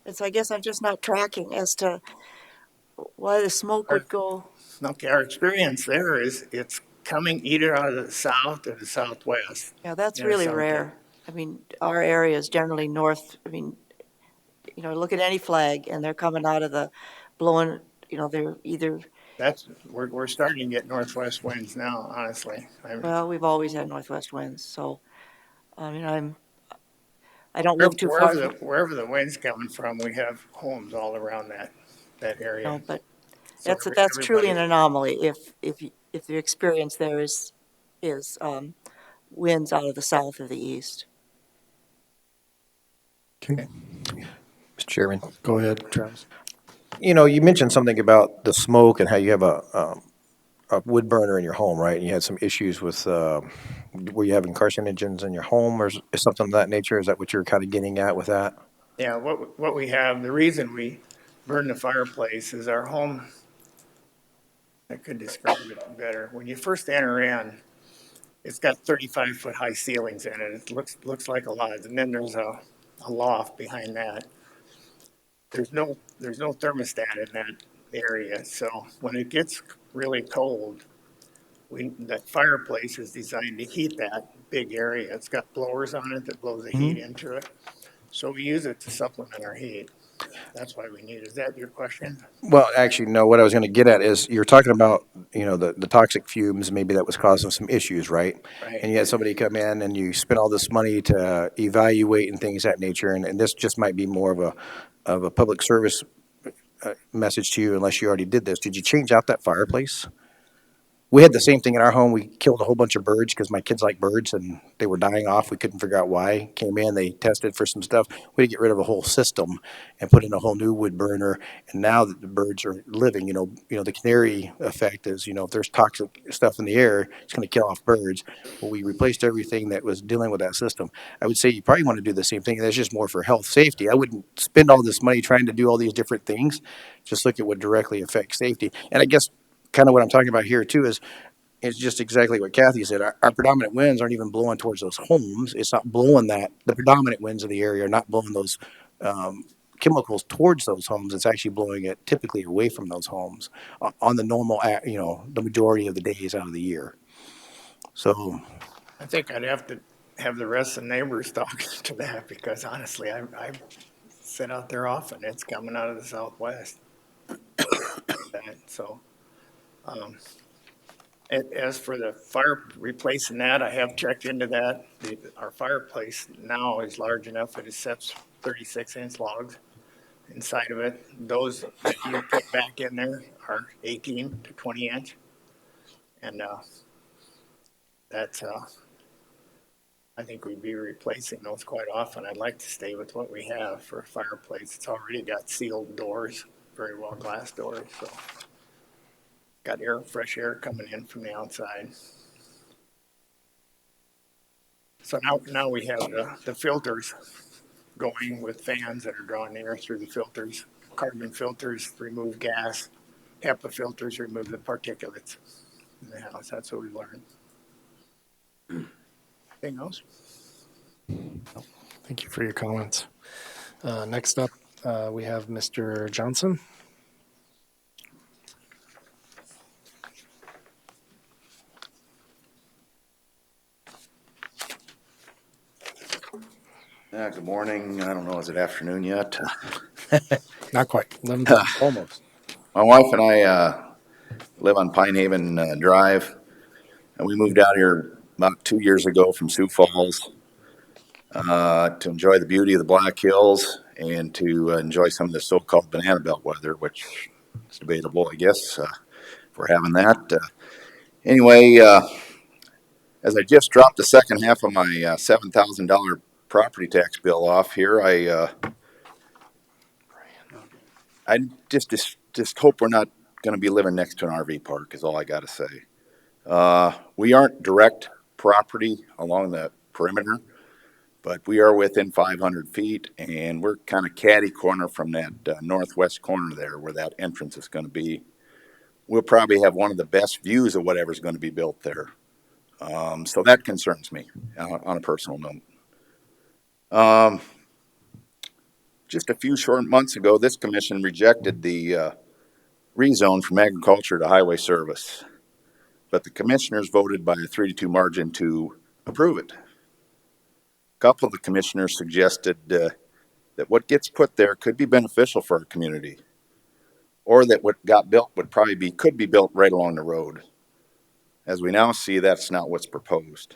And so I guess I'm just not tracking as to why the smoke our, would go. okay, our experience there is it's coming either out of the south or the southwest. Yeah, that's in the really summertime. rare. I mean, our area is generally north. I mean, look at any flag and they're coming out of the blowing, they're either, We're starting to get northwest winds now, honestly. well, we've always had northwest winds. So, I mean, I don't live too far from, Wherever the wind's coming from, we have homes all around that area. but So that's truly an everybody, anomaly if the experience there is winds out of the south or the east. Okay. Mr. Chairman. Go ahead, Travis. You know, you mentioned something about the smoke and how you have a wood burner in your home, right? And you had some issues with, were you having carcinogens in your home or something of that nature? Is that what you're kind of getting at with that? yeah, what we have, the reason we burn the fireplace is our home, I could describe it better. When you first enter in, it's got 35-foot high ceilings in it. It looks like a lot. And then there's a loft behind that. There's no thermostat in that area. So when it gets really cold, that fireplace is designed to heat that big area. It's got blowers on it that blows the heat into it. So we use it to supplement our heat. That's why we need it. Is that your question? Well, actually, no, what I was going to get at is you're talking about, you know, the toxic fumes, maybe that was causing some issues, right? Right. And you had somebody come in and you spent all this money to evaluate and things of that nature. And this just might be more of a public service message to you unless you already did this. Did you change out that fireplace? We had the same thing in our home. We killed a whole bunch of birds because my kids like birds and they were dying off. We couldn't figure out why. Came in, they tested for some stuff. We had to get rid of a whole system and put in a whole new wood burner. And now that the birds are living, the canary effect is, if there's toxic stuff in the air, it's going to kill off birds. Well, we replaced everything that was dealing with that system. I would say you probably want to do the same thing. That's just more for health safety. I wouldn't spend all this money trying to do all these different things. Just look at what directly affects safety. And I guess kind of what I'm talking about here too is just exactly what Kathy said. Our predominant winds aren't even blowing towards those homes. It's not blowing that. The predominant winds of the area are not blowing those chemicals towards those homes. It's actually blowing it typically away from those homes on the normal, the majority of the days out of the year. So I think I'd have to have the rest of the neighbors talk to that because honestly, I sit out there often. It's coming out of the southwest. So, as for the fire replacing that, I have checked into that. Our fireplace now is large enough that it accepts 36-inch logs inside of it. Those that you put back in there are 18 to 20 inch. And that's, I think we'd be replacing those quite often. I'd like to stay with what we have for a fireplace. It's already got sealed doors, very well glass doors, so got fresh air coming in from the outside. So now we have the filters going with fans that are drawing air through the filters. Carbon filters remove gas. HEPA filters remove the particulates in the house. That's what we learned. Anything else? Thank you for your comments. Next up, we have Mr. Johnson. Good morning. I don't know, is it afternoon yet? Not quite. Almost. My wife and I live on Pine Haven Drive, and we moved out here about 2 years ago from Sioux Falls to enjoy the beauty of the Black Hills and to enjoy some of the so-called banana belt weather, which is debatable, I guess, if we're having that. Anyway, as I just dropped the second half of my $7,000 property tax bill off here, I just hope we're not going to be living next to an RV park is all I got to say. We aren't direct property along the perimeter, but we are within 500 feet, and we're kind of catty corner from that northwest corner there where that entrance is going to be. We'll probably have one of the best views of whatever's going to be built there. So that concerns me on a personal note. Just a few short months ago, this commission rejected the rezone from agriculture to highway service, but the commissioners voted by a 3-2 margin to approve it. A couple of the commissioners suggested that what gets put there could be beneficial for our community, or that what got built could be built right along the road. As we now see, that's not what's proposed.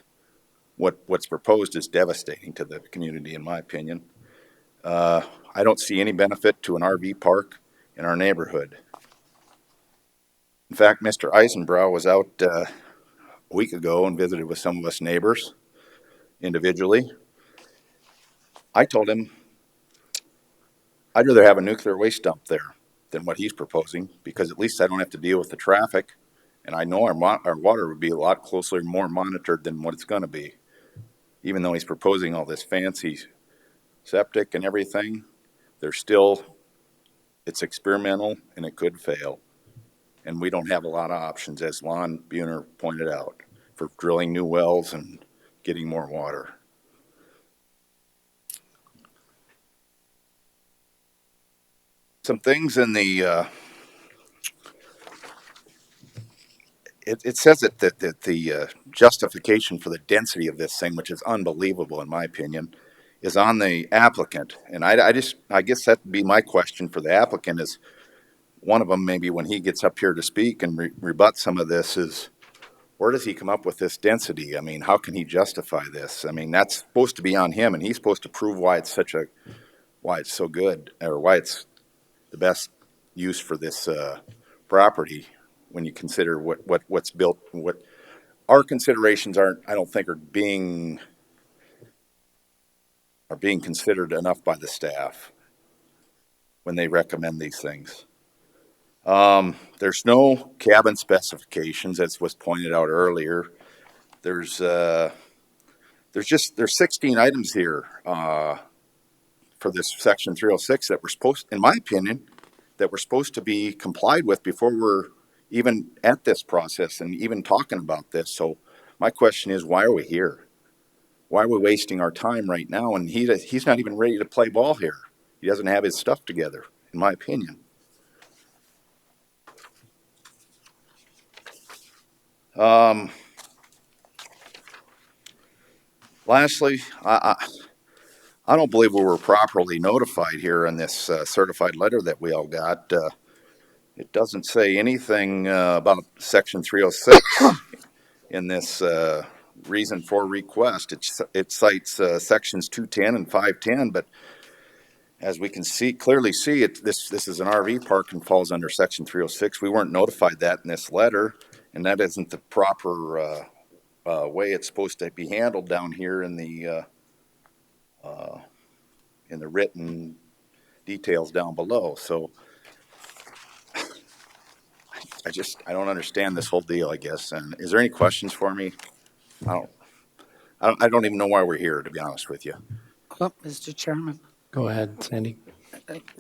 What's proposed is devastating to the community, in my opinion. I don't see any benefit to an RV park in our neighborhood. In fact, Mr. Eisenbrow was out a week ago and visited with some of us neighbors individually. I told him I'd rather have a nuclear waste dump there than what he's proposing, because at least I don't have to deal with the traffic, and I know our water would be a lot closer and more monitored than what it's going to be. Even though he's proposing all this fancy septic and everything, it's experimental and it could fail. And we don't have a lot of options, as Lon Buhner pointed out, for drilling new wells and getting more water. Some things in the, it says that the justification for the density of this thing, which is unbelievable in my opinion, is on the applicant. And I guess that'd be my question for the applicant, is one of them, maybe when he gets up here to speak and rebut some of this, is where does he come up with this density? I mean, how can he justify this? I mean, that's supposed to be on him, and he's supposed to prove why it's so good, or why it's the best use for this property. When you consider what's built, what our considerations I don't think are being considered enough by the staff when they recommend these things. There's no cabin specifications, as was pointed out earlier. There's 16 items here for this section 306 that we're supposed, in my opinion, that we're supposed to be complied with before we're even at this process and even talking about this. So my question is, why are we here? Why are we wasting our time right now? And he's not even ready to play ball here. He doesn't have his stuff together, in my opinion. Lastly, I don't believe we were properly notified here in this certified letter that we all got. It doesn't say anything about Section 306 in this reason for request. It cites Sections 210 and 510, but as we can clearly see, this is an RV park and falls under Section 306. We weren't notified that in this letter, and that isn't the proper way it's supposed to be handled down here in the written details down below. So I don't understand this whole deal, I guess. And is there any questions for me? I don't even know why we're here, to be honest with you. Well, Mr. Chairman. Go ahead, Sandy.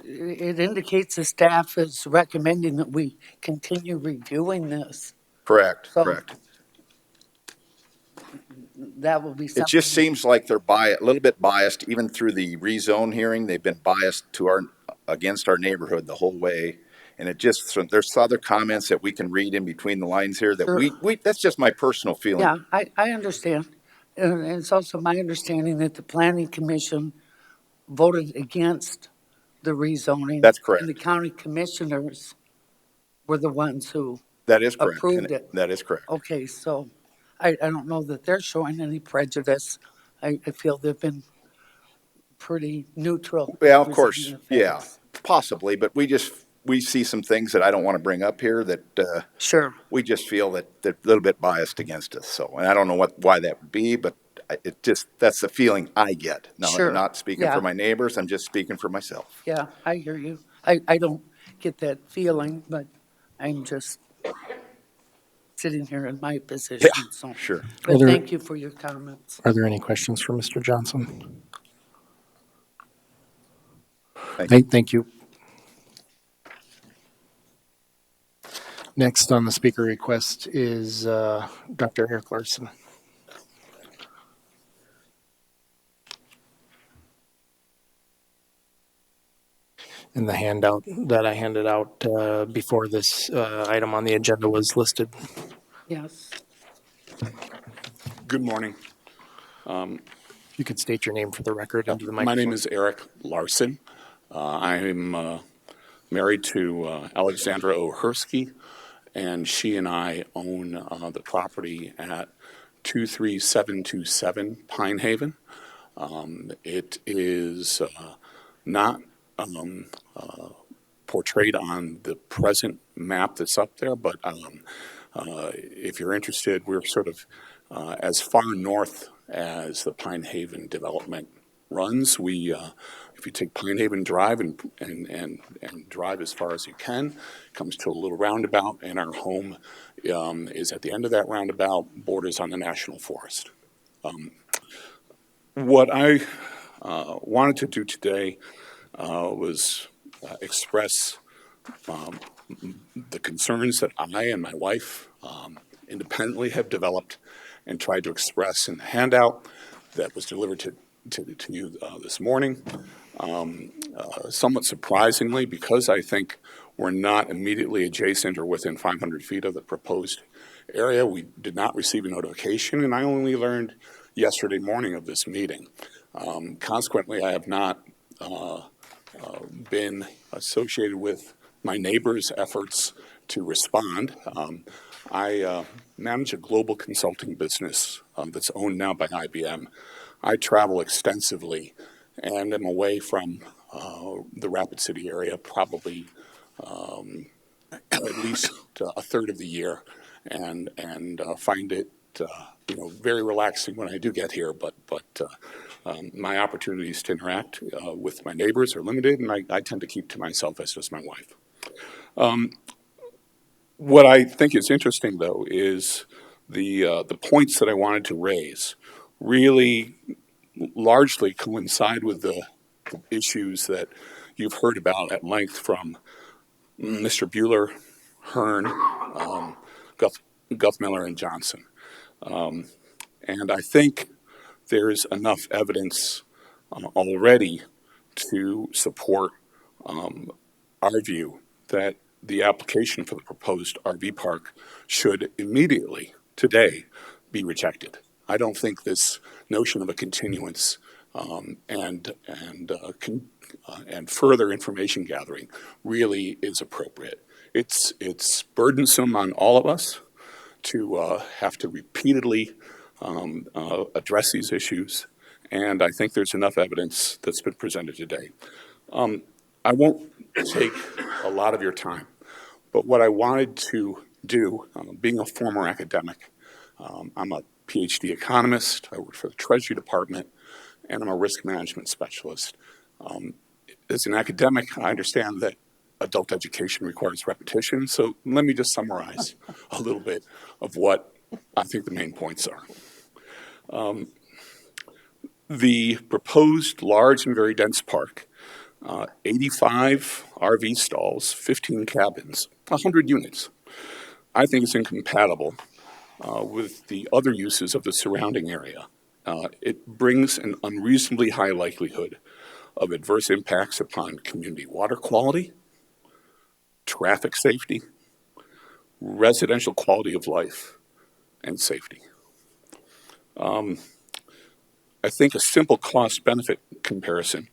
It indicates the staff is recommending that we continue reviewing this. Correct. That will be something. It just seems like they're a little bit biased, even through the rezone hearing. They've been biased against our neighborhood the whole way. And there's other comments that we can read in between the lines here that Sure. That's just my personal feeling. Yeah, I understand. And it's also my understanding that the Planning Commission voted against the rezoning. That's correct. And the county commissioners were the ones who That is correct. approved it. That is correct. Okay, so I don't know that they're showing any prejudice. I feel they've been pretty neutral. Yeah, of course. Yeah, possibly. But we see some things that I don't want to bring up here that sure. We just feel that they're a little bit biased against us. So, and I don't know why that would be, but that's the feeling I get. Now, Sure. I'm not speaking for my neighbors. I'm just speaking for myself. Yeah, I hear you. I don't get that feeling, but I'm just sitting here in my position, so. Sure. But Are there- thank you for your comments. Are there any questions for Mr. Johnson? Thank Thank you. Next on the speaker request is Dr. Eric Larson. And the handout that I handed out before this item on the agenda was listed. Yes. Good morning. If you could state your name for the record into the microphone. My name is Eric Larson. I'm married to Alexandra O'Hersky, and she and I own the property at 23727 Pine Haven. It is not portrayed on the present map that's up there, but if you're interested, we're sort of as far north as the Pine Haven development runs. If you take Pine Haven Drive and drive as far as you can, comes to a little roundabout, and our home is at the end of that roundabout, borders on the National Forest. What I wanted to do today was express the concerns that I and my wife independently have developed and tried to express in the handout that was delivered to you this morning. Somewhat surprisingly, because I think we're not immediately adjacent or within 500 feet of the proposed area, we did not receive a notification, and I only learned yesterday morning of this meeting. Consequently, I have not been associated with my neighbor's efforts to respond. I manage a global consulting business that's owned now by IBM. I travel extensively and am away from the Rapid City area probably at least a third of the year, and find it very relaxing when I do get here. But my opportunities to interact with my neighbors are limited, and I tend to keep to myself, as does my wife. What I think is interesting, though, is the points that I wanted to raise really largely coincide with the issues that you've heard about at length from Mr. Bueller, Hearn, Guthmiller, and Johnson. And I think there's enough evidence already to support our view that the application for the proposed RV park should immediately, today, be rejected. I don't think this notion of a continuance and further information gathering really is appropriate. It's burdensome on all of us to have to repeatedly address these issues, and I think there's enough evidence that's been presented today. I won't take a lot of your time, but what I wanted to do, being a former academic, I'm a PhD economist, I work for the Treasury Department, and I'm a risk management specialist. As an academic, I understand that adult education requires repetition, so let me just summarize a little bit of what I think the main points are. The proposed large and very dense park, 85 RV stalls, 15 cabins, 100 units, I think is incompatible with the other uses of the surrounding area. It brings an unreasonably high likelihood of adverse impacts upon community water quality, traffic safety, residential quality of life, and safety. I think a simple cost-benefit comparison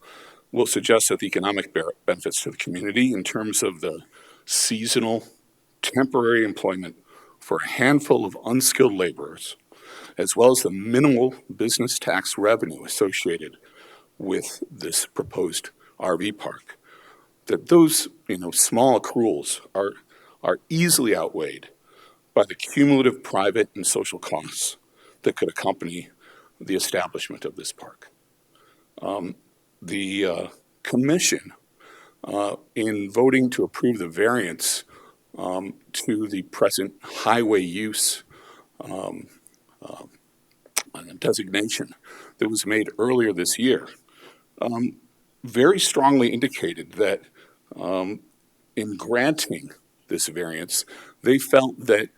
will suggest that the economic benefits to the community in terms of the seasonal, temporary employment for a handful of unskilled laborers, as well as the minimal business tax revenue associated with this proposed RV park, that those small accruals are easily outweighed by the cumulative private and social costs that could accompany the establishment of this park. The commission, in voting to approve the variance to the present highway use designation that was made earlier this year, very strongly indicated that in granting this variance, they felt that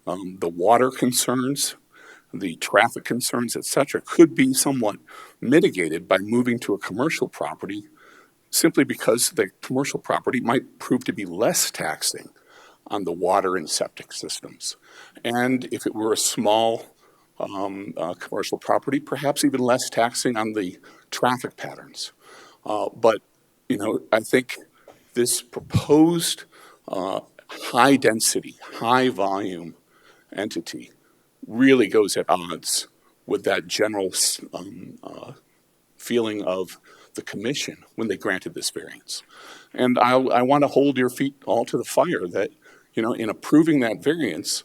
the water concerns, the traffic concerns, et cetera, could be somewhat mitigated by moving to a commercial property simply because the commercial property might prove to be less taxing on the water and septic systems. And if it were a small commercial property, perhaps even less taxing on the traffic patterns. But, you know, I think this proposed high density, high volume entity really goes at odds with that general feeling of the commission when they granted this variance. And I want to hold your feet all to the fire that, you know, in approving that variance,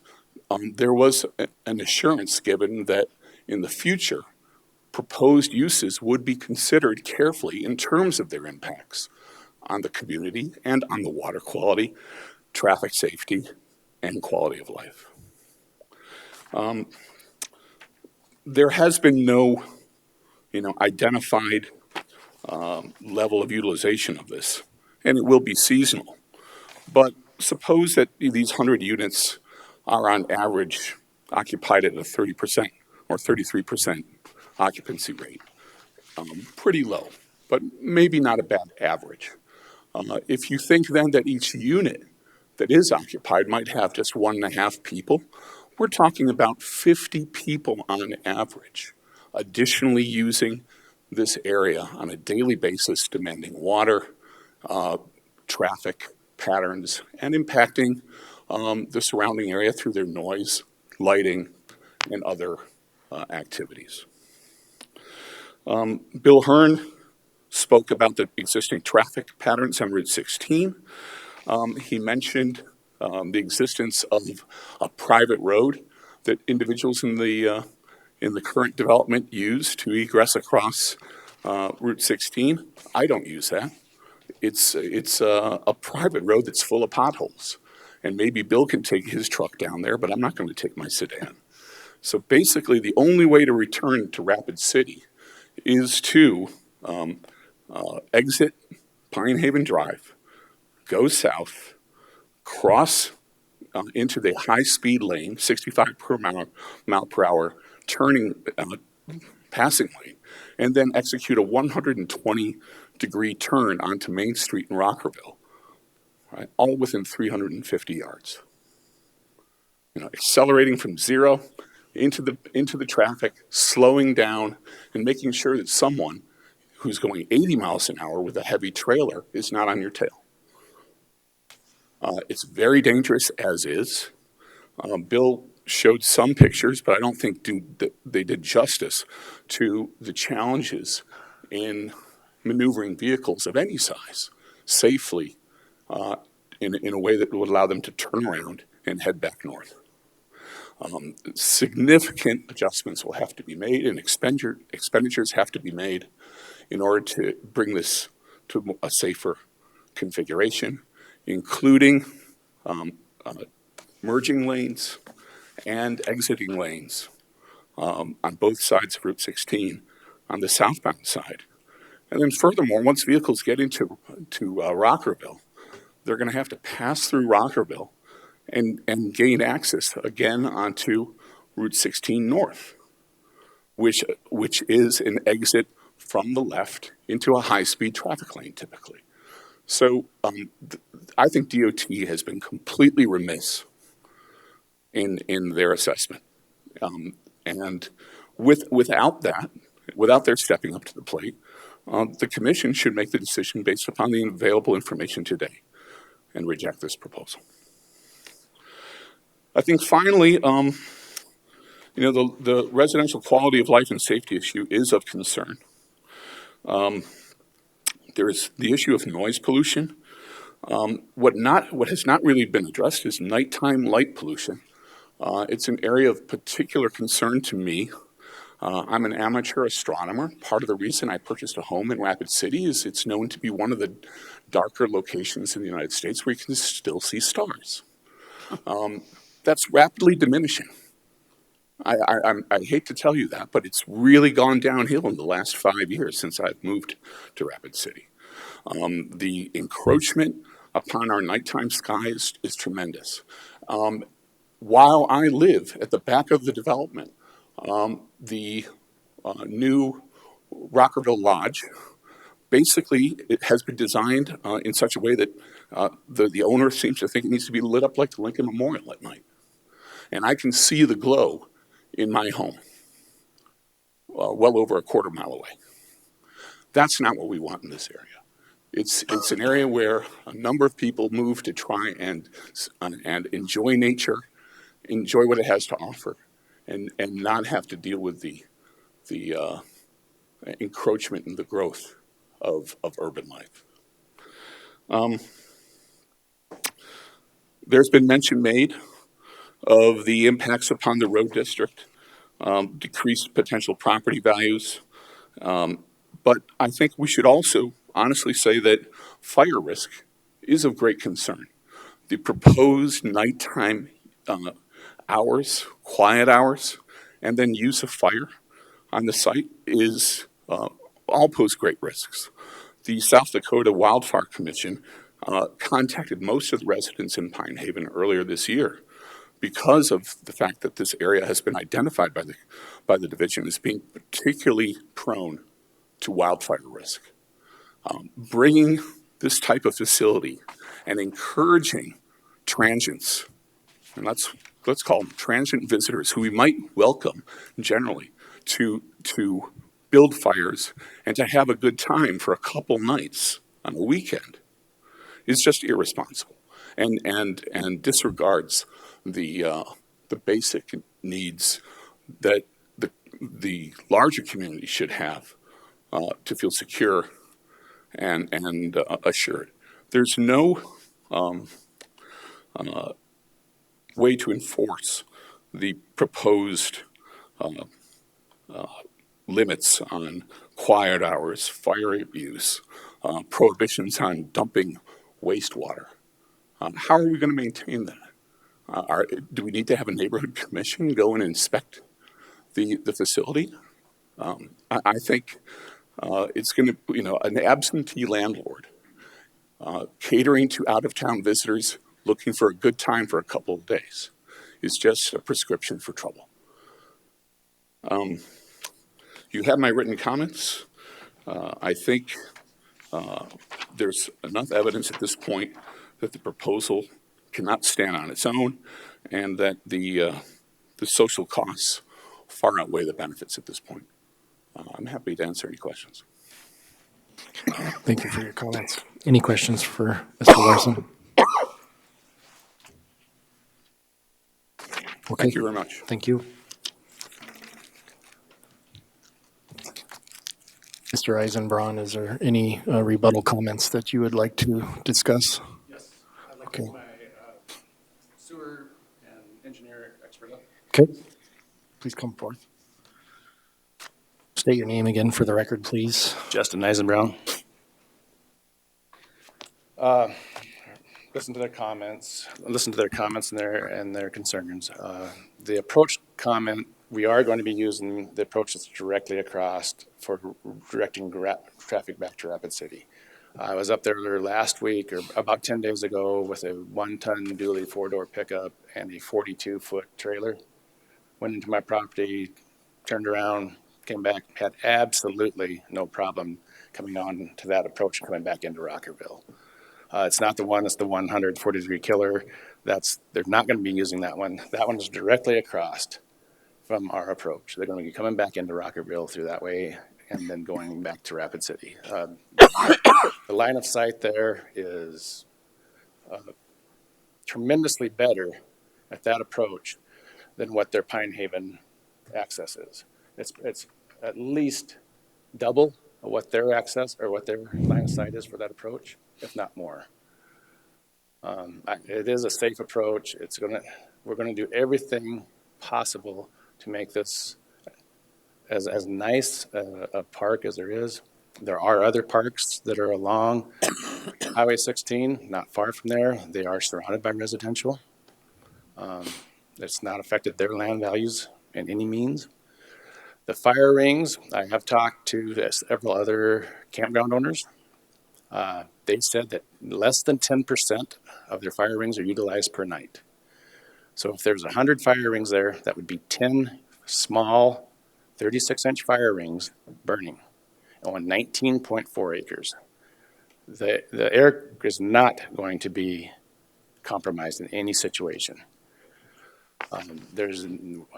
there was an assurance given that in the future, proposed uses would be considered carefully in terms of their impacts on the community and on the water quality, traffic safety, and quality of life. There has been no, you know, identified level of utilization of this, and it will be seasonal. But suppose that these 100 units are on average occupied at a 30% or 33% occupancy rate. Pretty low, but maybe not a bad average. If you think then that each unit that is occupied might have just 1.5 people, we're talking about 50 people on average additionally using this area on a daily basis, demanding water, traffic patterns, and impacting the surrounding area through their noise, lighting, and other activities. Bill Hearn spoke about the existing traffic patterns on Route 16. He mentioned the existence of a private road that individuals in the current development use to egress across Route 16. I don't use that. It's a private road that's full of potholes. And maybe Bill can take his truck down there, but I'm not going to take my sedan. So basically, the only way to return to Rapid City is to exit Pine Haven Drive, go south, cross into the high-speed lane, 65 mile per hour, turning passing lane, and then execute a 120-degree turn onto Main Street in Rockerville, right? All within 350 yards. You know, accelerating from zero into the traffic, slowing down, and making sure that someone who's going 80 miles an hour with a heavy trailer is not on your tail. It's very dangerous as is. Bill showed some pictures, but I don't think they did justice to the challenges in maneuvering vehicles of any size safely in a way that would allow them to turn around and head back north. Significant adjustments will have to be made and expenditures have to be made in order to bring this to a safer configuration, including merging lanes and exiting lanes on both sides of Route 16 on the southbound side. And then furthermore, once vehicles get into Rockerville, they're going to have to pass through Rockerville and gain access again onto Route 16 North, which is an exit from the left into a high-speed traffic lane typically. So I think DOT has been completely remiss in their assessment. And without their stepping up to the plate, the commission should make the decision based upon the available information today and reject this proposal. I think finally, the residential quality of life and safety issue is of concern. There is the issue of noise pollution. What has not really been addressed is nighttime light pollution. It's an area of particular concern to me. I'm an amateur astronomer. Part of the reason I purchased a home in Rapid City is it's known to be one of the darker locations in the United States where you can still see stars. That's rapidly diminishing. I hate to tell you that, but it's really gone downhill in the last 5 years since I've moved to Rapid City. The encroachment upon our nighttime skies is tremendous. While I live at the back of the development, the new Rockerville Lodge, basically it has been designed in such a way that the owner seems to think it needs to be lit up like the Lincoln Memorial at night. And I can see the glow in my home, well over a quarter mile away. That's not what we want in this area. It's an area where a number of people move to try and enjoy nature, enjoy what it has to offer, and not have to deal with the encroachment and the growth of urban life. There's been mention made of the impacts upon the road district, decreased potential property values. But I think we should also honestly say that fire risk is of great concern. The proposed nighttime hours, quiet hours, and then use of fire on the site is all pose great risks. The South Dakota Wildfire Commission contacted most of the residents in Pine Haven earlier this year because of the fact that this area has been identified by the division as being particularly prone to wildfire risk. Bringing this type of facility and encouraging transients, and let's call them transient visitors who we might welcome generally to build fires and to have a good time for a couple nights on a weekend, is just irresponsible and disregards the basic needs that the larger community should have to feel secure and assured. There's no way to enforce the proposed limits on quiet hours, fire abuse, prohibitions on dumping wastewater. How are we going to maintain that? Do we need to have a neighborhood commission go and inspect the facility? I think it's going to, an absentee landlord catering to out-of-town visitors looking for a good time for a couple of days is just a prescription for trouble. You have my written comments. I think there's enough evidence at this point that the proposal cannot stand on its own and that the social costs far outweigh the benefits at this point. I'm happy to answer any questions. Thank you for your comments. Any questions for Mr. Larson? Okay. Thank you very much. Thank you. Mr. Eisenbraun, is there any rebuttal comments that you would like to discuss? Yes, I'd like Okay. to get my sewer and engineer expert up. Okay, please come forth. State your name again for the record, please. Justin Eisenbraun. Listen to their comments and their concerns. The approach comment, we are going to be using the approach that's directly across for directing traffic back to Rapid City. I was up there last week or about 10 days ago with a 1-ton dually 4-door pickup and a 42-foot trailer. Went into my property, turned around, came back, had absolutely no problem coming on to that approach and coming back into Rockerville. It's not the one, it's the 140-degree killer. They're not going to be using that one. That one is directly across from our approach. They're going to be coming back into Rockerville through that way and then going back to Rapid City. The line of sight there is tremendously better at that approach than what their Pine Haven access is. It's at least double what their access or what their line of sight is for that approach, if not more. It is a safe approach. We're gonna do everything possible to make this as nice a park as there is. There are other parks that are along Highway 16, not far from there. They are surrounded by residential. It's not affected their land values in any means. The fire rings, I have talked to several other campground owners. They said that less than 10% of their fire rings are utilized per night. So if there's 100 fire rings there, that would be 10 small 36-inch fire rings burning on 19.4 acres. The air is not going to be compromised in any situation.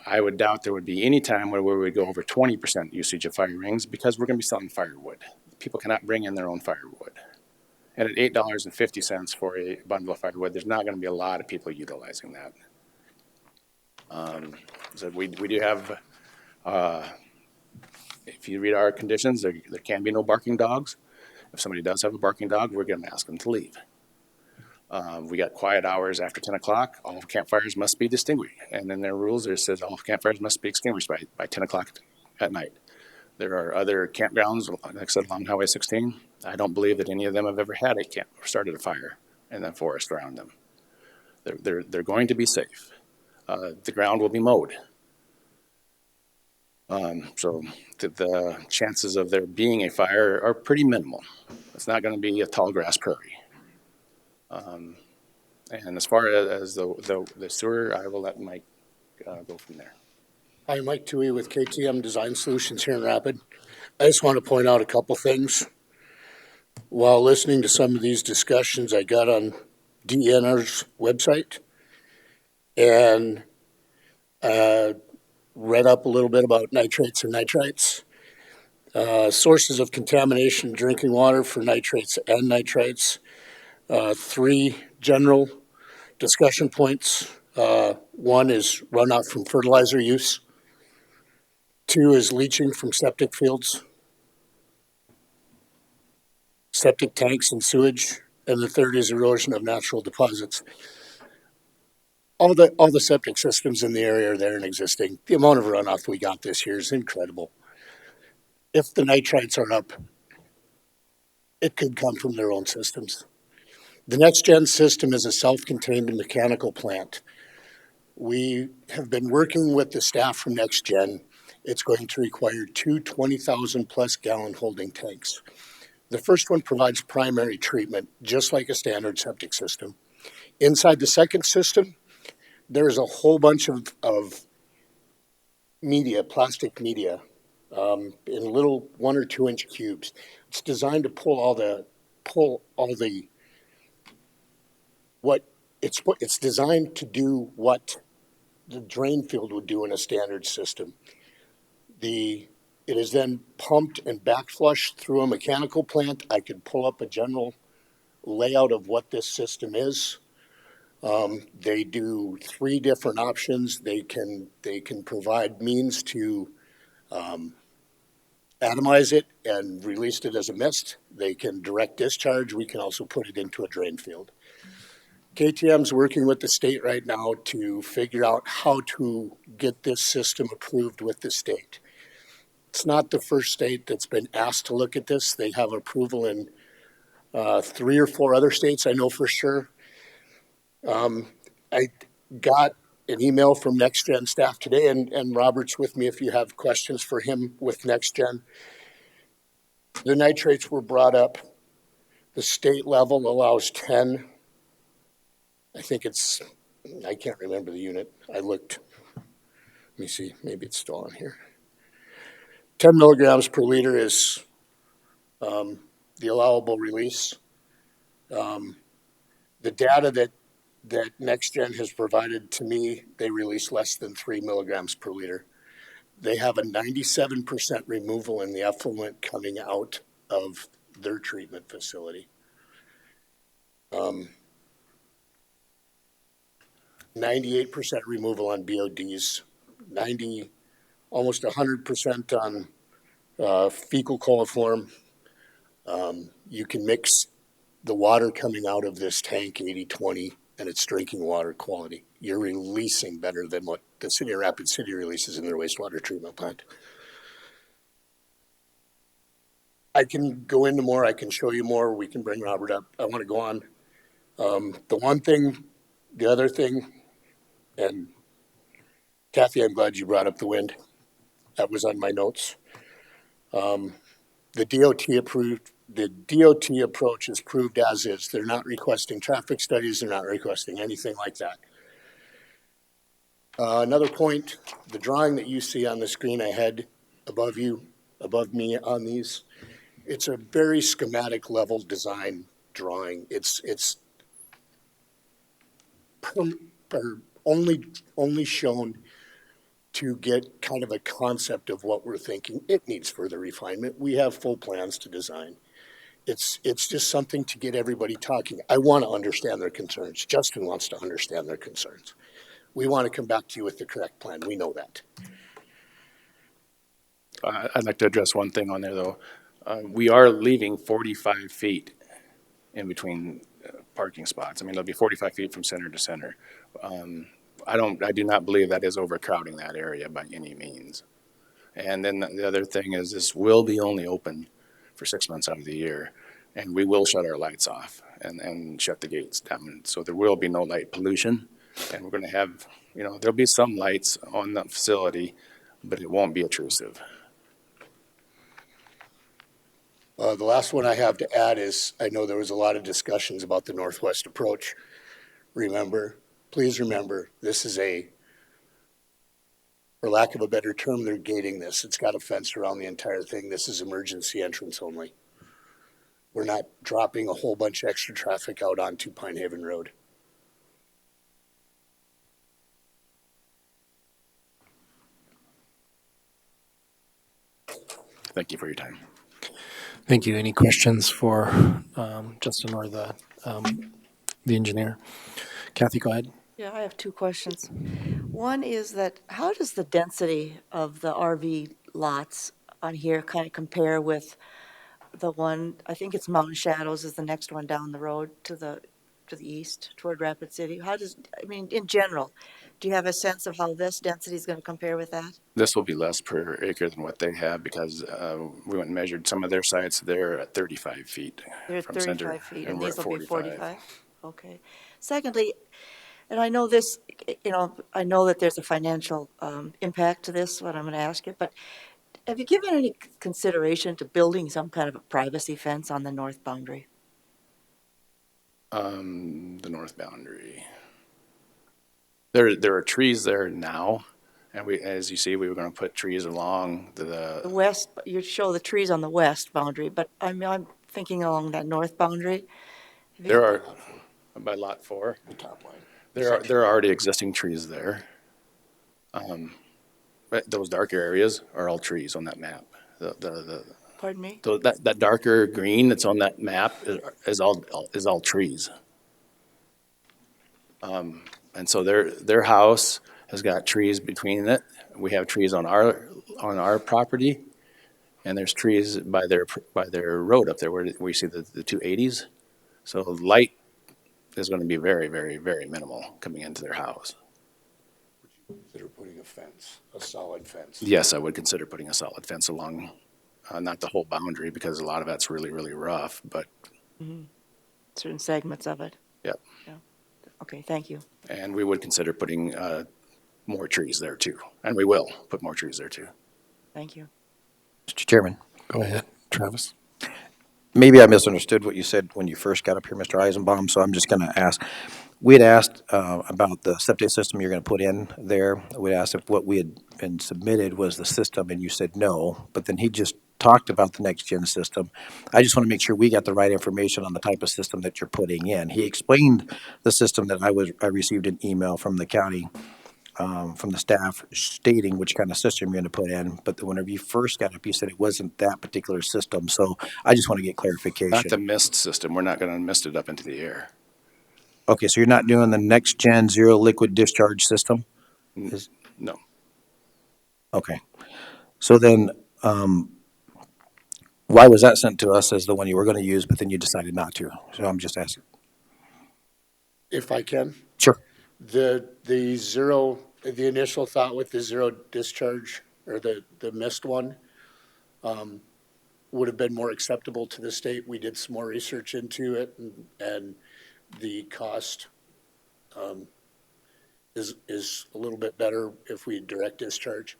I would doubt there would be any time where we would go over 20% usage of fire rings because we're going to be selling firewood. People cannot bring in their own firewood. And at $8.50 for a bundle of firewood, there's not going to be a lot of people utilizing that. So we do have, if you read our conditions, there can be no barking dogs. If somebody does have a barking dog, we're going to ask them to leave. We got quiet hours after 10 o'clock. All campfires must be extinguished. And in their rules, it says all campfires must be extinguished by 10 o'clock at night. There are other campgrounds, like I said, along Highway 16. I don't believe that any of them have ever had a camp or started a fire in the forest around them. They're going to be safe. The ground will be mowed. So the chances of there being a fire are pretty minimal. It's not going to be a tall grass prairie. And as far as the sewer, I will let Mike go from there. Hi, Mike Toohey with KTM Design Solutions here in Rapid. I just want to point out a couple things. While listening to some of these discussions I got on DNR's website and read up a little bit about nitrates and nitrites, sources of contamination in drinking water for nitrates and nitrites, 3 general discussion points. One is runoff from fertilizer use. 2 is leaching from septic fields, septic tanks and sewage. And the 3rd is erosion of natural deposits. All the septic systems in the area are there and existing. The amount of runoff we got this year is incredible. If the nitrites are up, it could come from their own systems. The next gen system is a self-contained mechanical plant. We have been working with the staff from Next Gen. It's going to require 2 20,000 plus gallon holding tanks. The first one provides primary treatment, just like a standard septic system. Inside the second system, there's a whole bunch of media, plastic media, in little 1 or 2 inch cubes. It's designed to it's designed to do what the drain field would do in a standard system. It is then pumped and backflushed through a mechanical plant. I could pull up a general layout of what this system is. They do 3 different options. They can provide means to atomize it and release it as a mist. They can direct discharge. We can also put it into a drain field. KTM's working with the state right now to figure out how to get this system approved with the state. It's not the first state that's been asked to look at this. They have approval in 3 or 4 other states, I know for sure. I got an email from NextGen staff today, and Robert's with me if you have questions for him with NextGen. The nitrates were brought up. The state level allows 10. I can't remember the unit. I looked. Let me see, maybe it's still on here. 10 milligrams per liter is the allowable release. The data that NextGen has provided to me, they release less than 3 milligrams per liter. They have a 97% removal in the effluent coming out of their treatment facility. 98% removal on BODs, almost 100% on fecal coliform. You can mix the water coming out of this tank 80-20, and it's drinking water quality. You're releasing better than what the City of Rapid City releases in their wastewater treatment plant. I can go into more. I can show you more. We can bring Robert up. I want to go on. The other thing And Kathy, I'm glad you brought up the wind. That was on my notes. The DOT approach is proved as is. They're not requesting traffic studies. They're not requesting anything like that. Another point, the drawing that you see on the screen ahead, above you, above me on these, it's a very schematic level design drawing. It's only shown to get kind of a concept of what we're thinking. It needs further refinement. We have full plans to design. It's just something to get everybody talking. I want to understand their concerns. Justin wants to understand their concerns. We want to come back to you with the correct plan. We know that. I'd like to address one thing on there, though. We are leaving 45 feet in between parking spots. I mean, there'll be 45 feet from center to center. I do not believe that is overcrowding that area by any means. And then the other thing is this will be only open for 6 months out of the year, and we will shut our lights off and shut the gates down. So there will be no light pollution, and we're going to have, there'll be some lights on the facility, but it won't be intrusive. The last one I have to add is, I know there was a lot of discussions about the Northwest approach. Please remember, this is for lack of a better term, they're gating this. It's got a fence around the entire thing. This is emergency entrance only. We're not dropping a whole bunch of extra traffic out onto Pine Haven Road. Thank you for your time. Thank you. Any questions for Justin or the engineer? Kathy, go ahead. Yeah, I have two questions. One is that how does the density of the RV lots on here kind of compare with the one, I think it's Mountain Shadows is the next one down the road to the east toward Rapid City? In general, do you have a sense of how this density is going to compare with that? This will be less per acre than what they have because we went and measured some of their sites. They're at 35 feet They're from 35 center, feet, and and we're these at will be 45. 45? Okay. Secondly, and I know this, I know that there's a financial impact to this, what I'm going to ask you, but have you given any consideration to building some kind of a privacy fence on the north boundary? The north boundary. There are trees there now, and as you see, we were going to put trees along The west, you show the trees on the west boundary, but I'm thinking along that north boundary. There are, by lot 4, the top line. there are already existing trees there. But those darker areas are all trees on that map. Pardon me? That darker green that's on that map is all trees. And so their house has got trees between it. We have trees on our property, and there's trees by their road up there where we see the 280s. So light is going to be very, very, very minimal coming into their house. Would you consider putting a fence, a solid fence? Yes, I would consider putting a solid fence along, not the whole boundary because a lot of that's really, really rough, but. Certain segments of it. Yep. Yeah. Okay, thank you. And we would consider putting more trees there too. And we will put more trees there too. Thank you. Mr. Chairman. Go ahead, Travis. Maybe I misunderstood what you said when you first got up here, Mr. Eisenbaum, so I'm just going to ask. We had asked about the septic system you're going to put in there. We asked if what we had been submitted was the system, and you said no, but then he just talked about the next-gen system. I just want to make sure we got the right information on the type of system that you're putting in. He explained the system that I received an email from the county, from the staff stating which kind of system you're going to put in, but whenever you first got up, you said it wasn't that particular system, so I just want to get clarification. Not the mist system. We're not going to mist it up into the air. Okay, so you're not doing the next-gen zero liquid discharge system? No. Okay. So then, why was that sent to us as the one you were going to use, but then you decided not to? So I'm just asking. If I can? Sure. The initial thought with the zero discharge, or the missed one, would have been more acceptable to the state. We did some more research into it, and the cost is a little bit better if we direct discharge.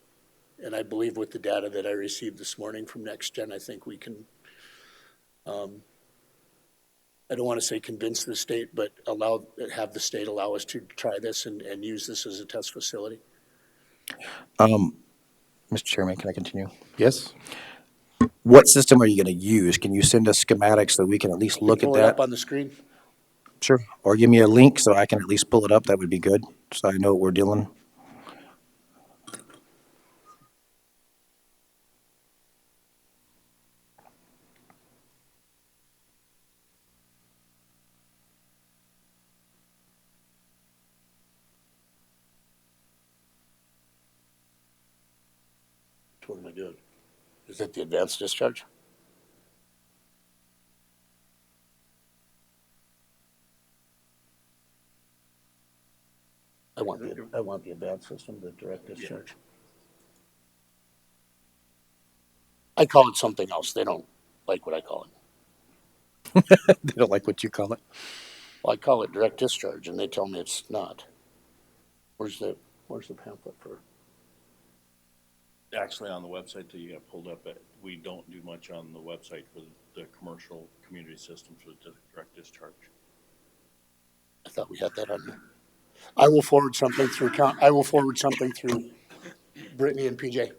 And I believe with the data that I received this morning from NextGen, I think we can, I don't want to say convince the state, but have the state allow us to try this and use this as a test facility. Mr. Chairman, can I continue? Yes. What system are you going to use? Can you send us schematics so we can at least look at Pull it that? up on the screen. Sure. Or give me a link so I can at least pull it up. That would be good, so I know what we're dealing. What am I doing? Is it the advanced discharge? I want the advanced system, the direct discharge. I call it something else. They don't like what I call it. They don't like what you call it? Well, I call it direct discharge, and they tell me it's not. Where's the pamphlet for? Actually, on the website that you got pulled up, we don't do much on the website for the commercial community system for the direct discharge. I thought we had that on there. I will forward something through Brittany and PJ.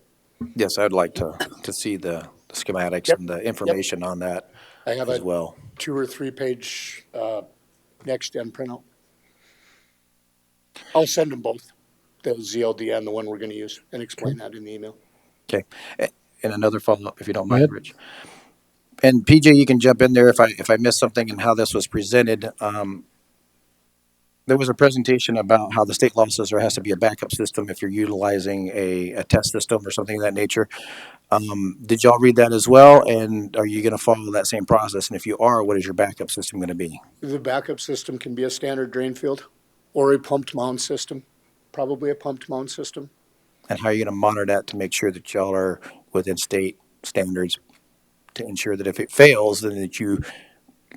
Yes, I'd like to see the schematics and the information on that I have as a well. 2 or 3 page NextGen printout. I'll send them both, the ZLD and the one we're going to use, and explain that in the email. Okay. And another follow-up, if you don't Go mind, ahead. Rich. And PJ, you can jump in there if I missed something and how this was presented. There was a presentation about how the state law says there has to be a backup system if you're utilizing a test system or something of that nature. Did y'all read that as well? And are you going to follow that same process? And if you are, what is your backup system going to be? The backup system can be a standard drain field or a pumped mound system, probably a pumped mound system. And how are you going to monitor that to make sure that y'all are within state standards to ensure that if it fails, then that you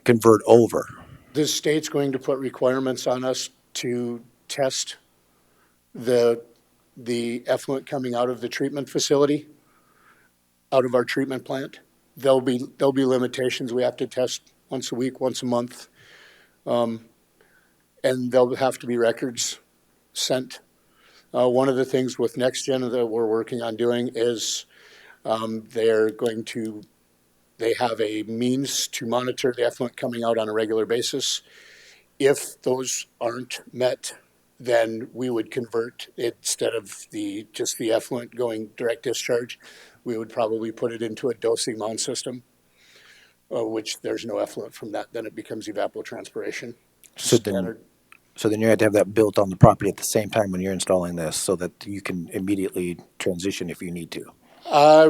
convert over? The state's going to put requirements on us to test the effluent coming out of the treatment facility, out of our treatment plant. There'll be limitations. We have to test once a week, once a month. And there'll have to be records sent. One of the things with NextGen that we're working on doing is they have a means to monitor the effluent coming out on a regular basis. If those aren't met, then we would convert it, instead of just the effluent going direct discharge, we would probably put it into a dosing mound system, which there's no effluent from that. Then it becomes evapotranspiration. So then you have to have that built on the property at the same time when you're installing this so that you can immediately transition if you need to. I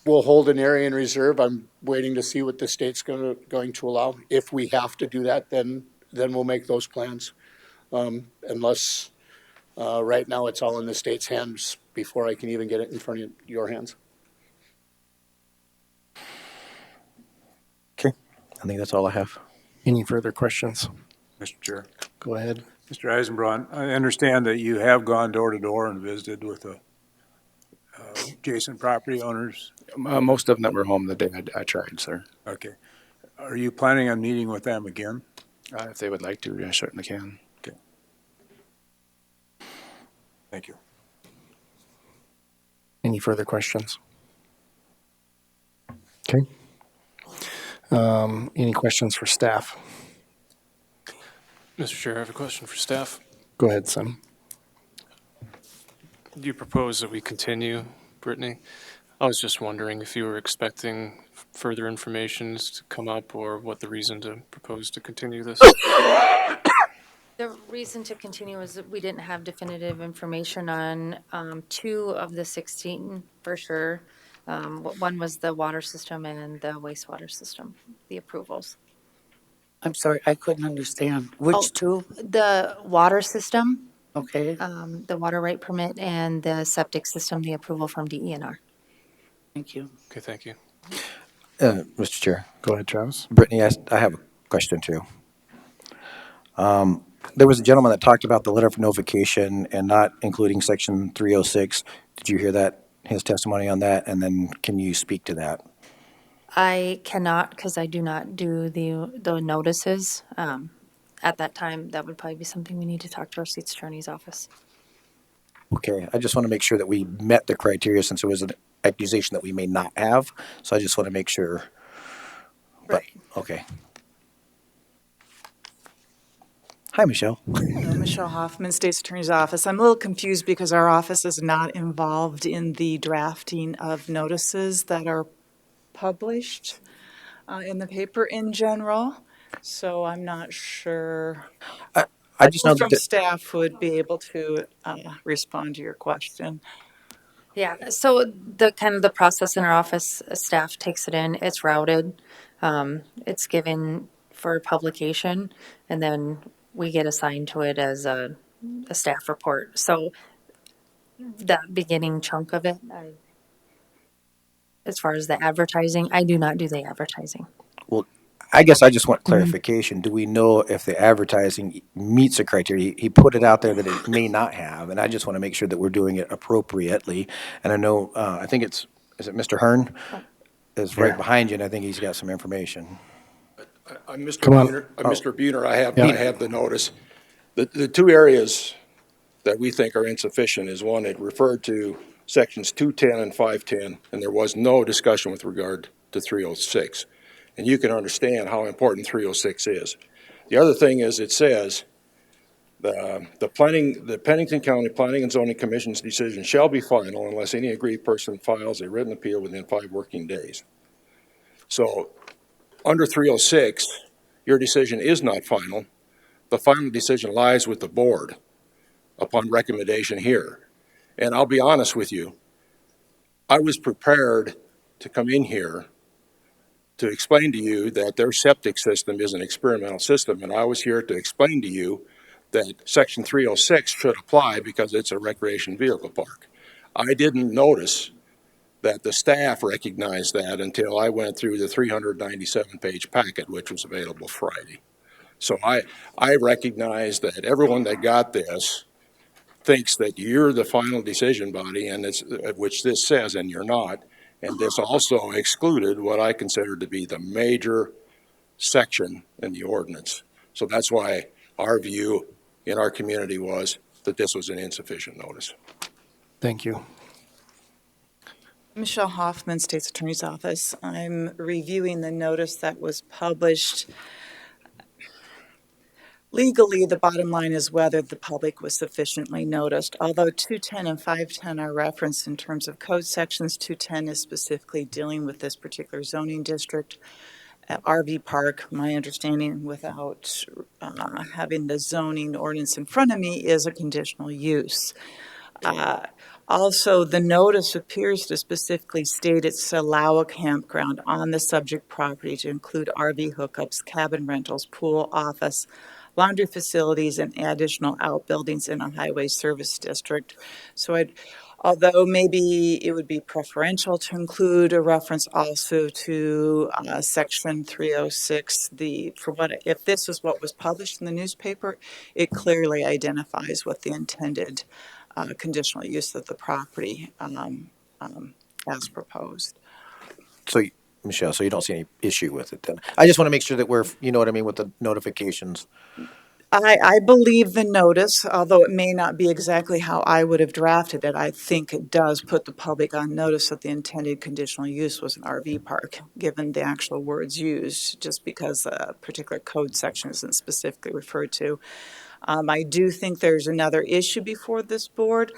will hold an area in reserve. I'm waiting to see what the state's going to allow. If we have to do that, then we'll make those plans. Unless right now it's all in the state's hands before I can even get it in front of your hands. Okay, I think that's all I have. Any further questions? Mr. Chair. Go ahead. Mr. Eisenbraun, I understand that you have gone door to door and visited with the adjacent property owners. Most of them that were home the day I tried, sir. Okay. Are you planning on meeting with them again? If they would like to, I certainly can. Okay. Thank you. Any further questions? Okay. Any questions for staff? Mr. Chair, I have a question for staff. Go ahead, Sim. Do you propose that we continue, Brittany? I was just wondering if you were expecting further information to come up or what the reason to propose to continue this. The reason to continue is that we didn't have definitive information on 2 of the 16 for sure. One was the water system and the wastewater system, the approvals. I'm sorry, I couldn't understand. Which two? The water system. Okay. The water right permit and the septic system, the approval from DENR. Thank you. Okay, thank you. Mr. Chair. Go ahead, Travis. Brittany, I have a question too. There was a gentleman that talked about the letter of notification and not including section 306. Did you hear that, his testimony on that? And then can you speak to that? I cannot, because I do not do the notices. At that time, that would probably be something we need to talk to our state's attorney's office. Okay, I just want to make sure that we met the criteria since it was an accusation that we may not have. So I just want to make sure. But, okay. Hi, Michelle. Hello, Michelle Hoffman, State's Attorney's Office. I'm a little confused because our office is not involved in the drafting of notices that are published in the paper in general. So I'm not sure. I just know From that staff would be able to respond to your question. Yeah, so the process in our office, staff takes it in, it's routed, it's given for publication, and then we get assigned to it as a staff report. So that beginning chunk of it, as far as the advertising, I do not do the advertising. Well, I guess I just want clarification. Do we know if the advertising meets the criteria? He put it out there that it may not have, and I just want to make sure that we're doing it appropriately. And I know, I think is it Mr. Hearn? Is right behind you, and I think he's got some information. I'm Mr. Come on. Buhner. I'm Mr. Buhner. I Yeah. have the notice. The two areas that we think are insufficient is one, it referred to sections 210 and 510, and there was no discussion with regard to 306. And you can understand how important 306 is. The other thing is it says the Pennington County Planning and Zoning Commission's decision shall be final unless any aggrieved person files a written appeal within 5 working days. So under 306, your decision is not final. The final decision lies with the board upon recommendation here. And I'll be honest with you, I was prepared to come in here to explain to you that their septic system is an experimental system, and I was here to explain to you that Section 306 should apply because it's a recreation vehicle park. I didn't notice that the staff recognized that until I went through the 397-page packet, which was available Friday. So I recognize that everyone that got this thinks that you're the final decision body, and it's, which this says, and you're not. And this also excluded what I consider to be the major section in the ordinance. So that's why our view in our community was that this was an insufficient notice. Thank you. Michelle Hoffman, State's Attorney's Office. I'm reviewing the notice that was published. Legally, the bottom line is whether the public was sufficiently noticed. Although 210 and 510 are referenced in terms of code sections, 210 is specifically dealing with this particular zoning district. At RV Park, my understanding without having the zoning ordinance in front of me is a conditional use. Also, the notice appears to specifically state it's to allow a campground on the subject property to include RV hookups, cabin rentals, pool, office, laundry facilities, and additional outbuildings in a highway service district. So although maybe it would be preferential to include a reference also to Section 306, if this is what was published in the newspaper, it clearly identifies what the intended conditional use of the property as proposed. So, Michelle, so you don't see any issue with it then? I just want to make sure that we're, you know what I mean, with the notifications. I believe the notice, although it may not be exactly how I would have drafted it, I think it does put the public on notice that the intended conditional use was an RV park, given the actual words used, just because a particular code section isn't specifically referred to. I do think there's another issue before this board,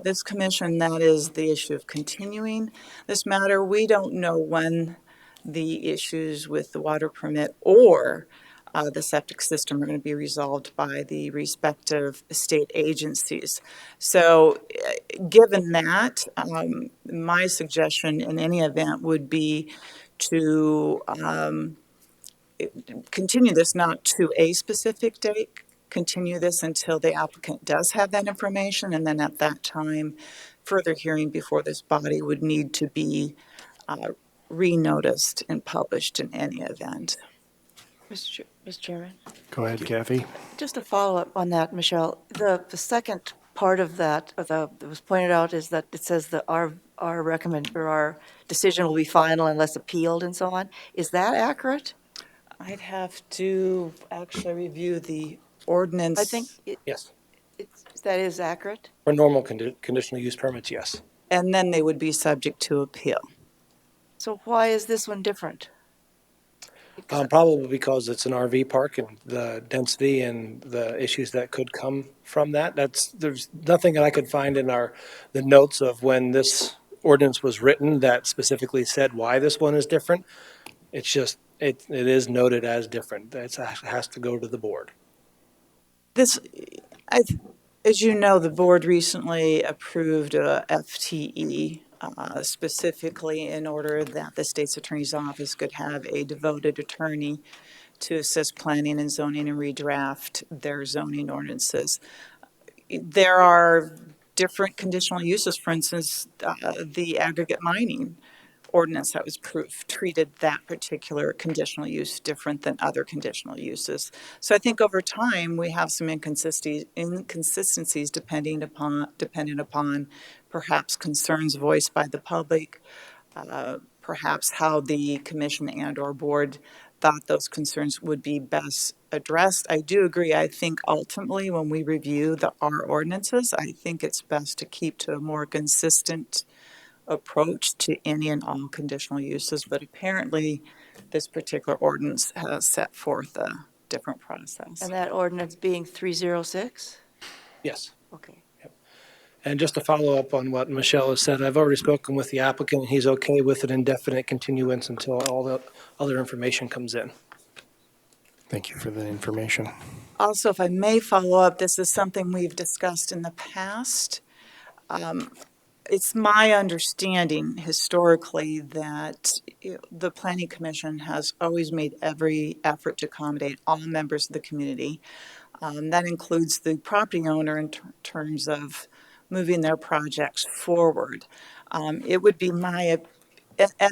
this commission, that is the issue of continuing this matter. We don't know when the issues with the water permit or the septic system are going to be resolved by the respective state agencies. So given that, my suggestion in any event would be to continue this not to a specific date, continue this until the applicant does have that information, and then at that time, further hearing before this body would need to be re-noticed and published in any event. Mr. Chairman, Go ahead, Kathy. just a follow-up on that, Michelle. The second part of that, that was pointed out, is that it says that our decision will be final unless appealed and so on. Is that accurate? I'd have to actually review the ordinance. I think Yes. that is accurate. For normal conditional use permits, yes. And then they would be subject to appeal. So why is this one different? Probably because it's an RV park and the density and the issues that could come from that. There's nothing that I could find in the notes of when this ordinance was written that specifically said why this one is different. It's just, it is noted as different. It has to go to the board. As you know, the board recently approved a FTE specifically in order that the state's attorney's office could have a devoted attorney to assist planning and zoning and redraft their zoning ordinances. There are different conditional uses. For instance, the aggregate mining ordinance that was treated that particular conditional use different than other conditional uses. So I think over time, we have some inconsistencies depending upon perhaps concerns voiced by the public, perhaps how the commission and or board thought those concerns would be best addressed. I do agree. I think ultimately when we review our ordinances, I think it's best to keep to a more consistent approach to any and all conditional uses, but apparently this particular ordinance has set forth a different process. And that ordinance being 306? Yes. Okay. And just to follow up on what Michelle has said, I've already spoken with the applicant, and he's okay with an indefinite continuance until all the other information comes in. Thank you for the information. Also, if I may follow up, this is something we've discussed in the past. It's my understanding historically that the Planning Commission has always made every effort to accommodate all members of the community. That includes the property owner in terms of moving their projects forward. It would be and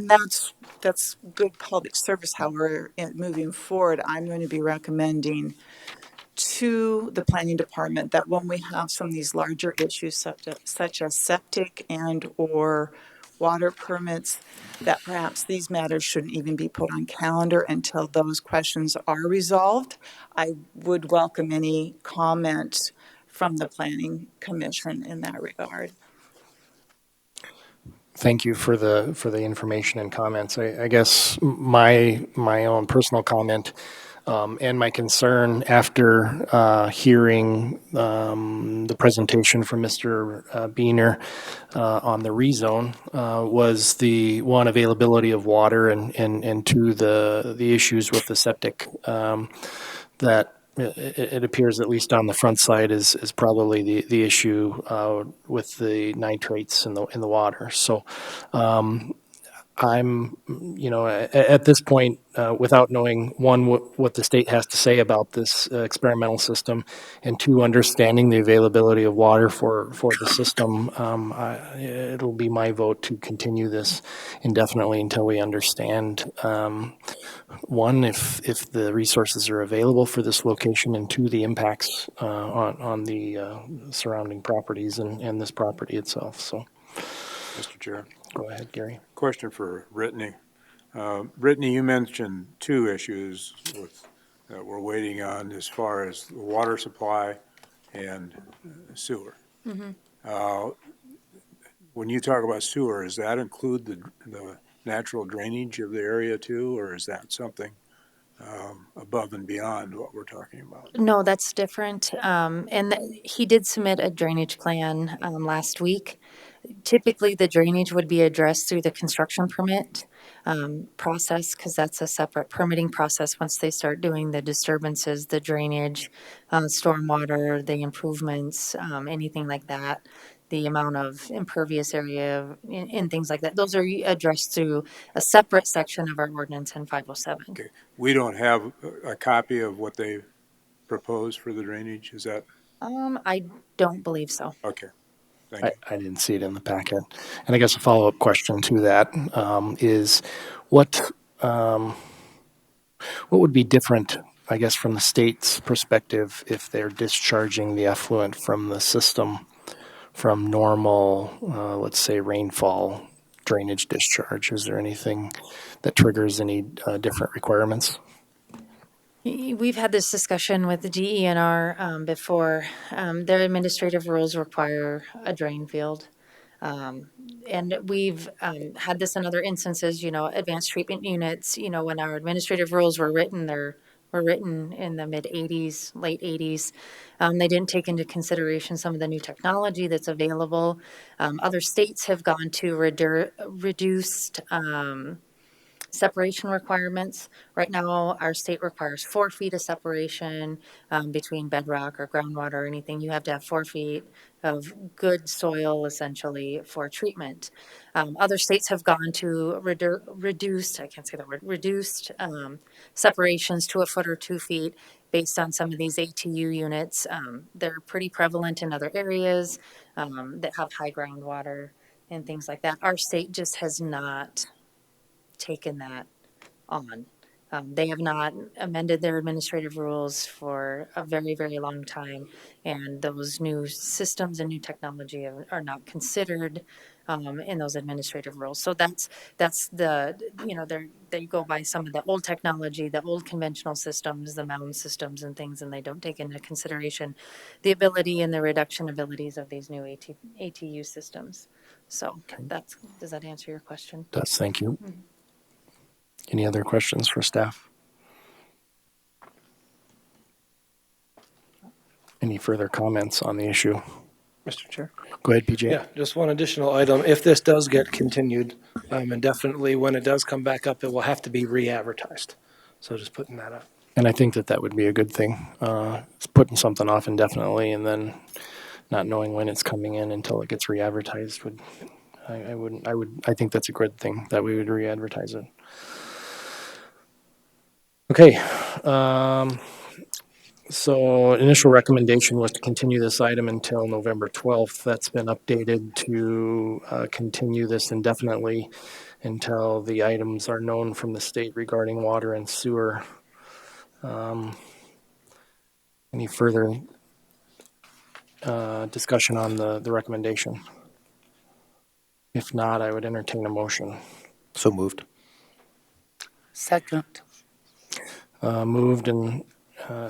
that's good public service. However, moving forward, I'm going to be recommending to the planning department that when we have some of these larger issues such as septic and or water permits, that perhaps these matters shouldn't even be put on calendar until those questions are resolved. I would welcome any comment from the planning commission in that regard. Thank you for the information and comments. I guess my own personal comment and my concern after hearing the presentation from Mr. Beener on the rezone was the one, availability of water, and two, the issues with the septic that it appears, at least on the front side, is probably the issue with the nitrates in the water. So I'm, at this point, without knowing, one, what the state has to say about this experimental system, and two, understanding the availability of water for the system, it'll be my vote to continue this indefinitely until we understand, one, if the resources are available for this location, and two, the impacts on the surrounding properties and this property itself. So, Mr. Chair. Go ahead, Gary. Question for Brittany. Brittany, you mentioned two issues that we're waiting on as far as the water supply and sewer. Mm-hmm. When you talk about sewer, does that include the natural drainage of the area too, or is that something above and beyond what we're talking about? No, that's different. He did submit a drainage plan last week. Typically, the drainage would be addressed through the construction permit process, because that's a separate permitting process once they start doing the disturbances, the drainage, stormwater, the improvements, anything like that, the amount of impervious area and things like that. Those are addressed through a separate section of our ordinance in 507. Okay. We don't have a copy of what they proposed for the drainage, is that? I don't believe so. Okay. I didn't see it in the packet. And I guess a follow-up question to that is what what would be different, I guess, from the state's perspective if they're discharging the effluent from the system from normal, let's say, rainfall drainage discharge? Is there anything that triggers any different requirements? We've had this discussion with the DENR before. Their administrative rules require a drain field. And we've had this in other instances, advanced treatment units, when our administrative rules were written, were written in the mid-'80s, late '80s. They didn't take into consideration some of the new technology that's available. Other states have gone to reduced separation requirements. Right now, our state requires 4 feet of separation between bedrock or groundwater or anything. You have to have 4 feet of good soil, essentially, for treatment. Other states have gone to reduced, I can't say that word, reduced separations to 1 foot or 2 feet based on some of these ATU units. They're pretty prevalent in other areas that have high groundwater and things like that. Our state just has not taken that on. They have not amended their administrative rules for a very, very long time, and those new systems and new technology are not considered in those administrative rules. So that's the, they go by some of the old technology, the old conventional systems, the mound systems and things, and they don't take into consideration the ability and the reduction abilities of these new ATU systems. So does that answer your question? Does, thank you. Mm-hmm. Any other questions for staff? Any further comments on the issue? Mr. Chair? Go ahead, PJ. Yeah, just one additional item. If this does get continued, and definitely when it does come back up, it will have to be re-advertised. So just putting that up. And I think that would be a good thing. It's putting something off indefinitely and then not knowing when it's coming in until it gets re-advertised I think that's a good thing that we would re-advertise it. Okay, so initial recommendation was to continue this item until November 12th. That's been updated to continue this indefinitely until the items are known from the state regarding water and sewer. Any further discussion on the recommendation? If not, I would entertain a motion. So moved. Second. Moved and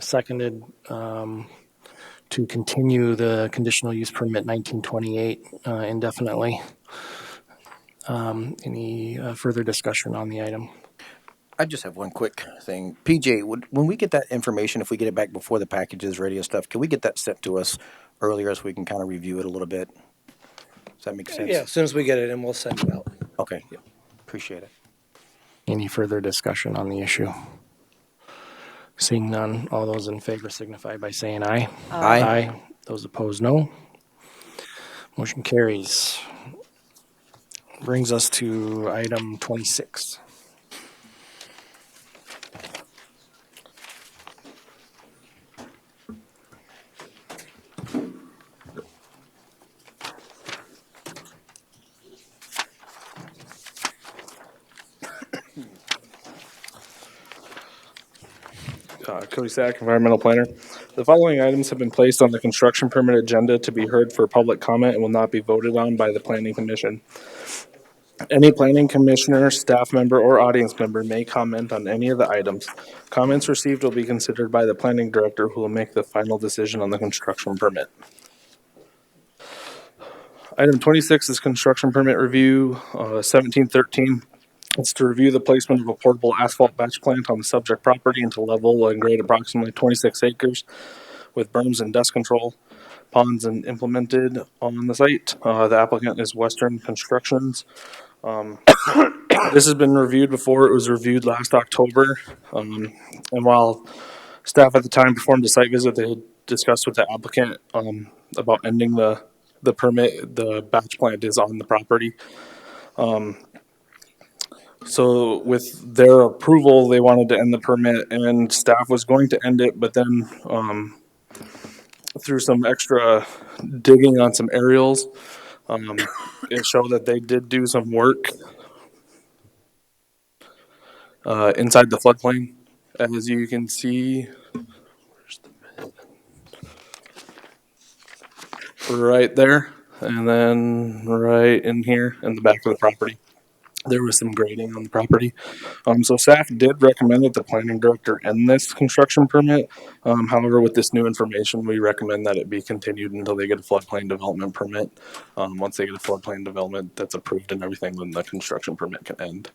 seconded to continue the conditional use permit 1928 indefinitely. Any further discussion on the item? I just have one quick thing. PJ, when we get that information, if we get it back before the package is ready and stuff, can we get that sent to us earlier so we can kind of review it a little bit? Does that make sense? Yeah, as soon as we get it in, we'll send it out. Okay, yeah. Appreciate it. Any further discussion on the issue? Seeing none, all those in favor signify by saying aye. Aye. Aye. Those opposed, no. Motion carries. Brings us to item 26. Cody Sack, Environmental Planner. The following items have been placed on the construction permit agenda to be heard for public comment and will not be voted on by the Planning Commission. Any Planning Commissioner, staff member, or audience member may comment on any of the items. Comments received will be considered by the Planning Director, who will make the final decision on the construction permit. Item 26 is construction permit review, 1713. It's to review the placement of a portable asphalt batch plant on the subject property into level and grade approximately 26 acres with berms and dust control ponds and implemented on the site. The applicant is Western Constructions. This has been reviewed before. It was reviewed last October. And while staff at the time performed a site visit, they had discussed with the applicant about ending the permit. The batch plant is on the property. So with their approval, they wanted to end the permit, and staff was going to end it, but then through some extra digging on some aerials, it showed that they did do some work inside the floodplain As you can see, where's the bed? Right there, and then right in here in the back of the property, there was some grading on the property. So staff did recommend that the planning director end this construction permit. However, with this new information, we recommend that it be continued until they get a floodplain development permit. Once they get a floodplain development that's approved and everything, then the construction permit can end.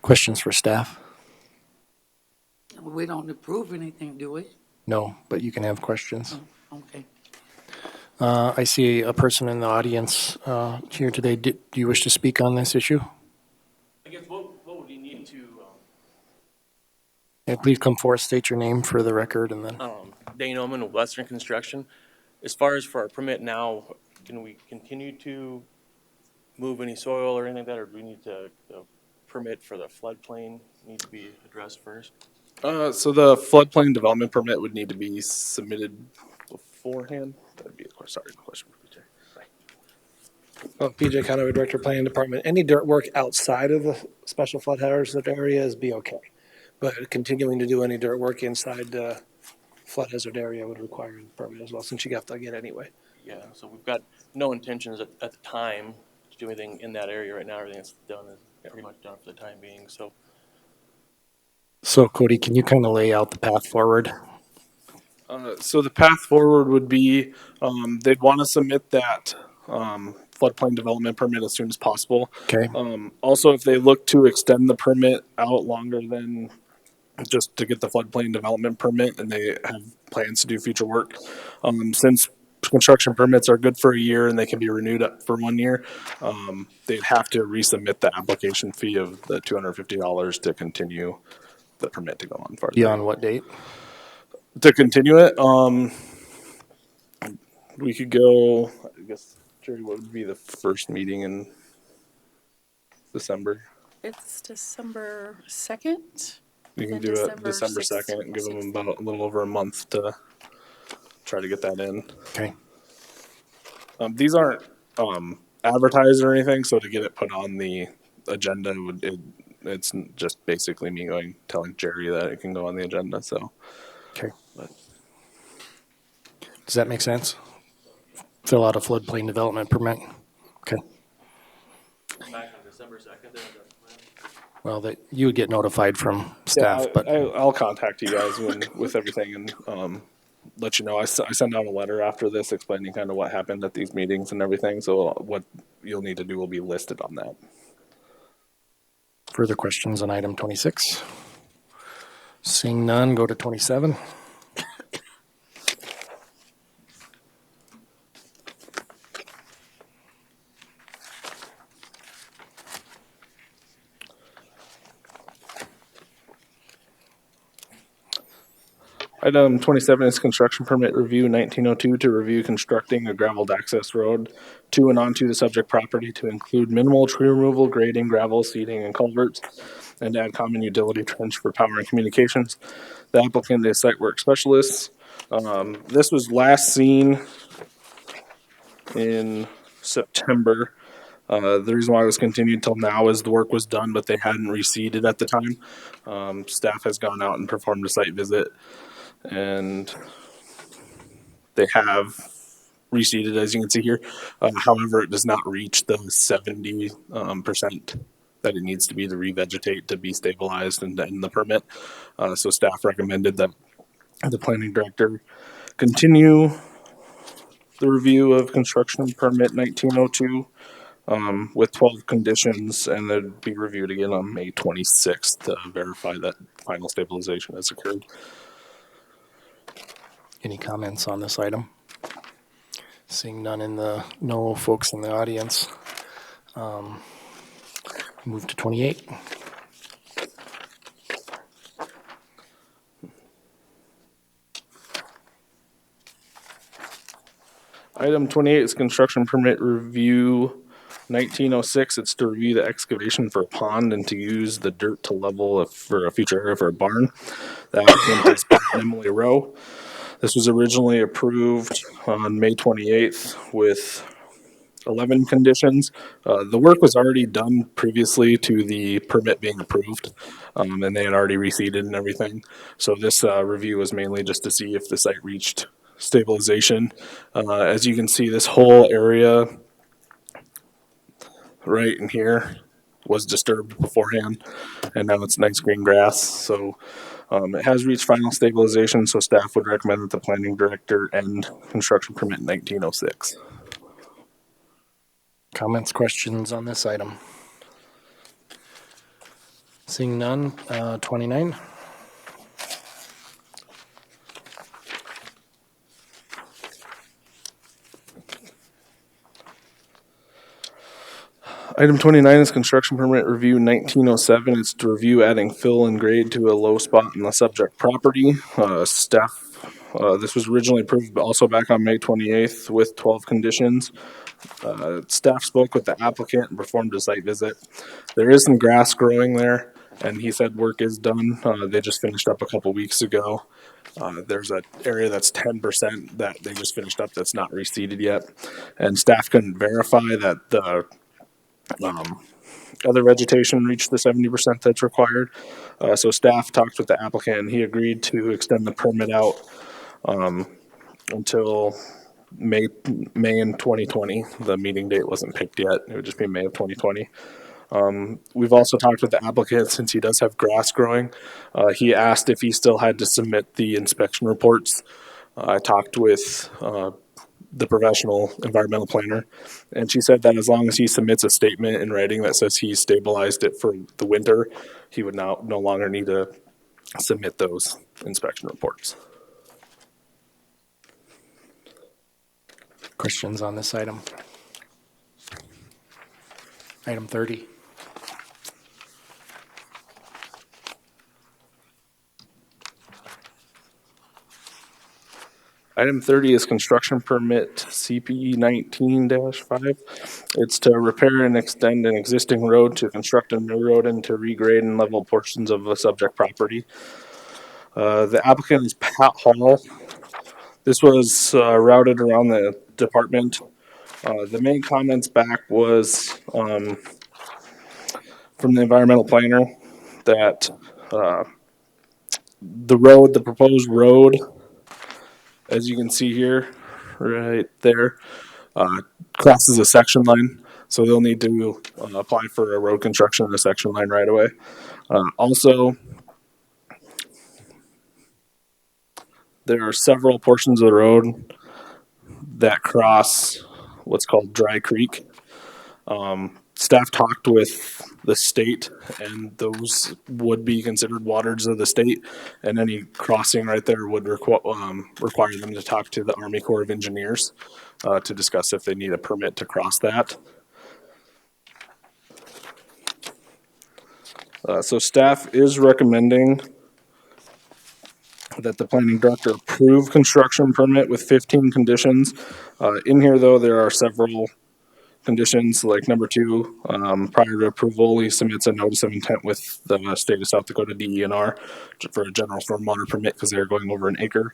Questions for staff? We don't approve anything, do we? No, but you can have questions. Oh, okay. I see a person in the audience here today. Do you wish to speak on this issue? I guess what would you need to, Yeah, please come forward, state your name for the record, and then. Dane Oman with Western Construction. As far as for our permit now, can we continue to move any soil or anything like that, or do we need to, the permit for the floodplain need to be addressed first? So the floodplain development permit would need to be submitted beforehand. That'd be a question for PJ. PJ Conover, Director of Planning Department. Any dirt work outside of the special flood hazard areas be okay, but continuing to do any dirt work inside the flood hazard area would require a permit as well, since you have to get anyway. Yeah, so we've got no intentions at the time to do anything in that area right now. Everything that's done is pretty much done for the time being, so. So Cody, can you kind of lay out the path forward? So the path forward would be they'd want to submit that floodplain development permit as soon as possible. Okay. Also, if they look to extend the permit out longer than just to get the floodplain development permit, and they have plans to do future work, since construction permits are good for a year and they can be renewed for 1 year, they'd have to resubmit the application fee of the $250 to continue the permit to go on farther. Beyond what date? To continue it, we could go, I guess, Jerry, what would be the first meeting in December? It's December 2nd. You can and do it December 6th. 2nd and give them about a little over a month to try to get that in. Okay. These aren't advertised or anything, so to get it put on the agenda, it's just basically me telling Jerry that it can go on the agenda, so. Okay. Does that make sense? Fill out a floodplain development permit. Okay. Back on December 2nd, then Well, that you would get notified from staff, Yeah, but I'll contact you guys with everything and let you know. I send out a letter after this explaining kind of what happened at these meetings and everything. So what you'll need to do will be listed on that. further questions on item 26? Seeing none, go to 27. Item 27 is construction permit review 1902 to review constructing a gravelled access road to and onto the subject property to include minimal tree removal, grading, gravel, seeding, and culverts, and to add common utility trench for power and communications. The applicant is site work specialists. This was last seen in September. The reason why it was continued till now is the work was done, but they hadn't reseeded at the time. Staff has gone out and performed a site visit, and they have reseeded, as you can see here. However, it does not reach the 70% that it needs to be to revegetate to be stabilized and end the permit. So staff recommended that the planning director continue the review of construction permit 1902 with 12 conditions, and it'd be reviewed again on May 26th to verify that final stabilization has occurred. Any comments on this item? Seeing none no folks in the audience. Move to 28. Item 28 is construction permit review 1906. It's to review the excavation for a pond and to use the dirt to level for a future area for a barn. The applicant is Plat Emily Rowe. This was originally approved on May 28th with 11 conditions. The work was already done previously to the permit being approved, and they had already reseeded and everything. So this review was mainly just to see if the site reached stabilization. As you can see, this whole area right in here was disturbed beforehand, and now it's nice green grass. So it has reached final stabilization, so staff would recommend that the planning director end construction permit in 1906. Comments, questions on this item? Seeing none, 29. Item 29 is construction permit review 1907. It's to review adding fill and grade to a low spot in the subject property. This was originally approved also back on May 28th with 12 conditions. Staff spoke with the applicant and performed a site visit. There is some grass growing there, and he said work is done. They just finished up a couple weeks ago. There's an area that's 10% that they just finished up that's not reseeded yet, and staff couldn't verify that the other vegetation reached the 70% that's required. So staff talked with the applicant, and he agreed to extend the permit out until May in 2020. The meeting date wasn't picked yet. It would just be May of 2020. We've also talked with the applicant, since he does have grass growing. He asked if he still had to submit the inspection reports. I talked with the professional environmental planner, and she said that as long as he submits a statement in writing that says he stabilized it for the winter, he would no longer need to submit those inspection reports. Questions on this item? Item 30. Item 30 is construction permit CPE 19-5. It's to repair and extend an existing road to construct a new road and to regrade and level portions of the subject property. The applicant is Pat Hall. This was routed around the department. The main comments back was from the environmental planner that the proposed road, as you can see here, right there, crosses a section line. So they'll need to apply for a road construction in a section line right away. Also, there are several portions of the road that cross what's called Dry Creek. Staff talked with the state, and those would be considered waters of the state, and any crossing right there would require them to talk to the Army Corps of Engineers to discuss if they need a permit to cross that. So staff is recommending that the planning director approve construction permit with 15 conditions. In here, though, there are several conditions, like number 2, prior to approval, he submits a notice of intent with the state of South Dakota DENR for a general stormwater permit because they're going over an acre.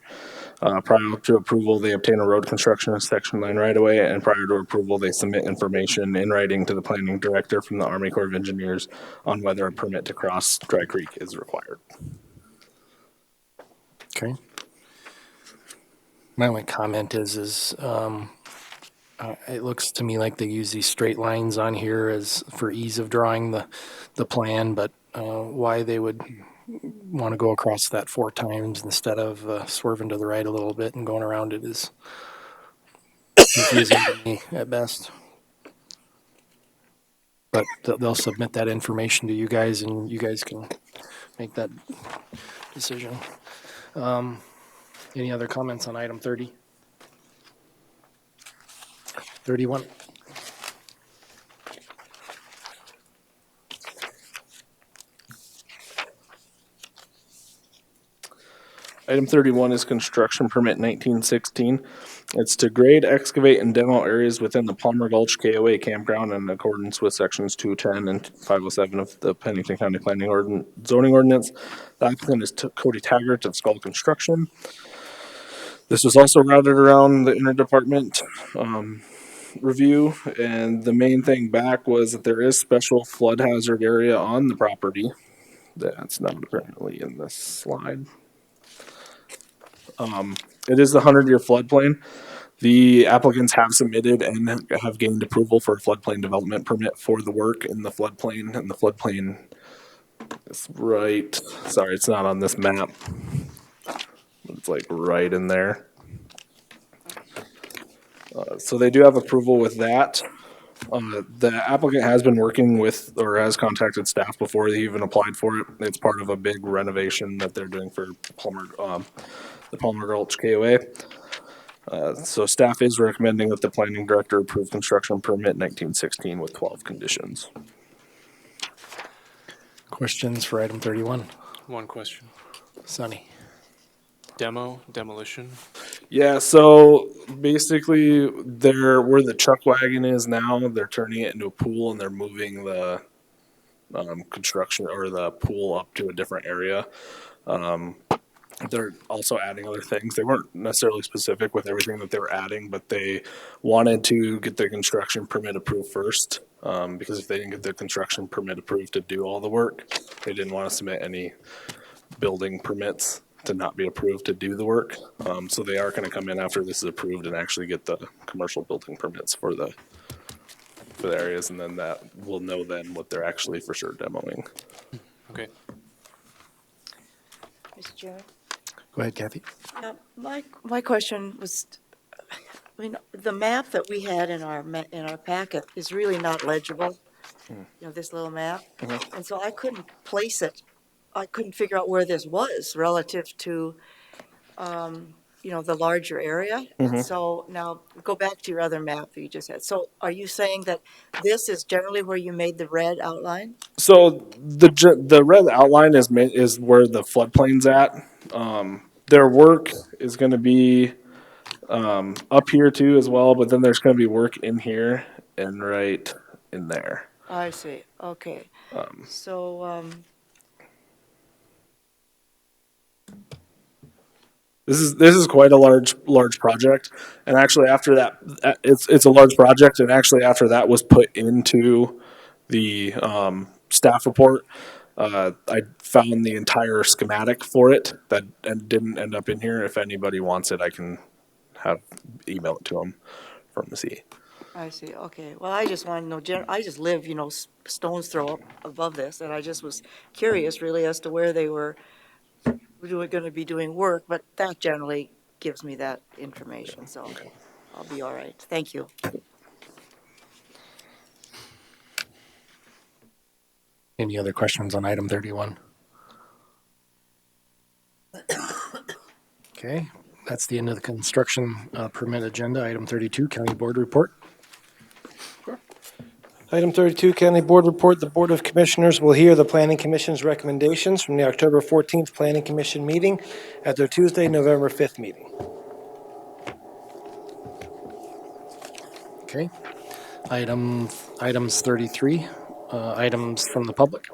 Prior to approval, they obtain a road construction section line right away, and prior to approval, they submit information in writing to the planning director from the Army Corps of Engineers on whether a permit to cross Dry Creek is required. Okay. My only comment is it looks to me like they use these straight lines on here as for ease of drawing the plan, but why they would want to go across that 4 times instead of swerving to the right a little bit and going around it is confusing to me at best. But they'll submit that information to you guys, and you guys can make that decision. Any other comments on item 30? 31. Item 31 is construction permit 1916. It's to grade, excavate, and demo areas within the Palmer Gulch KOA campground in accordance with sections 210 and 507 of the Pennington County Planning Zoning Ordinance. The applicant is Cody Taggart of Skull Construction. This was also routed around the interdepartment. review, and the main thing back was that there is special flood hazard area on the property. That's not apparently in this slide. It is the 100-year floodplain. The applicants have submitted and have gained approval for a floodplain development permit for the work in the floodplain, and the floodplain is right, sorry, it's not on this map. It's like right in there. So they do have approval with that. The applicant has been working with, or has contacted staff before they even applied for it. It's part of a big renovation that they're doing for the Palmer Gulch KOA. So staff is recommending that the planning director approve construction permit 1916 with 12 conditions. Questions for item 31? One question. Sonny. Demolition? Yeah, so basically where the truck wagon is now, they're turning it into a pool and they're moving the construction or the pool up to a different area. They're also adding other things. They weren't necessarily specific with everything that they were adding, but they wanted to get their construction permit approved first, because if they didn't get their construction permit approved to do all the work, they didn't want to submit any building permits to not be approved to do the work. So they are going to come in after this is approved and actually get the commercial building permits for the areas, and then that we'll know then what they're actually for sure demoing. Okay. Mr. Chairman? Go ahead, Kathy. My question was, I mean, the map that we had in our packet is really not legible, you know, this little map. And so I couldn't place it. I couldn't figure out where this was relative to, you know, the larger area. And so now go back to your other map that you just had. So are you saying that this is generally where you made the red outline? So the red outline is where the floodplain's at. Their work is going to be up here too as well, but then there's going to be work in here and right in there. I see. Okay. So, This is quite a large project, and actually after that, it's a large project, and actually after that was put into the staff report, I found the entire schematic for it that didn't end up in here. If anybody wants it, I can email it to them from the C. I see. Okay. Well, I just want to know, I just live, you know, stone's throw up above this, and I just was curious really as to where they were going to be doing work, but that generally gives me that information, so I'll be all right. Thank you. Any other questions on item 31? Okay, that's the end of the construction permit agenda. Item 32, County Board Report. Item 32, County Board Report. The Board of Commissioners will hear the Planning Commission's recommendations from the October 14th Planning Commission meeting at their Tuesday, November 5th meeting. Okay. Items 33, items from the public.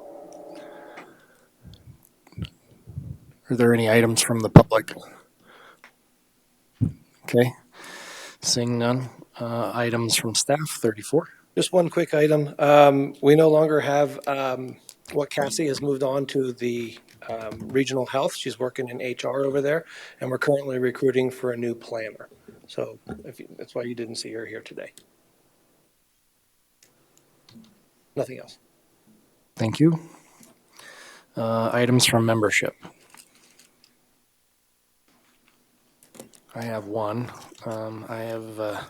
Are there any items from the public? Okay. Seeing none. Items from staff, 34. Just one quick item. We no longer have what Cassie has moved on to the regional health. She's working in HR over there, and we're currently recruiting for a new planner. So that's why you didn't see her here today. Nothing else. Thank you. Items from membership. I have one. I have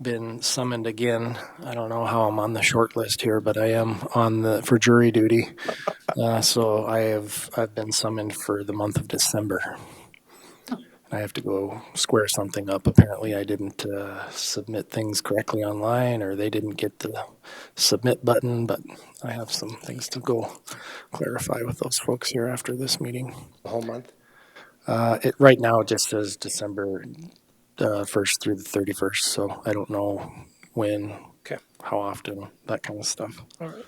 been summoned again. I don't know how I'm on the short list here, but I am for jury duty. So I've been summoned for the month of December. I have to go square something up. Apparently I didn't submit things correctly online, or they didn't get the submit button, but I have some things to go clarify with those folks here after this meeting. The whole month? It right now it just says December 1st through the 31st, so I don't know when, how often, that kind of stuff. All right.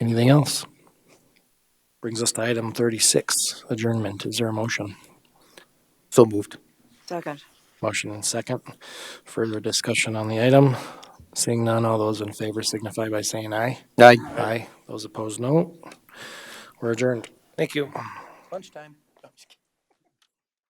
Anything else? Brings us to item 36, adjournment. Is there a motion? So moved. Second. Motion and second. Further discussion on the item? Seeing none, all those in favor signify by saying aye. Aye. Aye. Those opposed, no. We're adjourned. Thank you. Lunchtime.